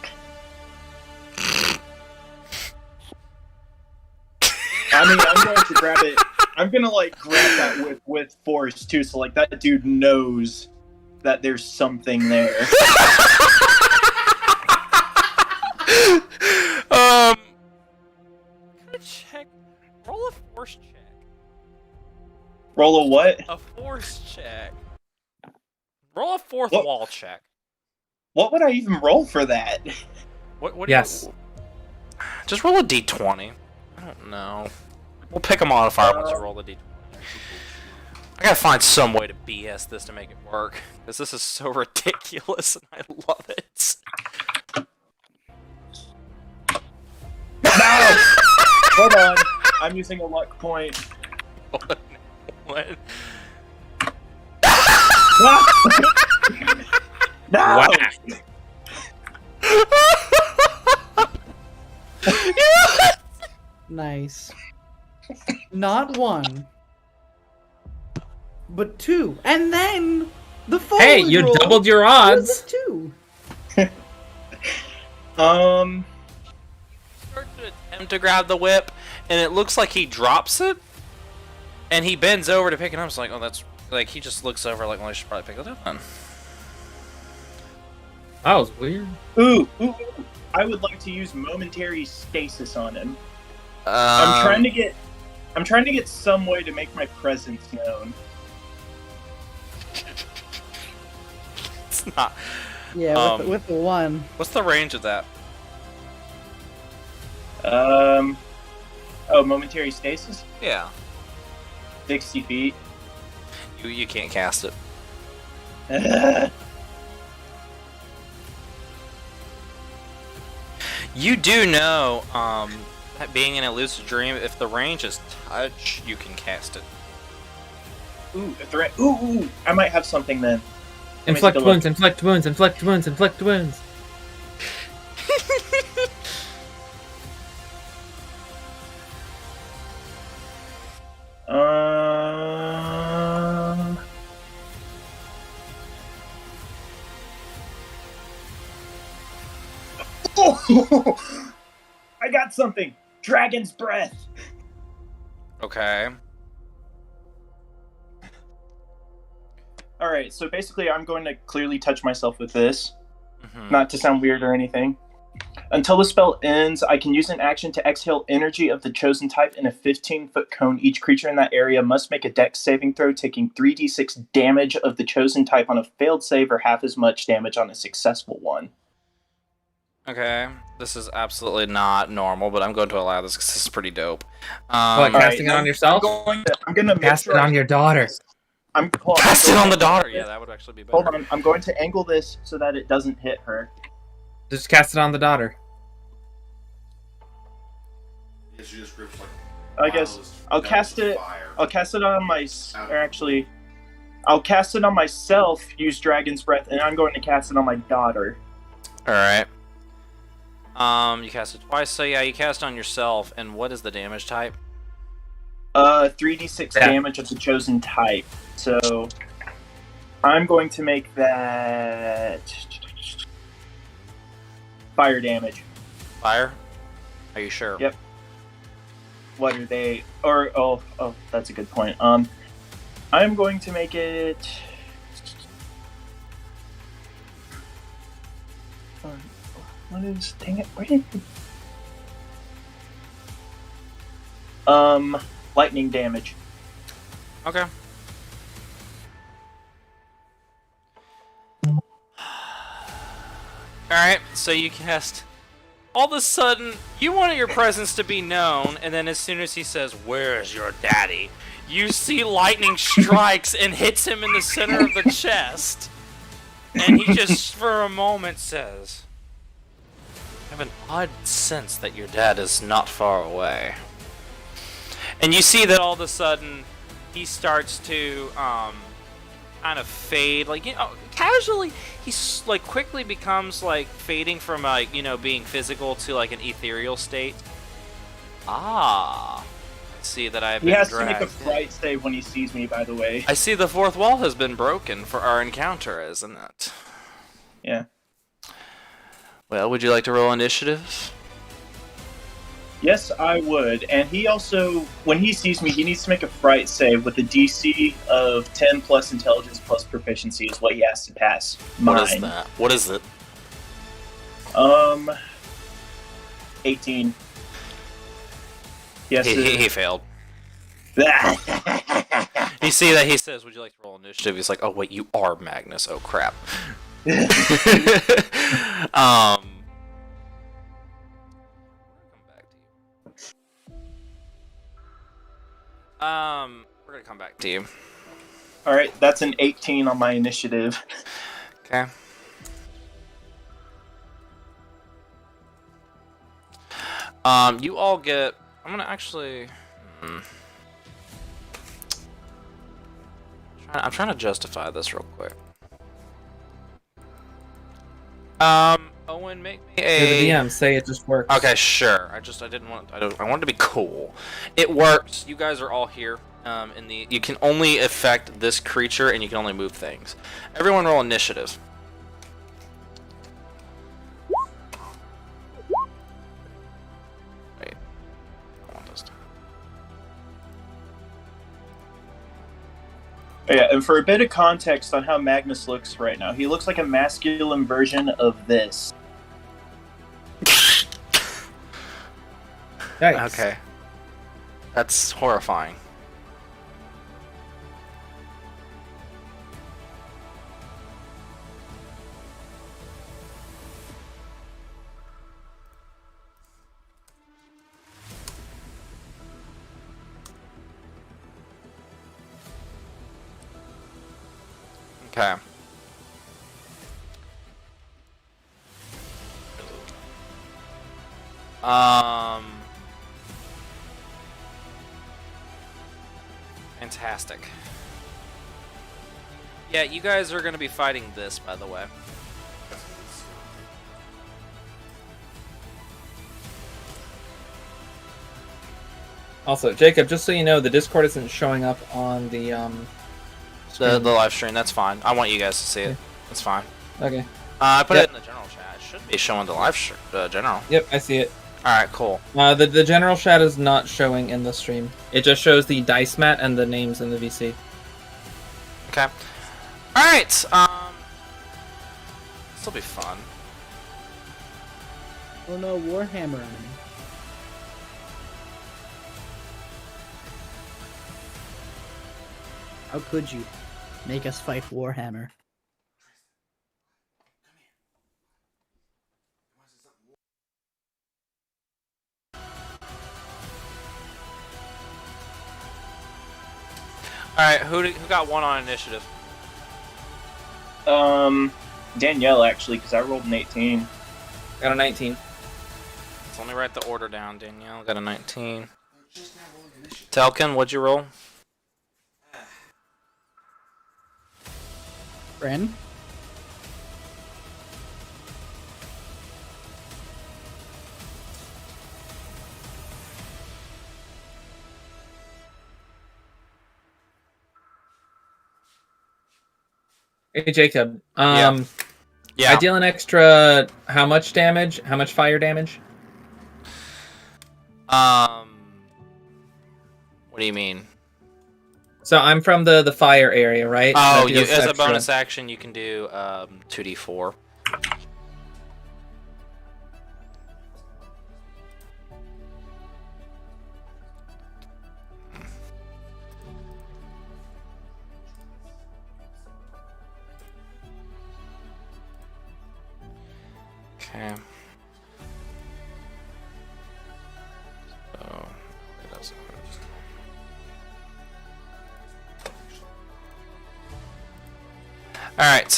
I mean, I'm going to grab it I'm gonna like grab that whip with force too, so like that dude knows that there's something there. Check. Roll a force check. Roll a what? A force check. Roll a fourth What? wall check. What would I even roll for that? What do Yes. you... Just roll a d20. I don't know. We'll pick a modifier once you roll the d20. I gotta find some way to BS this to make it work. Because this is so ridiculous and I love it. No! Hold on. I'm using a luck point. What? No! Nice. Not one, but two, and then the forward Hey, you roll doubled your was odds. a two. Start to attempt to grab the whip, and it looks like he drops it, and he bends over to pick it up. It's like, oh, that's like he just looks over like, well, I should probably pick it up then. That was weird. Ooh. I would like to use momentary stasis on him. I'm trying to get some way to make my presence known. It's not. Yeah, with the one. What's the range of that? Momentary stasis? Yeah. 60 feet. You can't cast it. You do know, that being in a lucid dream, if the range is touch, you can cast it. Ooh, a threat. Ooh, I might have something then. Let me Inflict take a wounds, look. inflict wounds, inflict wounds, inflict wounds. Oh, I got something. Dragon's breath. Okay. All right, so basically, I'm going to clearly touch myself with this, Mhm. not to sound weird or anything. Until the spell ends, I can use an action to exhale energy of the chosen type in a 15-foot cone. Each creature in that area must make a dex saving throw, taking 3d6 damage of the chosen type on a failed save or half as much damage on a successful one. Okay. This is absolutely not normal, but I'm going to allow this because this is pretty dope. What, All casting right, it on yourself? I'm gonna make Cast sure it on your daughter. Cast it on the daughter! Yeah, that would actually be better. Hold on, I'm going to angle this so that it doesn't hit her. Just cast it on the daughter. Yeah, she just rips like. I guess piles I'll of cast it. fire. I'll cast it on I'll cast it on myself. Use Dragon's Breath, and I'm going to cast it on my daughter. Alright. You cast it twice, so yeah, you cast on yourself, and what is the damage type? 3d6 Yeah. damage of the chosen type. So I'm going to make that fire damage. Fire? Are you sure? Yep. What are they? Or oh, that's a good point. I'm going to make it. What is? Dang it! Where did? Lightning damage. Okay. Alright, so you cast. All of a sudden, you wanted your presence to be known, and then as soon as he says, "Where's your daddy?" you see lightning strikes and hits him in the center of the chest. And he just, for a moment, says, "I have an odd sense that your dad is not far away." And you see that all of a sudden, he starts to, kind of fade, like, you know, casually, he's, like, quickly becomes, like, fading from, like, you know, being physical to, like, an ethereal state. Ah. I see that I have He been has dragged. to make a fright save when he sees me. By the way. I see the fourth wall has been broken for our encounter, isn't it? Yeah. Well, would you like to roll initiative? Yes, I would. And he also, when he sees me, he needs to make a fright save with a DC of 10 plus intelligence plus proficiency is what he has to pass. Mine. What is that? What is it? 18. Yes, He failed. You see that he says, "Would you like to roll initiative?" He's like, "Oh wait, you are Magnus. Oh crap." We're gonna come back to you. All right, that's an 18 on my initiative. Okay. You all get. I'm gonna actually. I'm trying to justify this real quick. Owen, make me a. You're the DM. Say it just works. Okay, sure. I didn't want. I wanted to be cool. It works. You guys are all here. You can only affect this creature, and you can only move things. Everyone, roll initiative. Wait. I want this to. Yeah, and for a bit of context on how Magnus looks right now, he looks like a masculine version of this. Yikes. Okay. That's horrifying. Okay. Fantastic. Yeah, you guys are going to be fighting this, by the way. Also, Jacob, just so you know, the Discord isn't showing up on the The live stream, that's fine. I want you guys to see it. That's fine. Okay. I put Yep. it in the general chat. It should be showing the live general. Yep, I see it. Alright, cool. The general chat is not showing in the stream. It just shows the dice mat and the names in the VC. Okay. Alright, this'll be fun. Oh no, Warhammer enemy. How could you make us fight Warhammer? Alright, who got one on initiative? Danielle, actually, because I rolled an 18. Got a 19. Let's only write the order down. Danielle got a 19. Telkin, what'd you roll? Ren? Hey, Jacob. Yeah. I deal an extra how much damage? How much fire damage? What do you mean? So I'm from the fire area, right? Oh, That deals as a extra. bonus action, you can do 2d4. Okay. So, that's all right.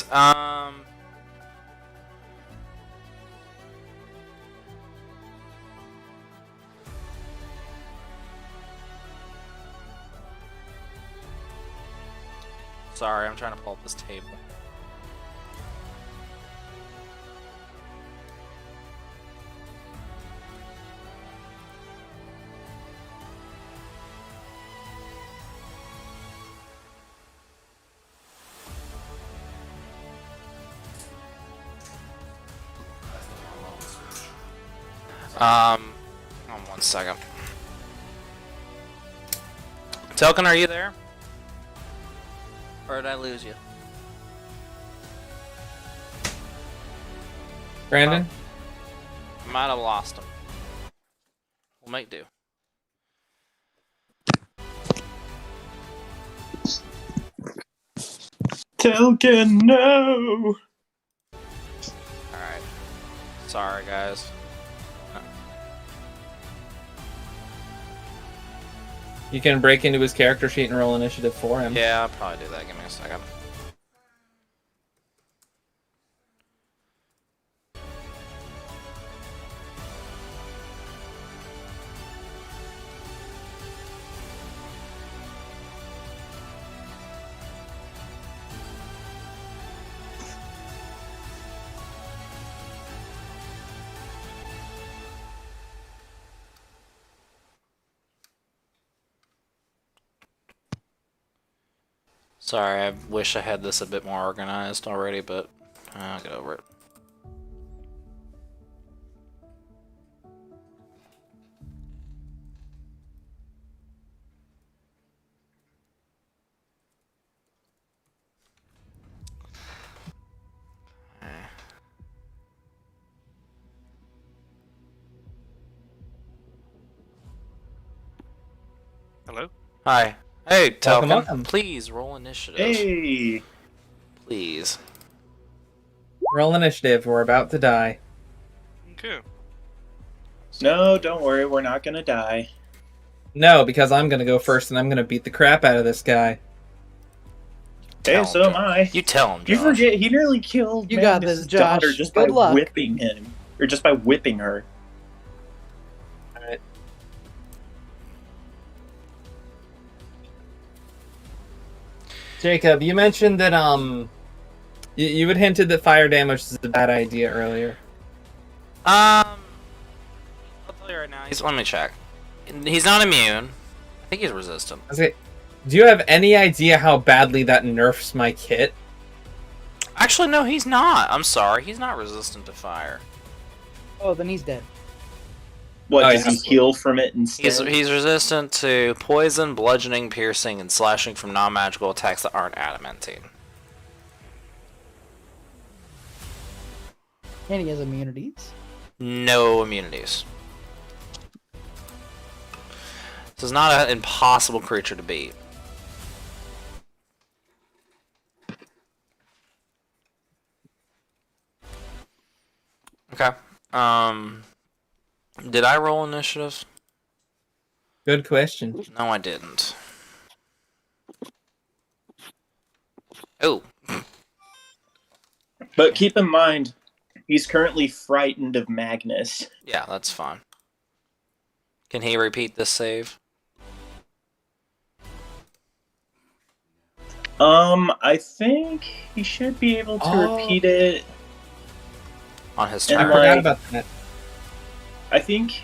Sorry, I'm trying to pull up this table. Oh 1 second. Telkin, are you there? Or did I lose you? Brandon? Might have lost him. We'll make do. Telkin, no! Alright. Sorry, guys. You can break into his character sheet and roll initiative for him. Yeah, I'll probably do that. Give me a second. Sorry, I wish I had this a bit more organized already, but I'll get over it. Hello? Hi. Hey, Welcome, Telkin. welcome. Please roll initiative. Hey! Please. Roll initiative. We're about to die. Okay. No, don't worry, we're not gonna die. No, because I'm gonna go first and I'm gonna beat the crap out of this guy. Hey, Tell so him, am I. You tell him, You Josh. forget, he nearly killed You got Magnus's this, Josh. daughter just Good by luck. whipping him. Or just by whipping her. Alright. Jacob, you mentioned that you had hinted that fire damage is a bad idea earlier. I'll tell you right now. Let me check. He's not immune. I think he's resistant. Okay. Do you have any idea how badly that nerfs my kit? Actually, no, he's not. I'm sorry. He's not resistant to fire. Oh, then he's dead. What, Oh, does yeah. he heal from it instead? He's resistant to poison, bludgeoning, piercing, and slashing from non-magical attacks that aren't adamantine. And he has immunities. No immunities. This is not an impossible creature to beat. Okay. Did I roll initiative? Good question. No, I didn't. Oh. But keep in mind, he's currently frightened of Magnus. Yeah, that's fine. Can he repeat this save? I think he should be able to repeat it. On his And I turn? like- forgot about that. I think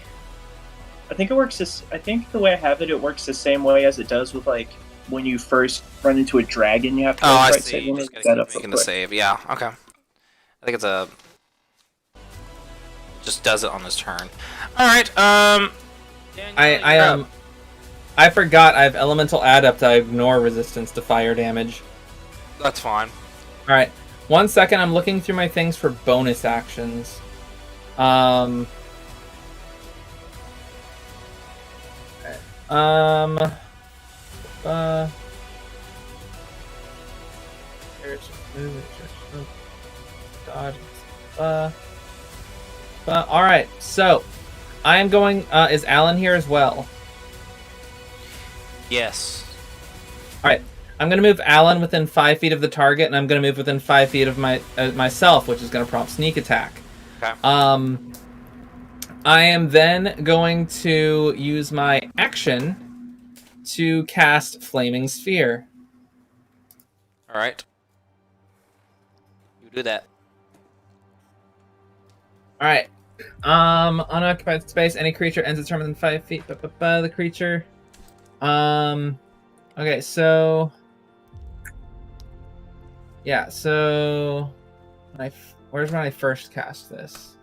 it works. I think the way I have it, it works the same way as it does with like when you first run into a dragon. You have to. Oh, I right see. save. You Let me just look gotta that up keep real making the quick. save. Yeah, okay. I think it's a... Just does it on his turn. Alright, Daniel, you're up. I forgot I have elemental adept. I ignore resistance to fire damage. That's fine. All right, 1 second. I'm looking through my things for bonus actions. Um. There's move, dodge. All right, so I am going. Is Alan here as well? Yes. All right, I'm gonna move Alan within 5 feet of the target, and I'm gonna move within 5 feet of myself, which is gonna prompt sneak attack. Okay. I am then going to use my action to cast Flaming Sphere. Alright. You do that. All right. Unoccupied space. Any creature ends its turn within 5 feet. The creature. Okay, so. Yeah, so. Where's when I first cast this?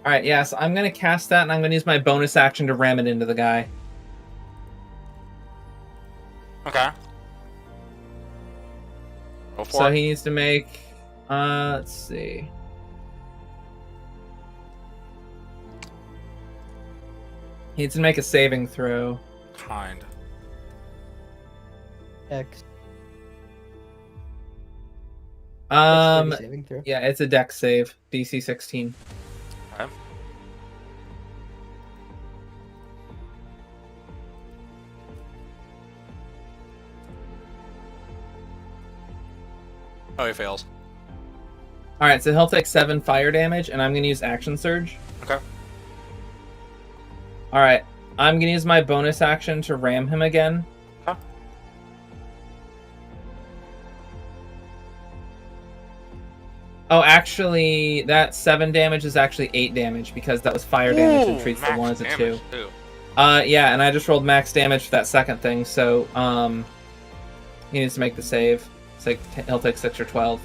Alright, yeah, so I'm gonna cast that, and I'm gonna use my bonus action to ram it into the guy. Okay. Go for So it. he needs to make... let's see. He needs to make a saving throw. Kind. X. Saving throw. Yeah, it's a dex save. DC 16. Okay. Oh, he fails. Alright, so he'll take 7 fire damage, and I'm gonna use Action Surge. Okay. Alright, I'm gonna use my bonus action to ram him again. Okay. Oh, actually, that 7 damage is actually 8 damage, because that was fire damage and treats the max 1 as a 2. damage, too. Yeah, and I just rolled max damage for that second thing, so, he needs to make the save. It's like, he'll take 6 or 12.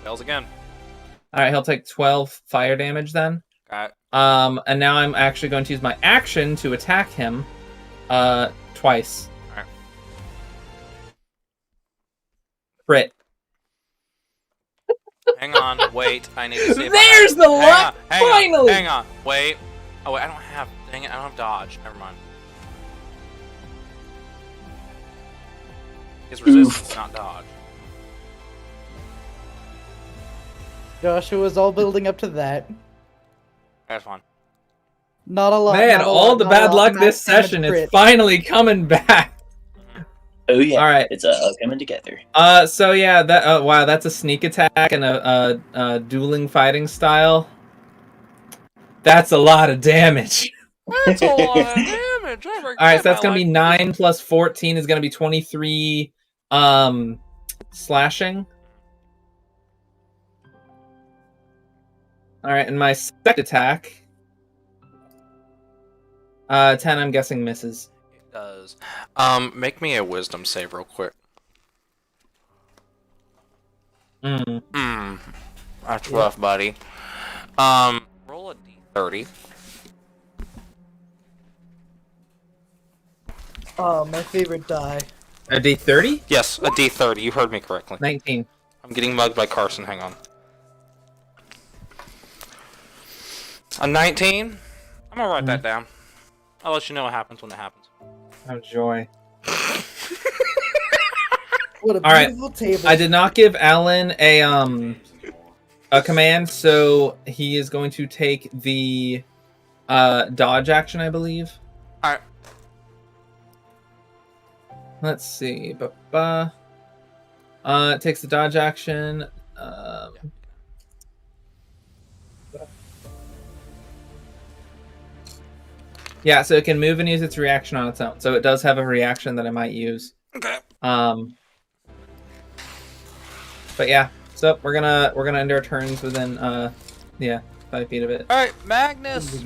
Fails again. Alright, he'll take 12 fire damage then. Got it. And now I'm actually going to use my action to attack him, twice. Alright. Crit. Hang on, wait. I need to see if There's the luck! Finally! Hang on, wait. Oh, wait, I don't have... Dang it, I don't have dodge. Never mind. His resistance, not dodge. Joshua was all building up to that. That's fine. Not a lot. Man, not a all lot, the not a bad lot. luck Max this damage session is crit. finally coming back. Oh yeah. All right. It's all coming together. So yeah, that wow, that's a sneak attack and a dueling fighting style. That's a lot of damage. That's a lot of damage. All right, so that's gonna be 9 plus 14 is gonna be 23 slashing. All right, and my second attack 10 I'm guessing misses. It does. Make me a wisdom save real quick. That's rough, buddy. Roll a d30. Oh, my favorite die. A D30? Yes, a d30. You heard me correctly. 19. I'm getting mugged by Carson. Hang on. A 19? I'm gonna write that down. I'll let you know what happens when it happens. Oh joy. What a All right. beautiful table. I did not give Alan a command, so he is going to take the dodge action, I believe. Alright. Let's see. It takes the dodge action. Yeah, so it can move and use its reaction on its own. So it does have a reaction that I might use. Okay. But yeah, so we're gonna end our turns within 5 feet of it. Alright, Magnus!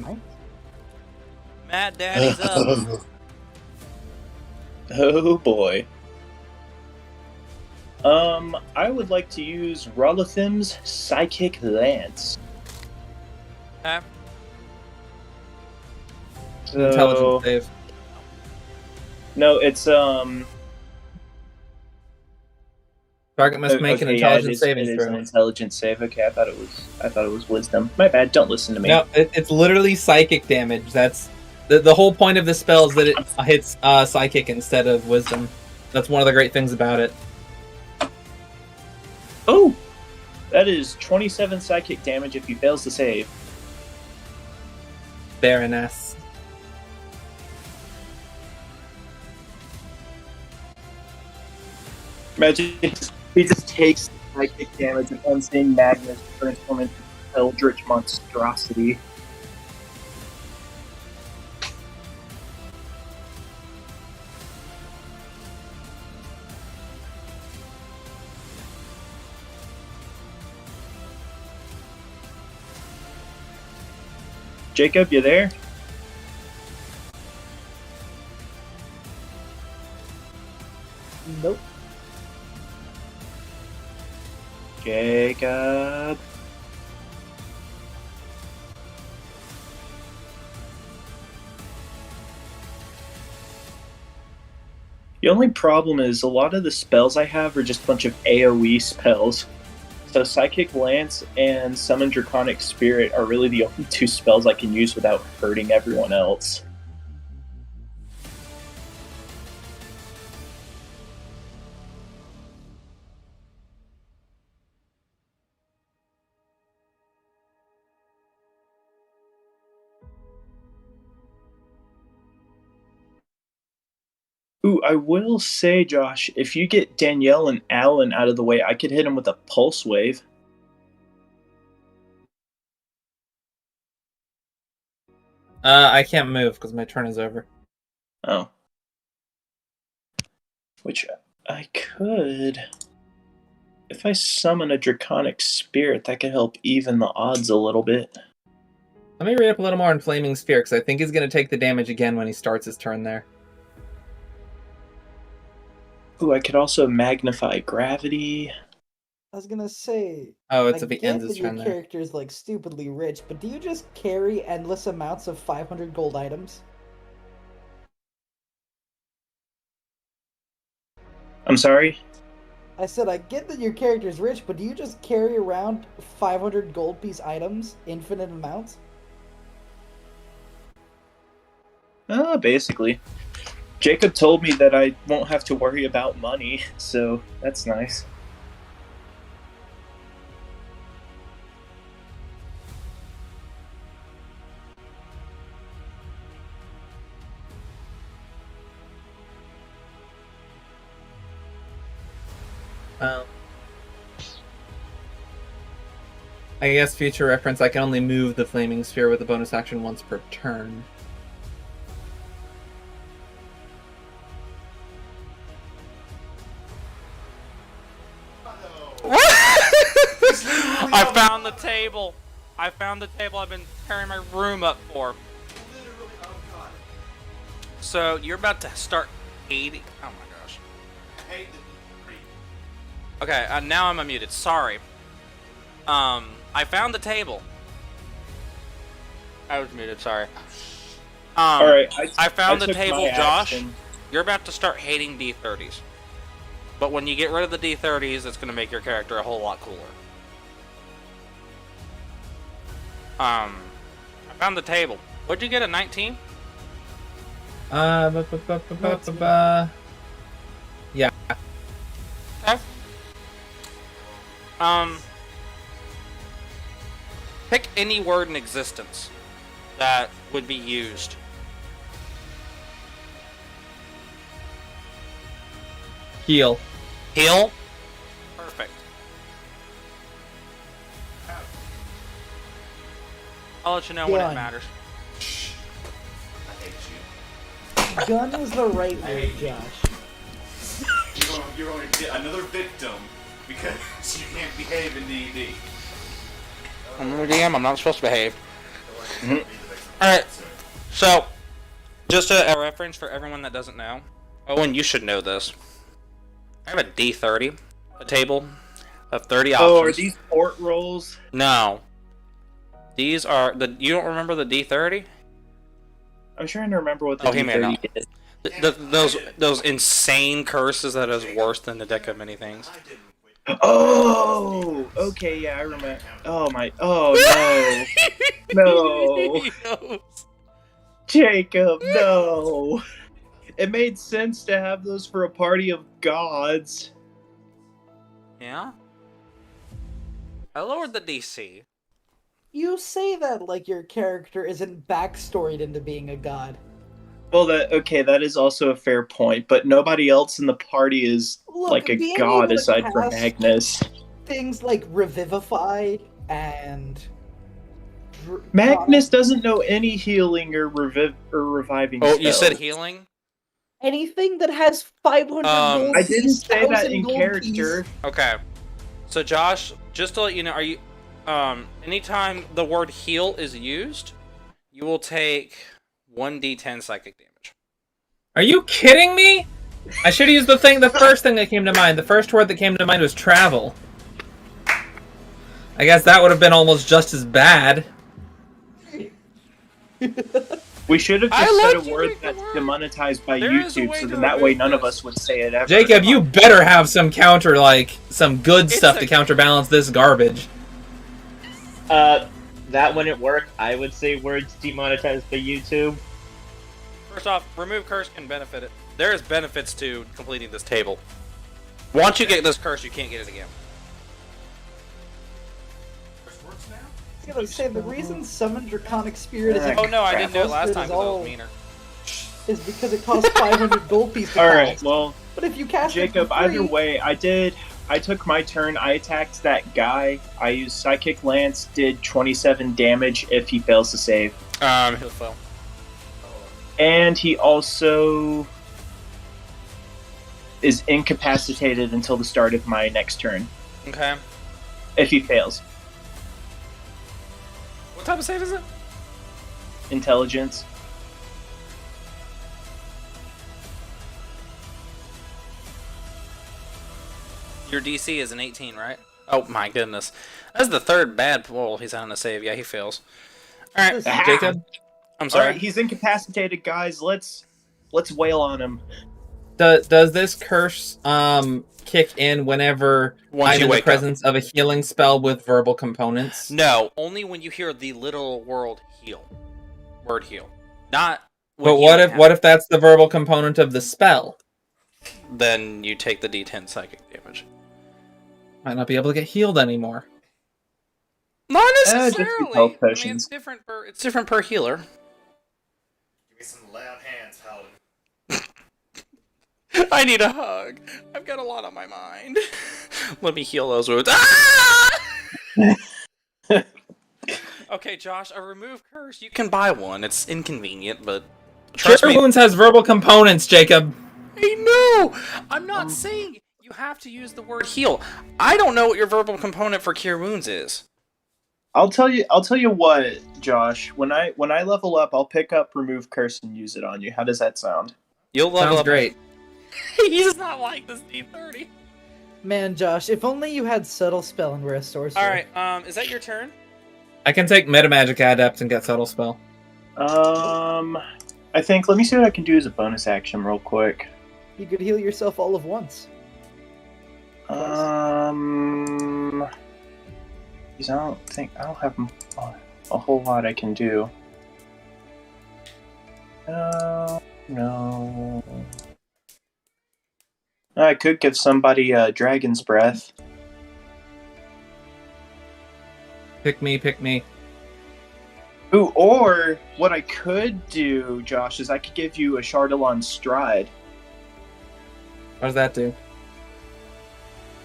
Mad Daddy's up. Oh boy. I would like to use Rolathim's Psychic Lance. Okay. Intelligence save. No, it's Target must make an okay, intelligence it saving is throw. an intelligence save. Okay, I thought it was wisdom. My bad. Don't listen to me. No, it's literally psychic damage. That's the whole point of the spell is that it hits psychic instead of wisdom. That's one of the great things about it. Oh, that is 27 psychic damage if he fails to save. Baroness. Imagine he just takes psychic damage and unseen Magnus transform into eldritch monstrosity. Jacob, you there? Nope. Jacob. The only problem is a lot of the spells I have are just a bunch of AoE spells. So Psychic Lance and Summon Draconic Spirit are really the only two spells I can use without hurting everyone else. Ooh, I will say, Josh, if you get Danielle and Alan out of the way, I could hit him with a Pulse Wave. I can't move because my turn is over. Oh. Which I could... If I summon a Draconic Spirit, that could help even the odds a little bit. Let me read up a little more on Flaming Spear, because I think he's going to take the damage again when he starts his turn there. Ooh, I could also Magnify Gravity. I was gonna say. Oh, it's I if he get ends his that your turn there. character's like stupidly rich, but do you just carry endless amounts of 500 gold items? I'm sorry? I said I get that your character's rich, but do you just carry around 500 gold piece items, infinite amounts? Basically. Jacob told me that I won't have to worry about money, so that's nice. I guess future reference, I can only move the Flaming Sphere with a bonus action once per turn. I found the table. I found the table I've been tearing my room up for. So you're about to start hating. Oh my gosh. Okay, now I'm unmuted. Sorry. I found the table. I was muted. Sorry. All right. I found the took table, my Josh. action. You're about to start hating D30s. But when you get rid of the D30s, it's going to make your character a whole lot cooler. I found the table. What'd you get, a 19? Yeah. Okay. Pick any word in existence that would be used. Heal. Heal? Perfect. I'll let you know when it Gun. matters. I hate you. Gun is the right word, Josh. You're going to get another victim because you can't behave in D&D. I'm the DM, I'm not supposed to behave. Alright, so, just a reference for everyone that doesn't know. Owen, you should know this. I have a D30, a table of 30 options. Oh, are these port rolls? No. These are the. You don't remember the D30? I'm trying to remember what the he may not. D30 is. Those insane curses that is worse than the deck of many things. Oh, okay, yeah, I remember. Oh my, oh no, no, Jacob, no. It made sense to have those for a party of gods. Yeah? I lowered the DC. You say that like your character isn't backstoried into being a god. Well, that is also a fair point, but nobody else in the party is Look, like a being god able to aside from cast Magnus. Things like Revivify and... Magnus doesn't know any healing or reviving Oh, spells. you said healing? Anything that has 500 gold I didn't piece, say that 1,000 in gold character. piece. Okay. So Josh, just to let you know, are you anytime the word heal is used, you will take 1d10 psychic damage. Are you kidding me? I should have used the first thing that came to mind. The first word that came to mind was travel. I guess that would have been almost just as bad. We should have I just said a let you word make the that's word. demonetized by There is a YouTube, way so to then that way remove none of this. us would say it ever. Jacob, you better have some counter, like, some good It's stuff a- to counterbalance this garbage. That wouldn't work. I would say words demonetized by YouTube. First off, remove curse can benefit it. There is benefits to completing this table. Once you get this curse, you can't get it again. I was gonna say the reason summon Draconic Spirit is Oh no, I didn't do it last Spirit time is because I all- was meaner. is because it costs 500 gold pieces to All cast. right, well, But if you cast Jacob, it for either free, way, I took my turn. I attacked that guy. I used Psychic Lance, did 27 damage if he fails to save. He'll fail. And he also is incapacitated until the start of my next turn, Okay. if he fails. What type of save is it? Intelligence. Your DC is an 18, right? Oh my goodness. That's the third bad roll he's on a save. Yeah, he fails. Alright, Ah! Jacob. I'm All sorry. right, he's incapacitated, guys. Let's wail on him. Does this curse kick in whenever Once I'm you in the wake up. presence of a healing spell with verbal components? No, only when you hear the literal word heal. Word heal. Not when But healing what if that's the verbal component of the spell? happens. Then you take the D10 psychic damage. Might not be able to get healed anymore. Not just necessarily. health I mean, potions. it's different per healer. Give me some loud hands, Paladin. I need a hug. I've got a lot on my mind. Let me heal those wounds. Ah! Okay, Josh, a remove curse. You can buy one. It's inconvenient, but trust Cure me. Wounds has verbal components, Jacob. I know. I'm not saying you have to use the word heal. I don't know what your verbal component for cure wounds is. I'll tell you what, Josh. When I level up, I'll pick up remove curse and use it on you. How does that sound? You'll level Sounds up. great. He's not like this D30. man, Josh, if only you had subtle spell and were a sorcerer. All right. Is that your turn? I can take Metamagic Adept and get Subtle Spell. I think. Let me see what I can do as a bonus action, real quick. You could heal yourself all of once. Because I don't have a whole lot I can do. No. I could give somebody a Dragon's Breath. Pick me. Ooh, or what I could do, Josh, is I could give you a Chardalon Stride. What does that do?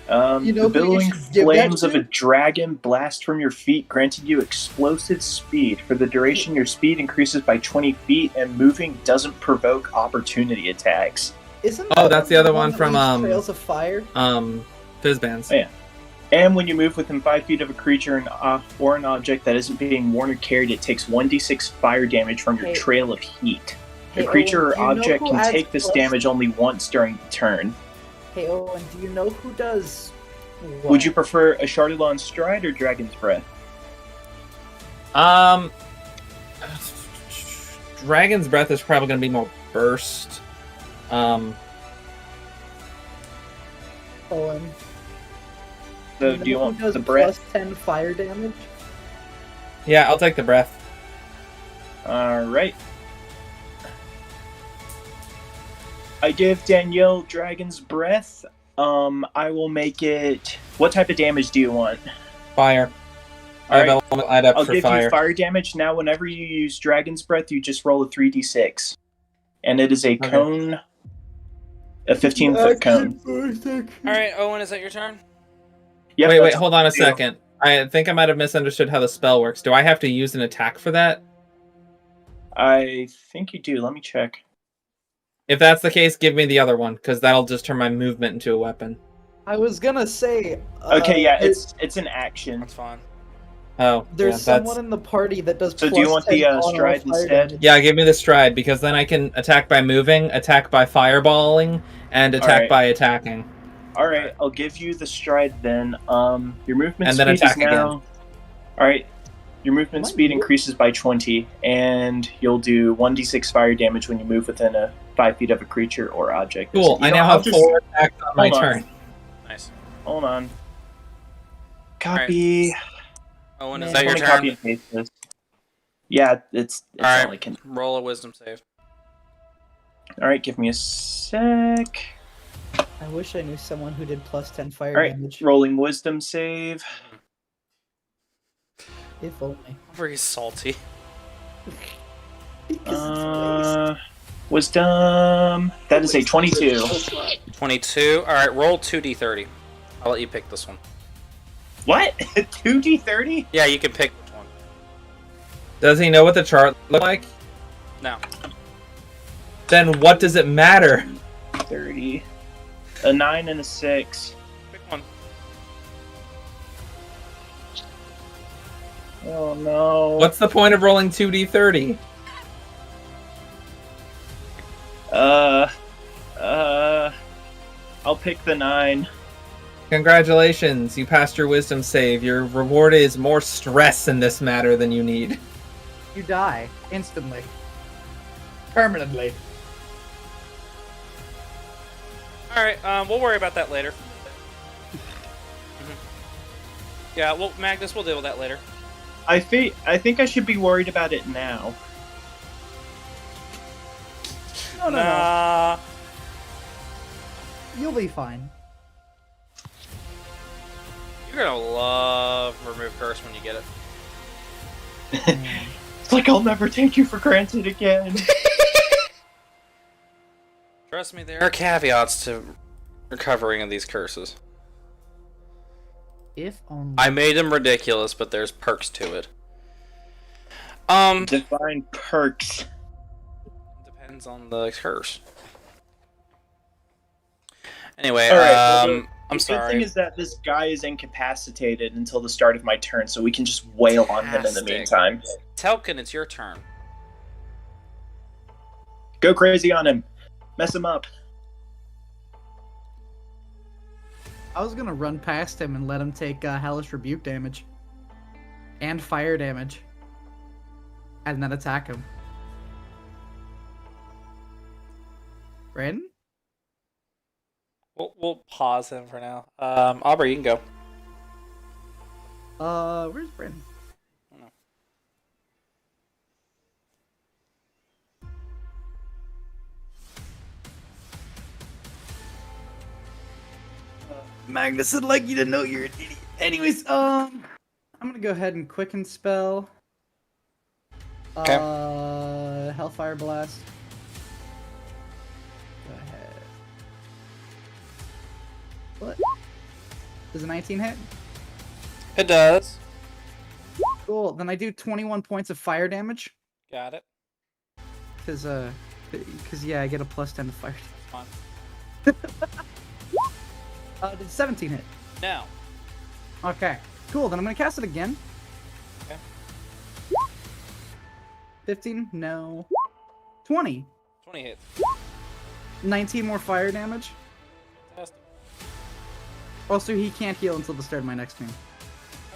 You know The who you billowing should give that flames of to? a dragon blast from your feet, granting you explosive speed. For the duration, your speed increases by 20 feet, and moving doesn't provoke opportunity attacks. Isn't Oh, that that's the other one that from, leaves Trails of Fire? Fizzbands. Oh, yeah. And when you move within 5 feet of a creature or an object that isn't being worn or carried, it takes 1d6 fire damage from your Hey. trail of heat. The Hey, creature Owen, or do you know object who can adds take this plus- damage only once during the turn. Hey, Owen, do you know who does what? Would you prefer a Chardalon Stride or Dragon's Breath? Dragon's Breath is probably going to be more burst. Owen, So, know do you who want does the breath? plus 10 fire damage? Yeah, I'll take the breath. Alright. I give Danielle Dragon's Breath. I will make it... What type of damage do you want? Fire. I have Alright. Elemental Adept I'll for give fire. you fire damage. Now, whenever you use Dragon's Breath, you just roll a 3d6. And it is a cone... A 15-foot cone. All right, Owen, is that your turn? Yep, Wait, that's- hold on a second. I think I might have misunderstood how the spell works. Do I have to use an attack for that? I think you do. Let me check. If that's the case, give me the other one, because that'll just turn my movement into a weapon. I was gonna say. Okay, yeah, it's an action. That's fine. Oh, There's yeah, that's... someone in the party that does. So do you plus want the 10 on all stride fire instead? damage. Yeah, give me the stride, because then I can attack by moving, attack by fireballing, and attack Alright. by attacking. All right, I'll give you the stride then. Your movement And then speed is attack again. now. All right, your movement speed increases by 20, and you'll do 1d6 fire damage when you move within 5 feet of a creature or object. Cool. You I know, now I'll have just- 4 attacks on my hold on. turn. Nice. Hold on. Copy. Owen, is Man. that your Let me turn? copy and paste this. Yeah, it's All right. not like Roll a wisdom save. All right, give me a sec. I wish I knew someone who did plus 10 fire All right, damage. rolling wisdom save. If only. Very salty. Because Wisdom. That is a 22. 22. All right, roll 2d30. I'll let you pick this one. What? 2d30? Yeah, you can pick which one. Does he know what the chart looks like? No. Then what does it matter? 30. A 9 and a 6. Pick one. Oh no. What's the point of rolling 2d30? I'll pick the 9. Congratulations, you passed your wisdom save. Your reward is more stress in this matter than you need. You die instantly. Permanently. All right, we'll worry about that later. Yeah, well, Magnus, we'll deal with that later. I think I should be worried about it now. No, no, Nah. no. You'll be fine. You're gonna love remove curse when you get it. It's like I'll never take you for granted again. Trust me, there are caveats to recovering of these curses. If only. I made them ridiculous, but there's perks to it. Define perks. Depends on the curse. Anyway, All right, well, I'm The sorry. good thing is that this guy is incapacitated until the start of my turn, so we can just wail on him in the Fantastic. meantime. Telkin, it's your turn. Go crazy on him. Mess him up. I was gonna run past him and let him take Hellish Rebuke damage. And fire damage. And then attack him. Brandon? We'll pause him for now. Aubrey, you can go. Where's Brandon? Magnus would like you to know you're an idiot. Anyways, I'm gonna go ahead and quicken spell. Okay. Hellfire Blast. Go ahead. What? Does a 19 hit? It does. Cool. Then I do 21 points of fire damage. Got it. Cause yeah, I get a plus 10 to fire. Fine. Did 17 hit? Now. Okay. Cool. Then I'm gonna cast it again. Okay. 15? No. 20. 20 hits. 19 more fire damage. Fantastic. Also, he can't heal until the start of my next turn.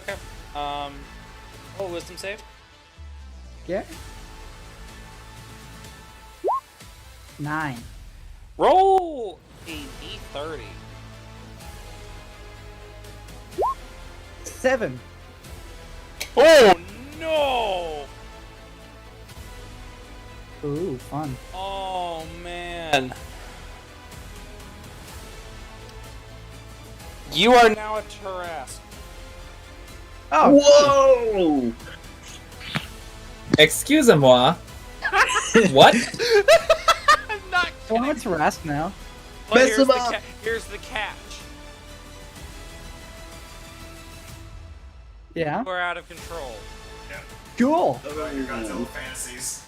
Okay. Wisdom save. Yeah. 9. Roll a d30. 7. Oh no! Ooh, fun. Oh man. You are now a Tarrasque. Oh. Whoa! Excusez-moi. What? I'm not So I'm a Tarrasque now. But Mess here's him the up. here's the catch. Yeah. We're out of control. Cool. Live out your Godzilla fantasies.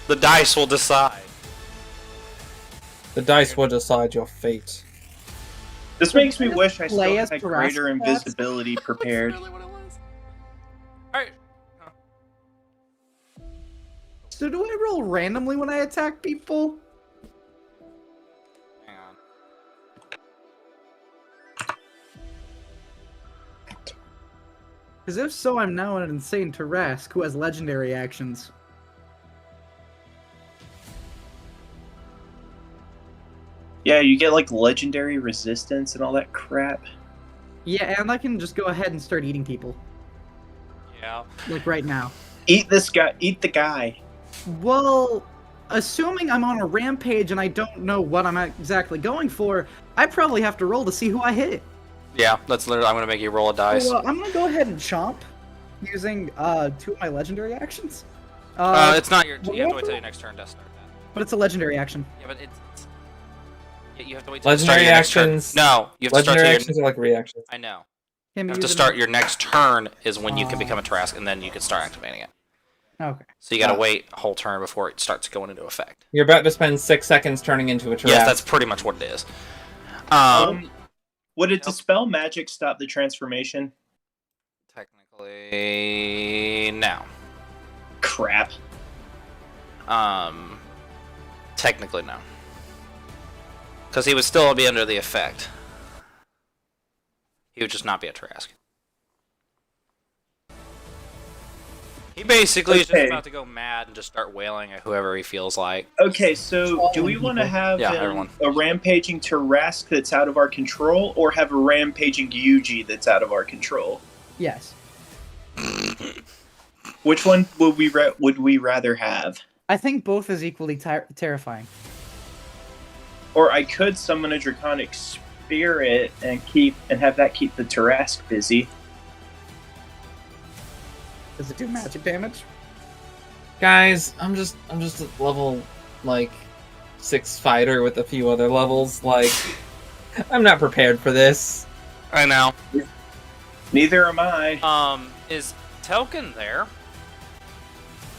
The dice will decide. The dice will decide your fate. This makes me wish I Play still as had Jurassic greater Cats? invisibility prepared. Really what it was. Alright. So do I roll randomly when I attack people? Hang on. Because if so, I'm now an insane Tarask who has legendary actions. Yeah, you get like legendary resistance and all that crap. Yeah, and I can just go ahead and start eating people. Yeah. Like right now. Eat this guy. Eat the guy. Well, assuming I'm on a rampage and I don't know what I'm exactly going for, I probably have to roll to see who I hit. Yeah, that's literally. I'm gonna make you roll a dice. So, I'm gonna go ahead and chomp using 2 of my legendary actions. It's not your. what You have to was wait till it? your next turn to start that. But it's a legendary action. Yeah, but it's. Yeah, you have to wait till Legendary you start your next turn. actions. No, you have to start Legendary till your. actions are like reactions. I know. Can You be have to used start in- your next turn is when you can become a Tarask, and then you can start activating it. Okay. So you gotta wait a whole turn before it starts going into effect. You're about to spend 6 seconds turning into a Tarask. Yes, that's pretty much what it is. Would it dispel magic stop the transformation? Technically, no. Crap. Technically, no. Because he would still be under the effect. He would just not be a Tarask. He basically is just Okay. about to go mad and just start wailing at whoever he feels like. Okay, so do we want to have Yeah, everyone. a rampaging Tarask that's out of our control, or have a rampaging Yuji that's out of our control? Yes. Which one would we rather have? I think both is equally terrifying. Or I could summon a Draconic Spirit and have that keep the Tarask busy. Does it do magic damage? Guys, I'm just a level like 6 fighter with a few other levels. Like, I'm not prepared for this. I know. Neither am I. Is Telkin there?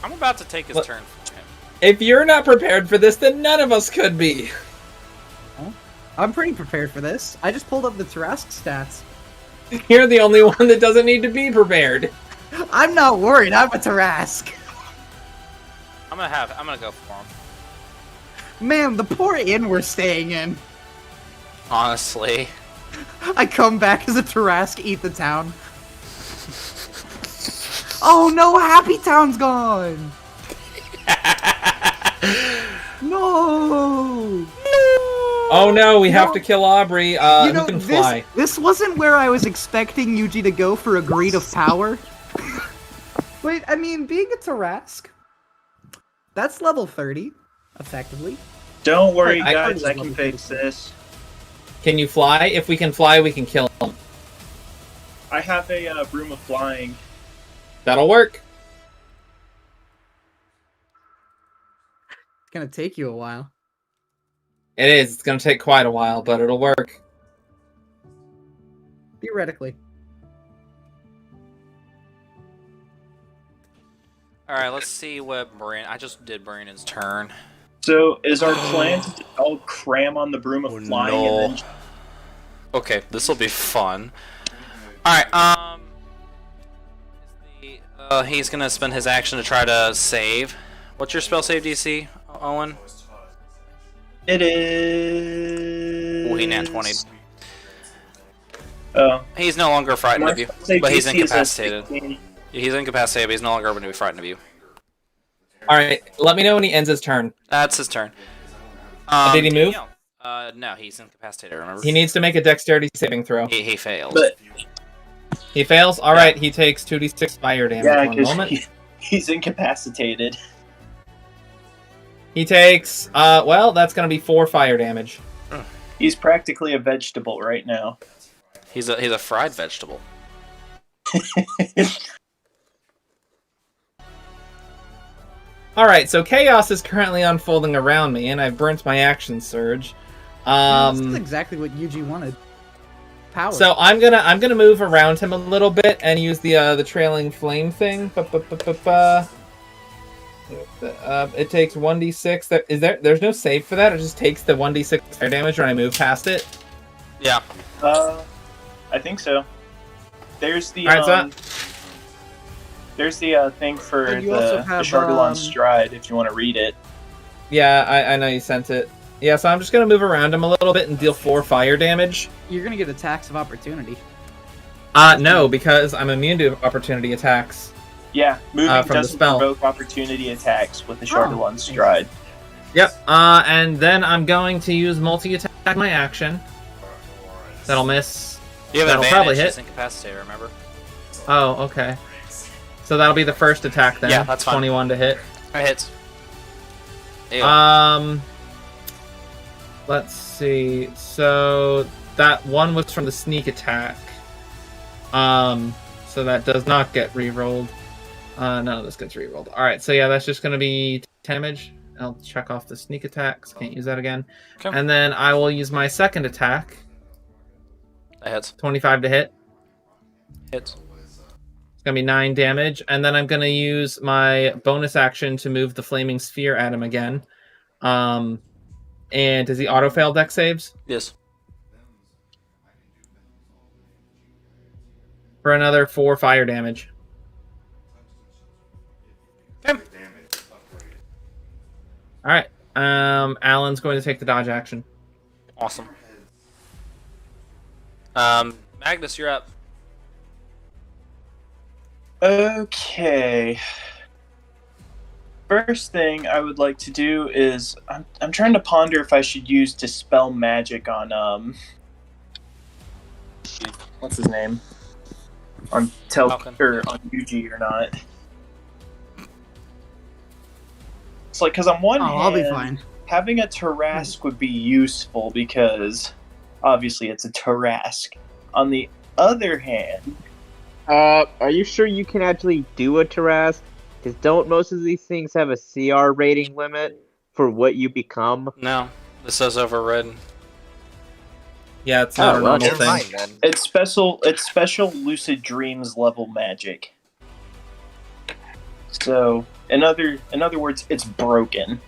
I'm about to take his What? turn from him. If you're not prepared for this, then none of us could be. I'm pretty prepared for this. I just pulled up the Tarask stats. You're the only one that doesn't need to be prepared. I'm not worried. I'm a Tarask. I'm gonna go for him. Man, the poor inn we're staying in. Honestly. I come back as a Tarask, eat the town. Oh no, Happy Town's gone! No! Oh no, we have to kill Aubrey. Who can fly? This wasn't where I was expecting Yuji to go for a Greed of Power. Wait, I mean, being a Tarask, that's level 30, effectively. Don't worry, I guys. heard I it was can level fix 30. this. Can you fly? If we can fly, we can kill him. I have a Broom of Flying. That'll work. It's gonna take you a while. It is. It's gonna take quite a while, but it'll work. Theoretically. Alright, let's see what Brandon... I just did Brandon's turn. So, is our plan to all cram on the Broom of Flying and then... Okay, this will be fun. Alright, he's gonna spend his action to try to save. What's your spell save DC, Owen? It is... Oh, he nat 20. Oh. He's no longer frightened of you, Save but he's DC is a incapacitated. 16. He's incapacitated, but he's no longer going to be frightened of you. Alright, let me know when he ends his turn. That's his turn. Did he move? No, he's incapacitated, remember? He needs to make a dexterity saving throw. He fails. But, He fails? Alright, he takes 2d6 fire damage. yeah, One because moment. he's incapacitated. He takes, well, that's gonna be 4 fire damage. He's practically a vegetable right now. He's a fried vegetable. Alright, so chaos is currently unfolding around me, and I've burnt my action surge. This is exactly what Yuji wanted. Power. So I'm gonna move around him a little bit and use the trailing flame thing. It takes 1d6. There's no save for that. It just takes the 1d6 fire damage when I move past it. Yeah. I think so. There's the Alright, there's the thing for And you also the have, Chardalon Stride if you want to read it. Yeah, I know you sent it. Yeah, so I'm just gonna move around him a little bit and deal 4 fire damage. You're gonna get attacks of opportunity. No, because I'm immune to opportunity attacks. Yeah, moving from the doesn't spell. provoke opportunity attacks with the Shardalon Stride. Yep. And then I'm going to use multi-attack my action. That'll miss. You have That'll advantage. probably hit. It's incapacitated, remember? Oh, okay. So that'll be the first attack then. Yeah, that's fine. 21 to hit. It hits. Ew. Let's see. So that one was from the sneak attack. So that does not get re-rolled. None of this gets re-rolled. Alright, so yeah, that's just going to be 10 damage. I'll check off the sneak attacks. Can't use that again. Okay. And then I will use my second attack. That hits. 25 to hit. Hits. It's going to be 9 damage. And then I'm going to use my bonus action to move the flaming sphere at him again. And does he auto-fail dex saves? Yes. For another 4 fire damage. Okay. Alright. Alan's going to take the dodge action. Awesome. Magnus, you're up. Okay. First thing I would like to do is I'm trying to ponder if I should use Dispel Magic on what's his name? On Falcon. or on Yuji or not. It's like, because on one hand, I'll be fine. having a Tarrasque would be useful because obviously it's a Tarrasque. On the other hand, Are you sure you can actually do a Tarrasque? Because don't most of these things have a CR rating limit for what you become? No. This says overridden. Yeah, it's not a normal never thing. mind then. it's special Lucid Dreams level magic. So, in other words, it's broken.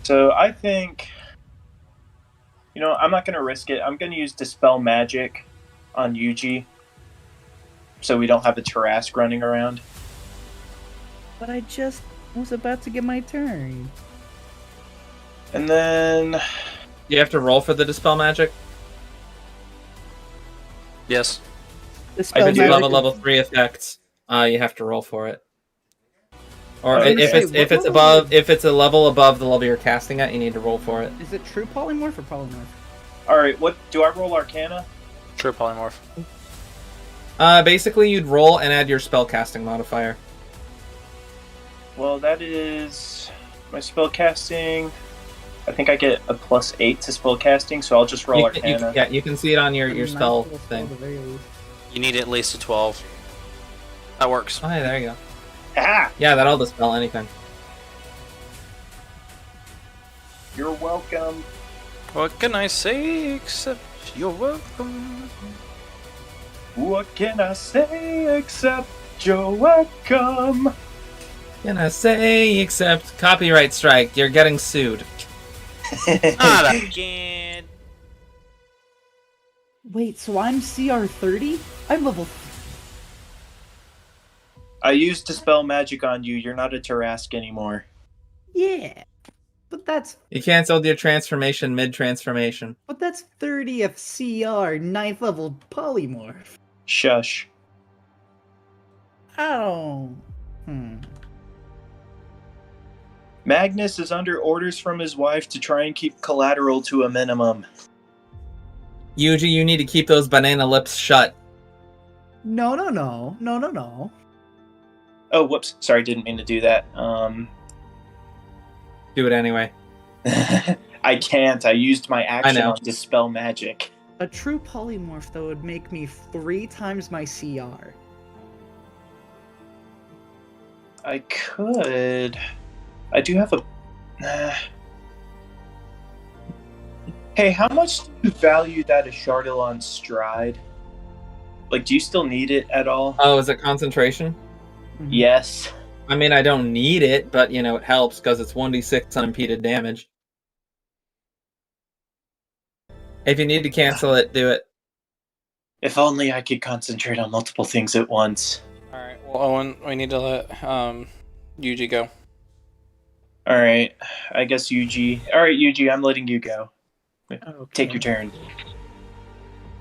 So I think, I'm not going to risk it. I'm going to use Dispel Magic on Yuji, so we don't have a Tarrasque running around. But I just was about to get my turn. And then, You have to roll for the Dispel Magic? Yes. Dispel If you magic level 3 effects, you have to roll for it. Or I was if gonna it's say, if what it's level above if it's a level above the level you're casting at, you need to roll for it. Is it true polymorph or polymorph? alright, what do I roll Arcana? True polymorph. Basically, you'd roll and add your spell casting modifier. Well, that is my spell casting. I think I get a +8 to spell casting, so I'll just roll You Arcana. yeah, you can see it on your Nice spell little thing. at the very least. You need at least a 12. That works. Oh, hey, there you go. Ah! Yeah, that'll dispel anything. You're welcome. What can I say except you're welcome? What can I say except you're welcome? Can I say except copyright strike? You're getting sued. Not again. Wait, so I'm CR 30? I'm level. I used Dispel Magic on you. You're not a Tarrasque anymore. Yeah, but that's You canceled your transformation mid-transformation. 30th CR 9th level polymorph. Shush. Oh. Magnus is under orders from his wife to try and keep collateral to a minimum. Yuji, you need to keep those banana lips shut. No. Oh, whoops. Sorry, didn't mean to do that. Do it anyway. I can't. I used my action know. on Dispel Magic. A true polymorph, though, would make me 3 times my CR. I could. I do have a. Hey, how much do you value that a Shardalon Stride? Like, do you still need it at all? Oh, is it concentration? Yes. I mean, I don't need it, but, it helps because it's 1d6 unimpeded damage. If you need to cancel it, do it. If only I could concentrate on multiple things at once. Alright, well, Owen, we need to let Yuji go. Alright, I guess Yuji. Alright, Yuji, I'm letting you go. Okay. Take your turn.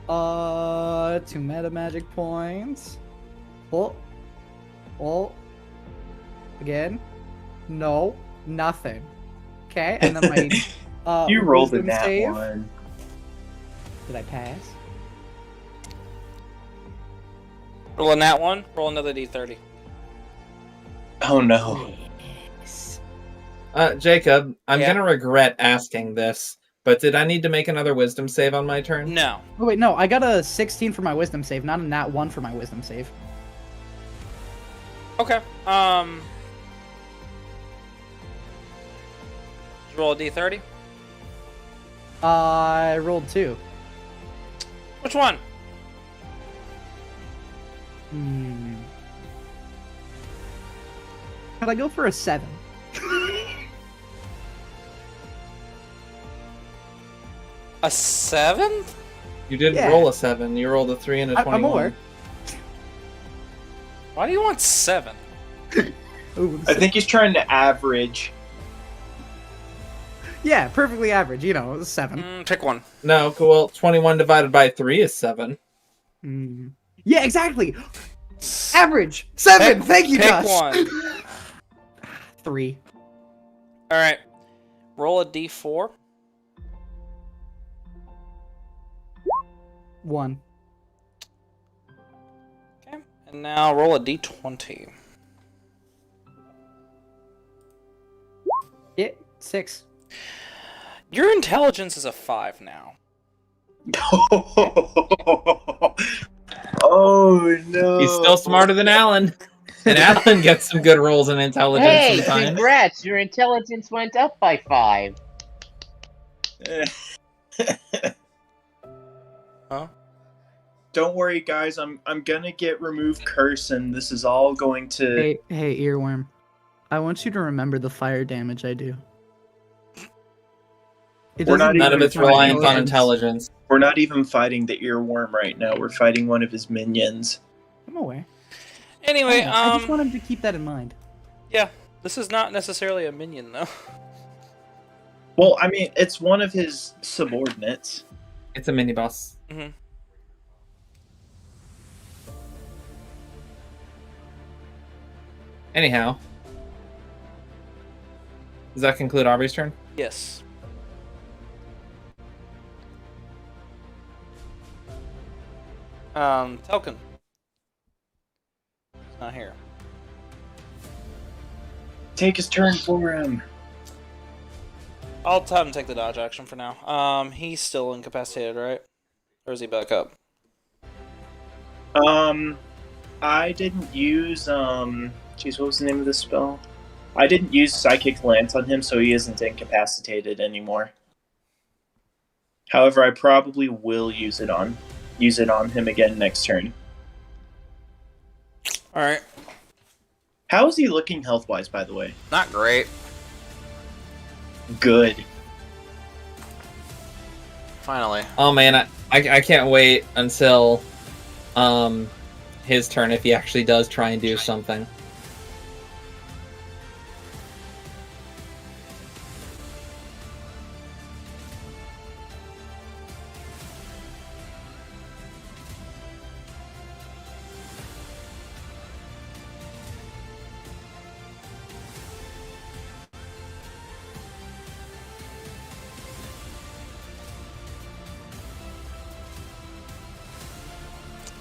2 meta magic points. Oh. Again. No. Nothing. Okay, and then my You rolled a wisdom nat save. one. Did I pass? Roll a nat 1, roll another d30. Oh no. Yes. Jacob, I'm Yeah? gonna regret asking this, but did I need to make another wisdom save on my turn? No. Oh wait, no, I got a 16 for my wisdom save, not a nat 1 for my wisdom save. Okay. Roll a d30. I rolled 2. Which one? Could I go for a 7? A 7? You didn't Yeah. roll a 7. You rolled a 3 and a 21. I'm aware. Why do you want 7? Ooh, I think he's trying to average. yeah, perfectly average, 7. Pick one. No, cool. 21 divided by 3 is 7. Yeah, exactly. Average 7. Thank you, Pick Josh. one. 3. Alright. Roll a d4. 1. Okay. And now roll a d20. Yeah, 6. Your intelligence is a 5 now. Oh no. He's still smarter than Alan. And Alan gets some good rolls in intelligence Hey, sometimes. congrats! Your intelligence went up by 5. Huh? Don't worry, guys. I'm gonna get remove curse, and this is all going to. Hey, earworm. I want you to remember the fire damage I do. It We're not doesn't None even of it's matter reliant on intelligence. We're not even fighting the earworm right now. We're fighting one of his minions. I'm aware. Anyway, I just want him to keep that in mind. yeah, this is not necessarily a minion though. Well, I mean, it's one of his subordinates. It's a mini boss. Mm-hmm. Anyhow. Does that conclude Aubrey's turn? Yes. Telkin. He's not here. Take his turn for him. I'll have him take the dodge action for now. He's still incapacitated, right? Or is he back up? I didn't use Jeez, what was the name of this spell? I didn't use Psychic Lance on him, so he isn't incapacitated anymore. However, I probably will use it on him again next turn. All right. How is he looking health-wise, by the way? Not great. Good. Finally. Oh man, I can't wait until his turn if he actually does try and do something.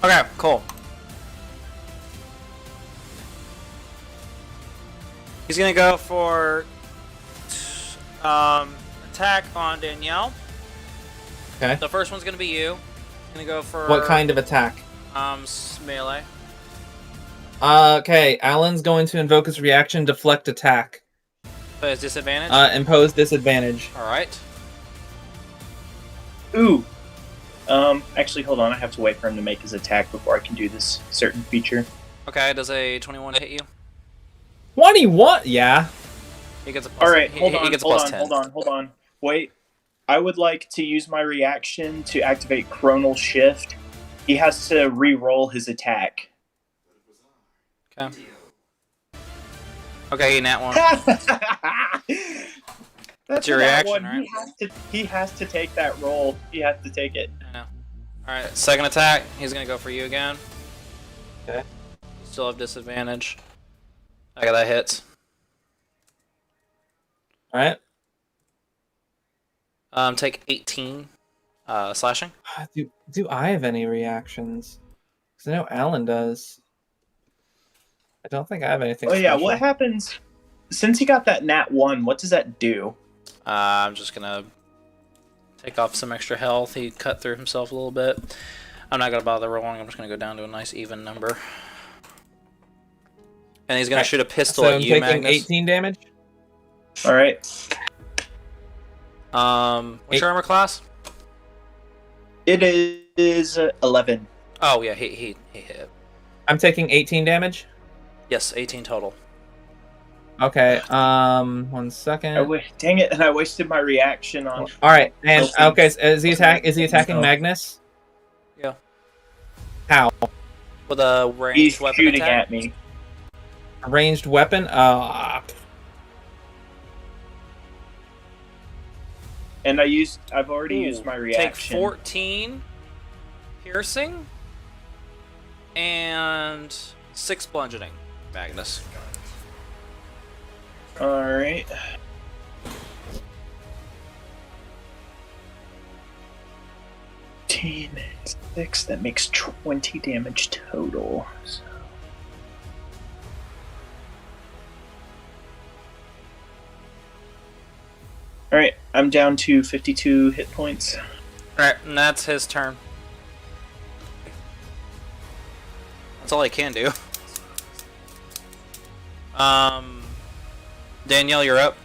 Okay, cool. He's gonna go for attack on Danielle. Okay. The first one's gonna be you. Gonna go for What kind of attack? Melee. Okay, Alan's going to invoke his reaction, deflect attack. So it's disadvantage. Impose disadvantage. All right. Ooh. Actually, hold on. I have to wait for him to make his attack before I can do this certain feature. Okay. Does a 21 hit you? 21? Yeah. He gets a plus. All right, he, hold he on, gets a hold plus on, 10. hold on. Wait. I would like to use my reaction to activate Chronal Shift. He has to re-roll his attack. Okay. Okay, nat one. That's your a nat reaction, one. right? He has to take that roll. He has to take it. I know. Alright, second attack. He's gonna go for you again. Okay. You still have disadvantage. I got that hits. Alright. Take 18 slashing. Do I have any reactions? Because I know Alan does. I don't think I have anything. Oh yeah, special. what happens since he got that nat 1? What does that do? I'm just gonna take off some extra health. He cut through himself a little bit. I'm not gonna bother rolling. I'm just gonna go down to a nice even number. And he's gonna shoot a pistol So at I'm you, taking Magnus. 18 damage. All right. What's your armor class? It is 11. Oh yeah, he hit. I'm taking 18 damage. Yes, 18 total. Okay. 1 second. Dang it! And I wasted my reaction on. All right. And Healthy. okay, so is he attacking No. Magnus? Yeah. How? With a ranged He's weapon shooting attack. at me. A ranged weapon? And I've already used my Take reaction. 14 piercing and 6 bludgeoning, Magnus. Alright. Six, that makes 20 damage total. So. Alright, I'm down to 52 hit points. Alright, and that's his turn. That's all he can do. Danielle, you're up.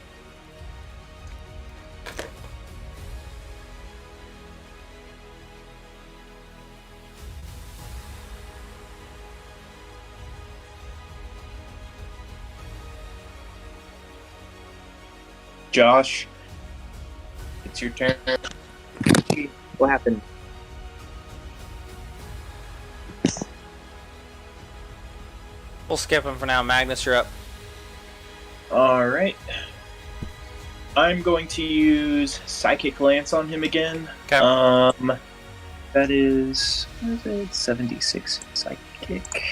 Josh, it's your turn. What happened? We'll skip him for now. Magnus, you're up. Alright. I'm going to use Psychic Lance on him again. Okay. That is, what is it? 76 Psychic.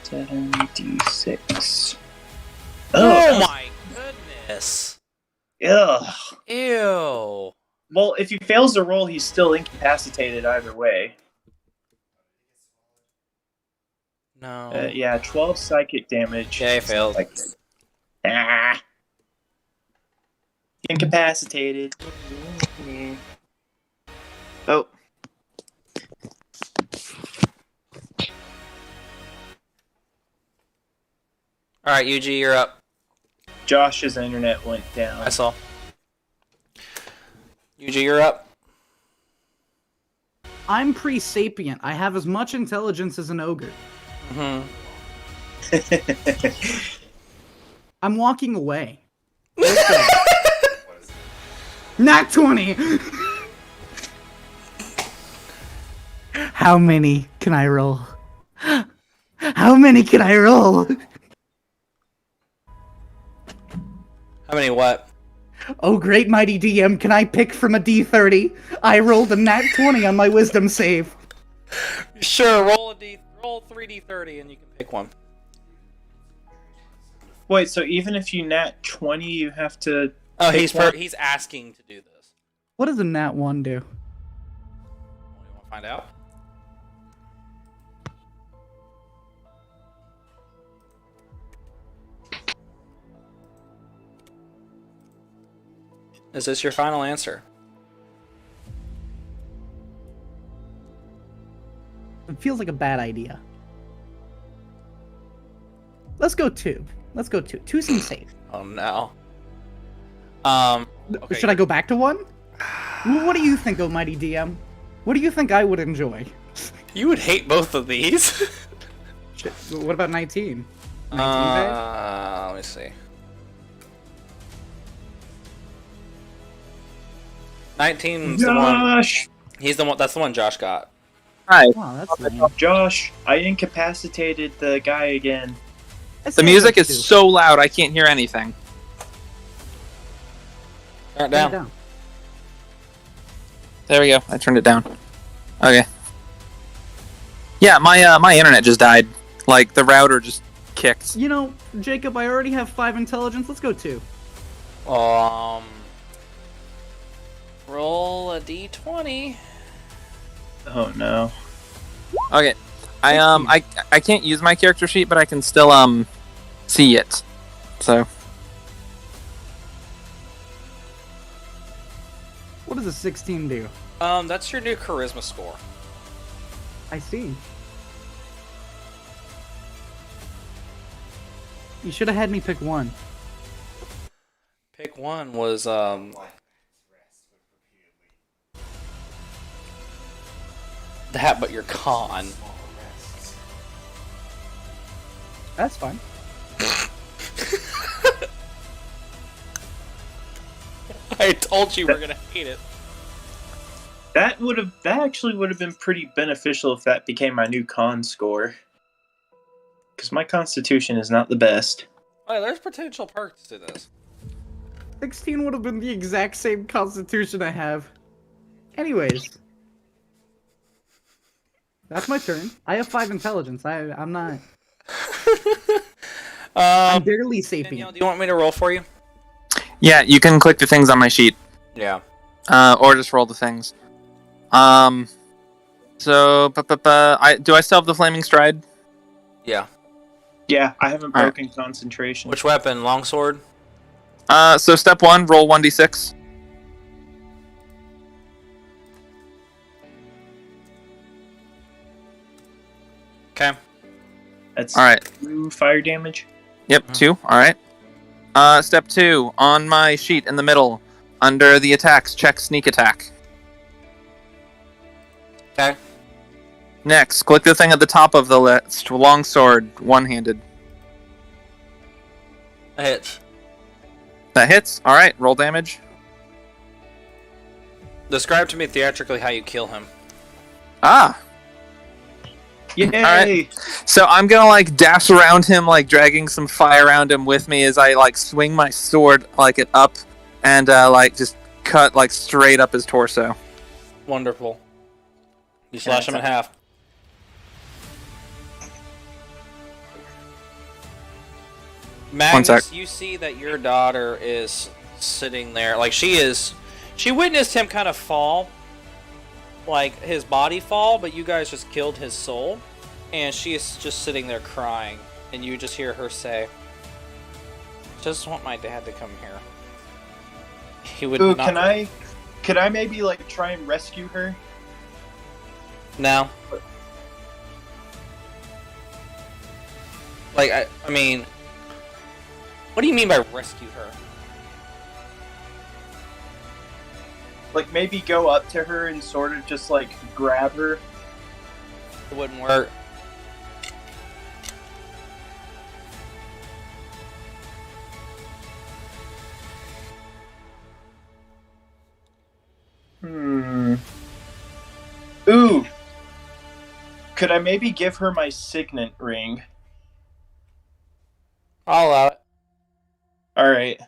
76. Oh my goodness. Ugh. Ew. Well, if he fails the roll, he's still incapacitated either way. No. Yeah, 12 psychic damage. Yeah, he failed. Ah. Incapacitated. Oh. Alright, Yuji, you're up. Josh's internet went down. I saw. Yuji, you're up. I'm pre-sapient. I have as much intelligence as an ogre. Mm-hmm. I'm walking away. Not 20! How many can I roll? How many can I roll? How many what? Oh, great mighty DM, can I pick from a D30? I rolled a nat 20 on my wisdom save. Sure, roll 3d30 and you can pick one. Wait, so even if you nat 20, you have to... Oh, pick he's one? he's asking to do this. What does a nat 1 do? You want to find out? Is this your final answer? It feels like a bad idea. Let's go 2. Let's go 2. 2 seems safe. Oh no. Okay. Should I go back to 1? What do you think, oh mighty DM? What do you think I would enjoy? You would hate both of these. Shit. What about 19? 19 let me see. 19's the one. Josh! He's the one. That's the one Josh got. Hi. Wow, that's lame. Josh, I incapacitated the guy again. The music is so loud I can't hear anything. Turn it Turn it down. There we go. I turned it down. Okay. Yeah, my internet just died. Like the router just kicked. You know, Jacob, I already have 5 intelligence. Let's go 2. Roll a d20. Oh no. Okay. I can't use my character sheet, but I can still see it. So What does a 16 do? That's your new charisma score. I see. You should have had me pick 1. Pick one was that, but your con. That's fine. I told you we're gonna hate it. That actually would have been pretty beneficial if that became my new con score. Because my constitution is not the best. Oh, there's potential perks to this. 16 would have been the exact same constitution I have. Anyways. That's my turn. I have 5 intelligence. I'm not... I'm barely sapient. Danielle, do you want me to roll for you? yeah, you can click the things on my sheet. Yeah. Or just roll the things. So do I still have the flaming stride? Yeah. Yeah, I haven't Alright. broken concentration. Which weapon? Longsword? So step 1, roll 1d6. Okay. That's Alright. 2 fire damage. Yep, 2. Alright. Step 2, on my sheet in the middle, under the attacks, check sneak attack. Okay. Next, click the thing at the top of the list, longsword, one-handed. A hit. That hits. Alright, roll damage. Describe to me theatrically how you kill him. Ah! Yay! Alright. So I'm gonna like dash around him, like dragging some fire around him with me as I like swing my sword like it up and like just cut like straight up his torso. Wonderful. You slash him in half. Magnus, you see that your daughter is sitting there, like she witnessed him kind of fall, like his body fall, but you guys just killed his soul, and she is just sitting there crying, and you just hear her say, "Just want my dad to come here." He would Ooh, not. Can I maybe like try and rescue her? No. Like I mean, what do you mean by rescue her? Like maybe go up to her and sort of just like grab her. It wouldn't work. Ooh. Could I maybe give her my signet ring? I'll allow it. Alright.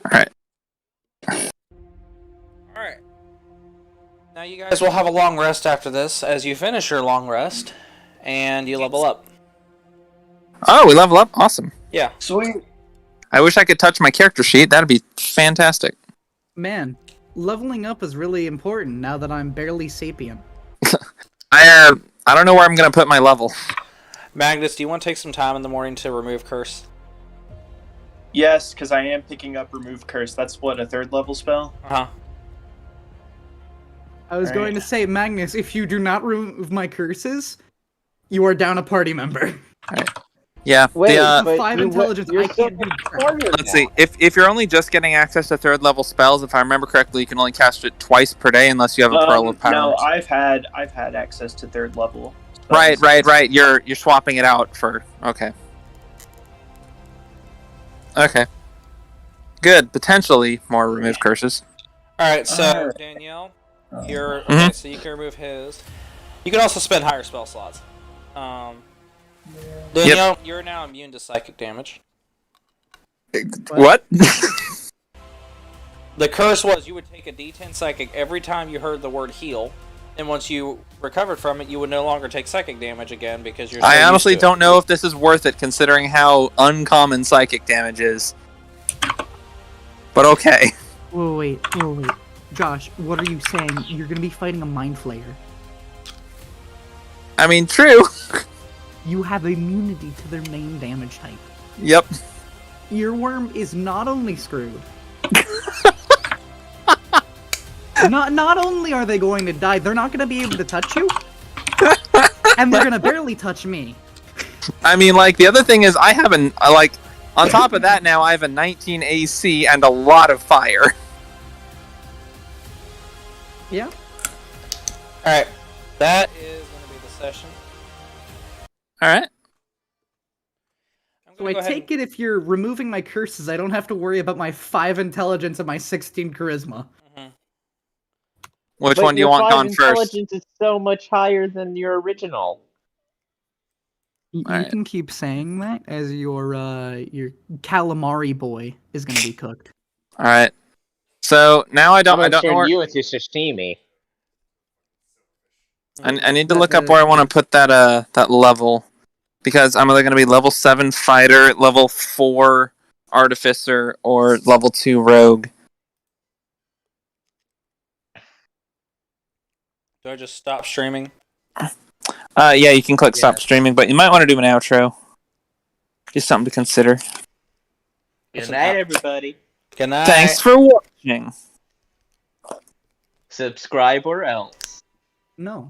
Alright. Alright. Now you guys will have a long rest after this as you finish your long rest and you level up. Oh, we level up? Awesome. Yeah. Sweet. I wish I could touch my character sheet. That'd be fantastic. Man, leveling up is really important now that I'm barely sapient. I don't know where I'm gonna put my level. Magnus, do you want to take some time in the morning to remove curse? Yes, because I am picking up remove curse. That's what, a 3rd level spell? Uh-huh. I was going to say, Magnus, if you do not remove my curses, you are down a party member. Yeah. Wait, but 5 you- intelligence, you're I still can't do cornered Let's now. see. If you're only just getting access to 3rd level spells, if I remember correctly, you can only cast it twice per day unless you have a Pearl of Power. No, I've had access to 3rd level spells. Right. You're swapping it out for okay. Okay. Good. Potentially more remove curses. Alright, so Alright. Danielle, you're okay, Mhm. so you can remove his. You can also spend higher spell slots. Danielle, you're now immune to psychic damage. What? The curse was you would take a D10 psychic every time you heard the word heal, and once you recovered from it, you would no longer take psychic damage again because you're. I honestly don't know if this is worth it, considering how uncommon psychic damage is. But okay. Wait. Josh, what are you saying? You're gonna be fighting a Mind Flayer. I mean, true. You have immunity to their main damage type. Yep. Earworm is not only screwed. Not only are they going to die, they're not going to be able to touch you, and they're going to barely touch me. I mean, like, the other thing is I have on top of that now, I have a 19 AC and a lot of fire. Yeah. Alright. That is going to be the session. Alright. So I take it if you're removing my curses, I don't have to worry about my 5 intelligence and my 16 charisma. Which But one do you your want 5 gone first? intelligence is so much higher than your original. You Alright. can keep saying that as your calamari boy is going to be cooked. Alright. So now I don't know turn where... you into sashimi. I need to look up where I want to put that level. Because I'm either going to be level 7 fighter, level 4 artificer, or level 2 rogue. Do I just stop streaming? Yeah, you can click stop streaming, but you might want to do an outro. Just something to consider. Good night, everybody. Good night. Thanks for watching. Subscribe or else. No.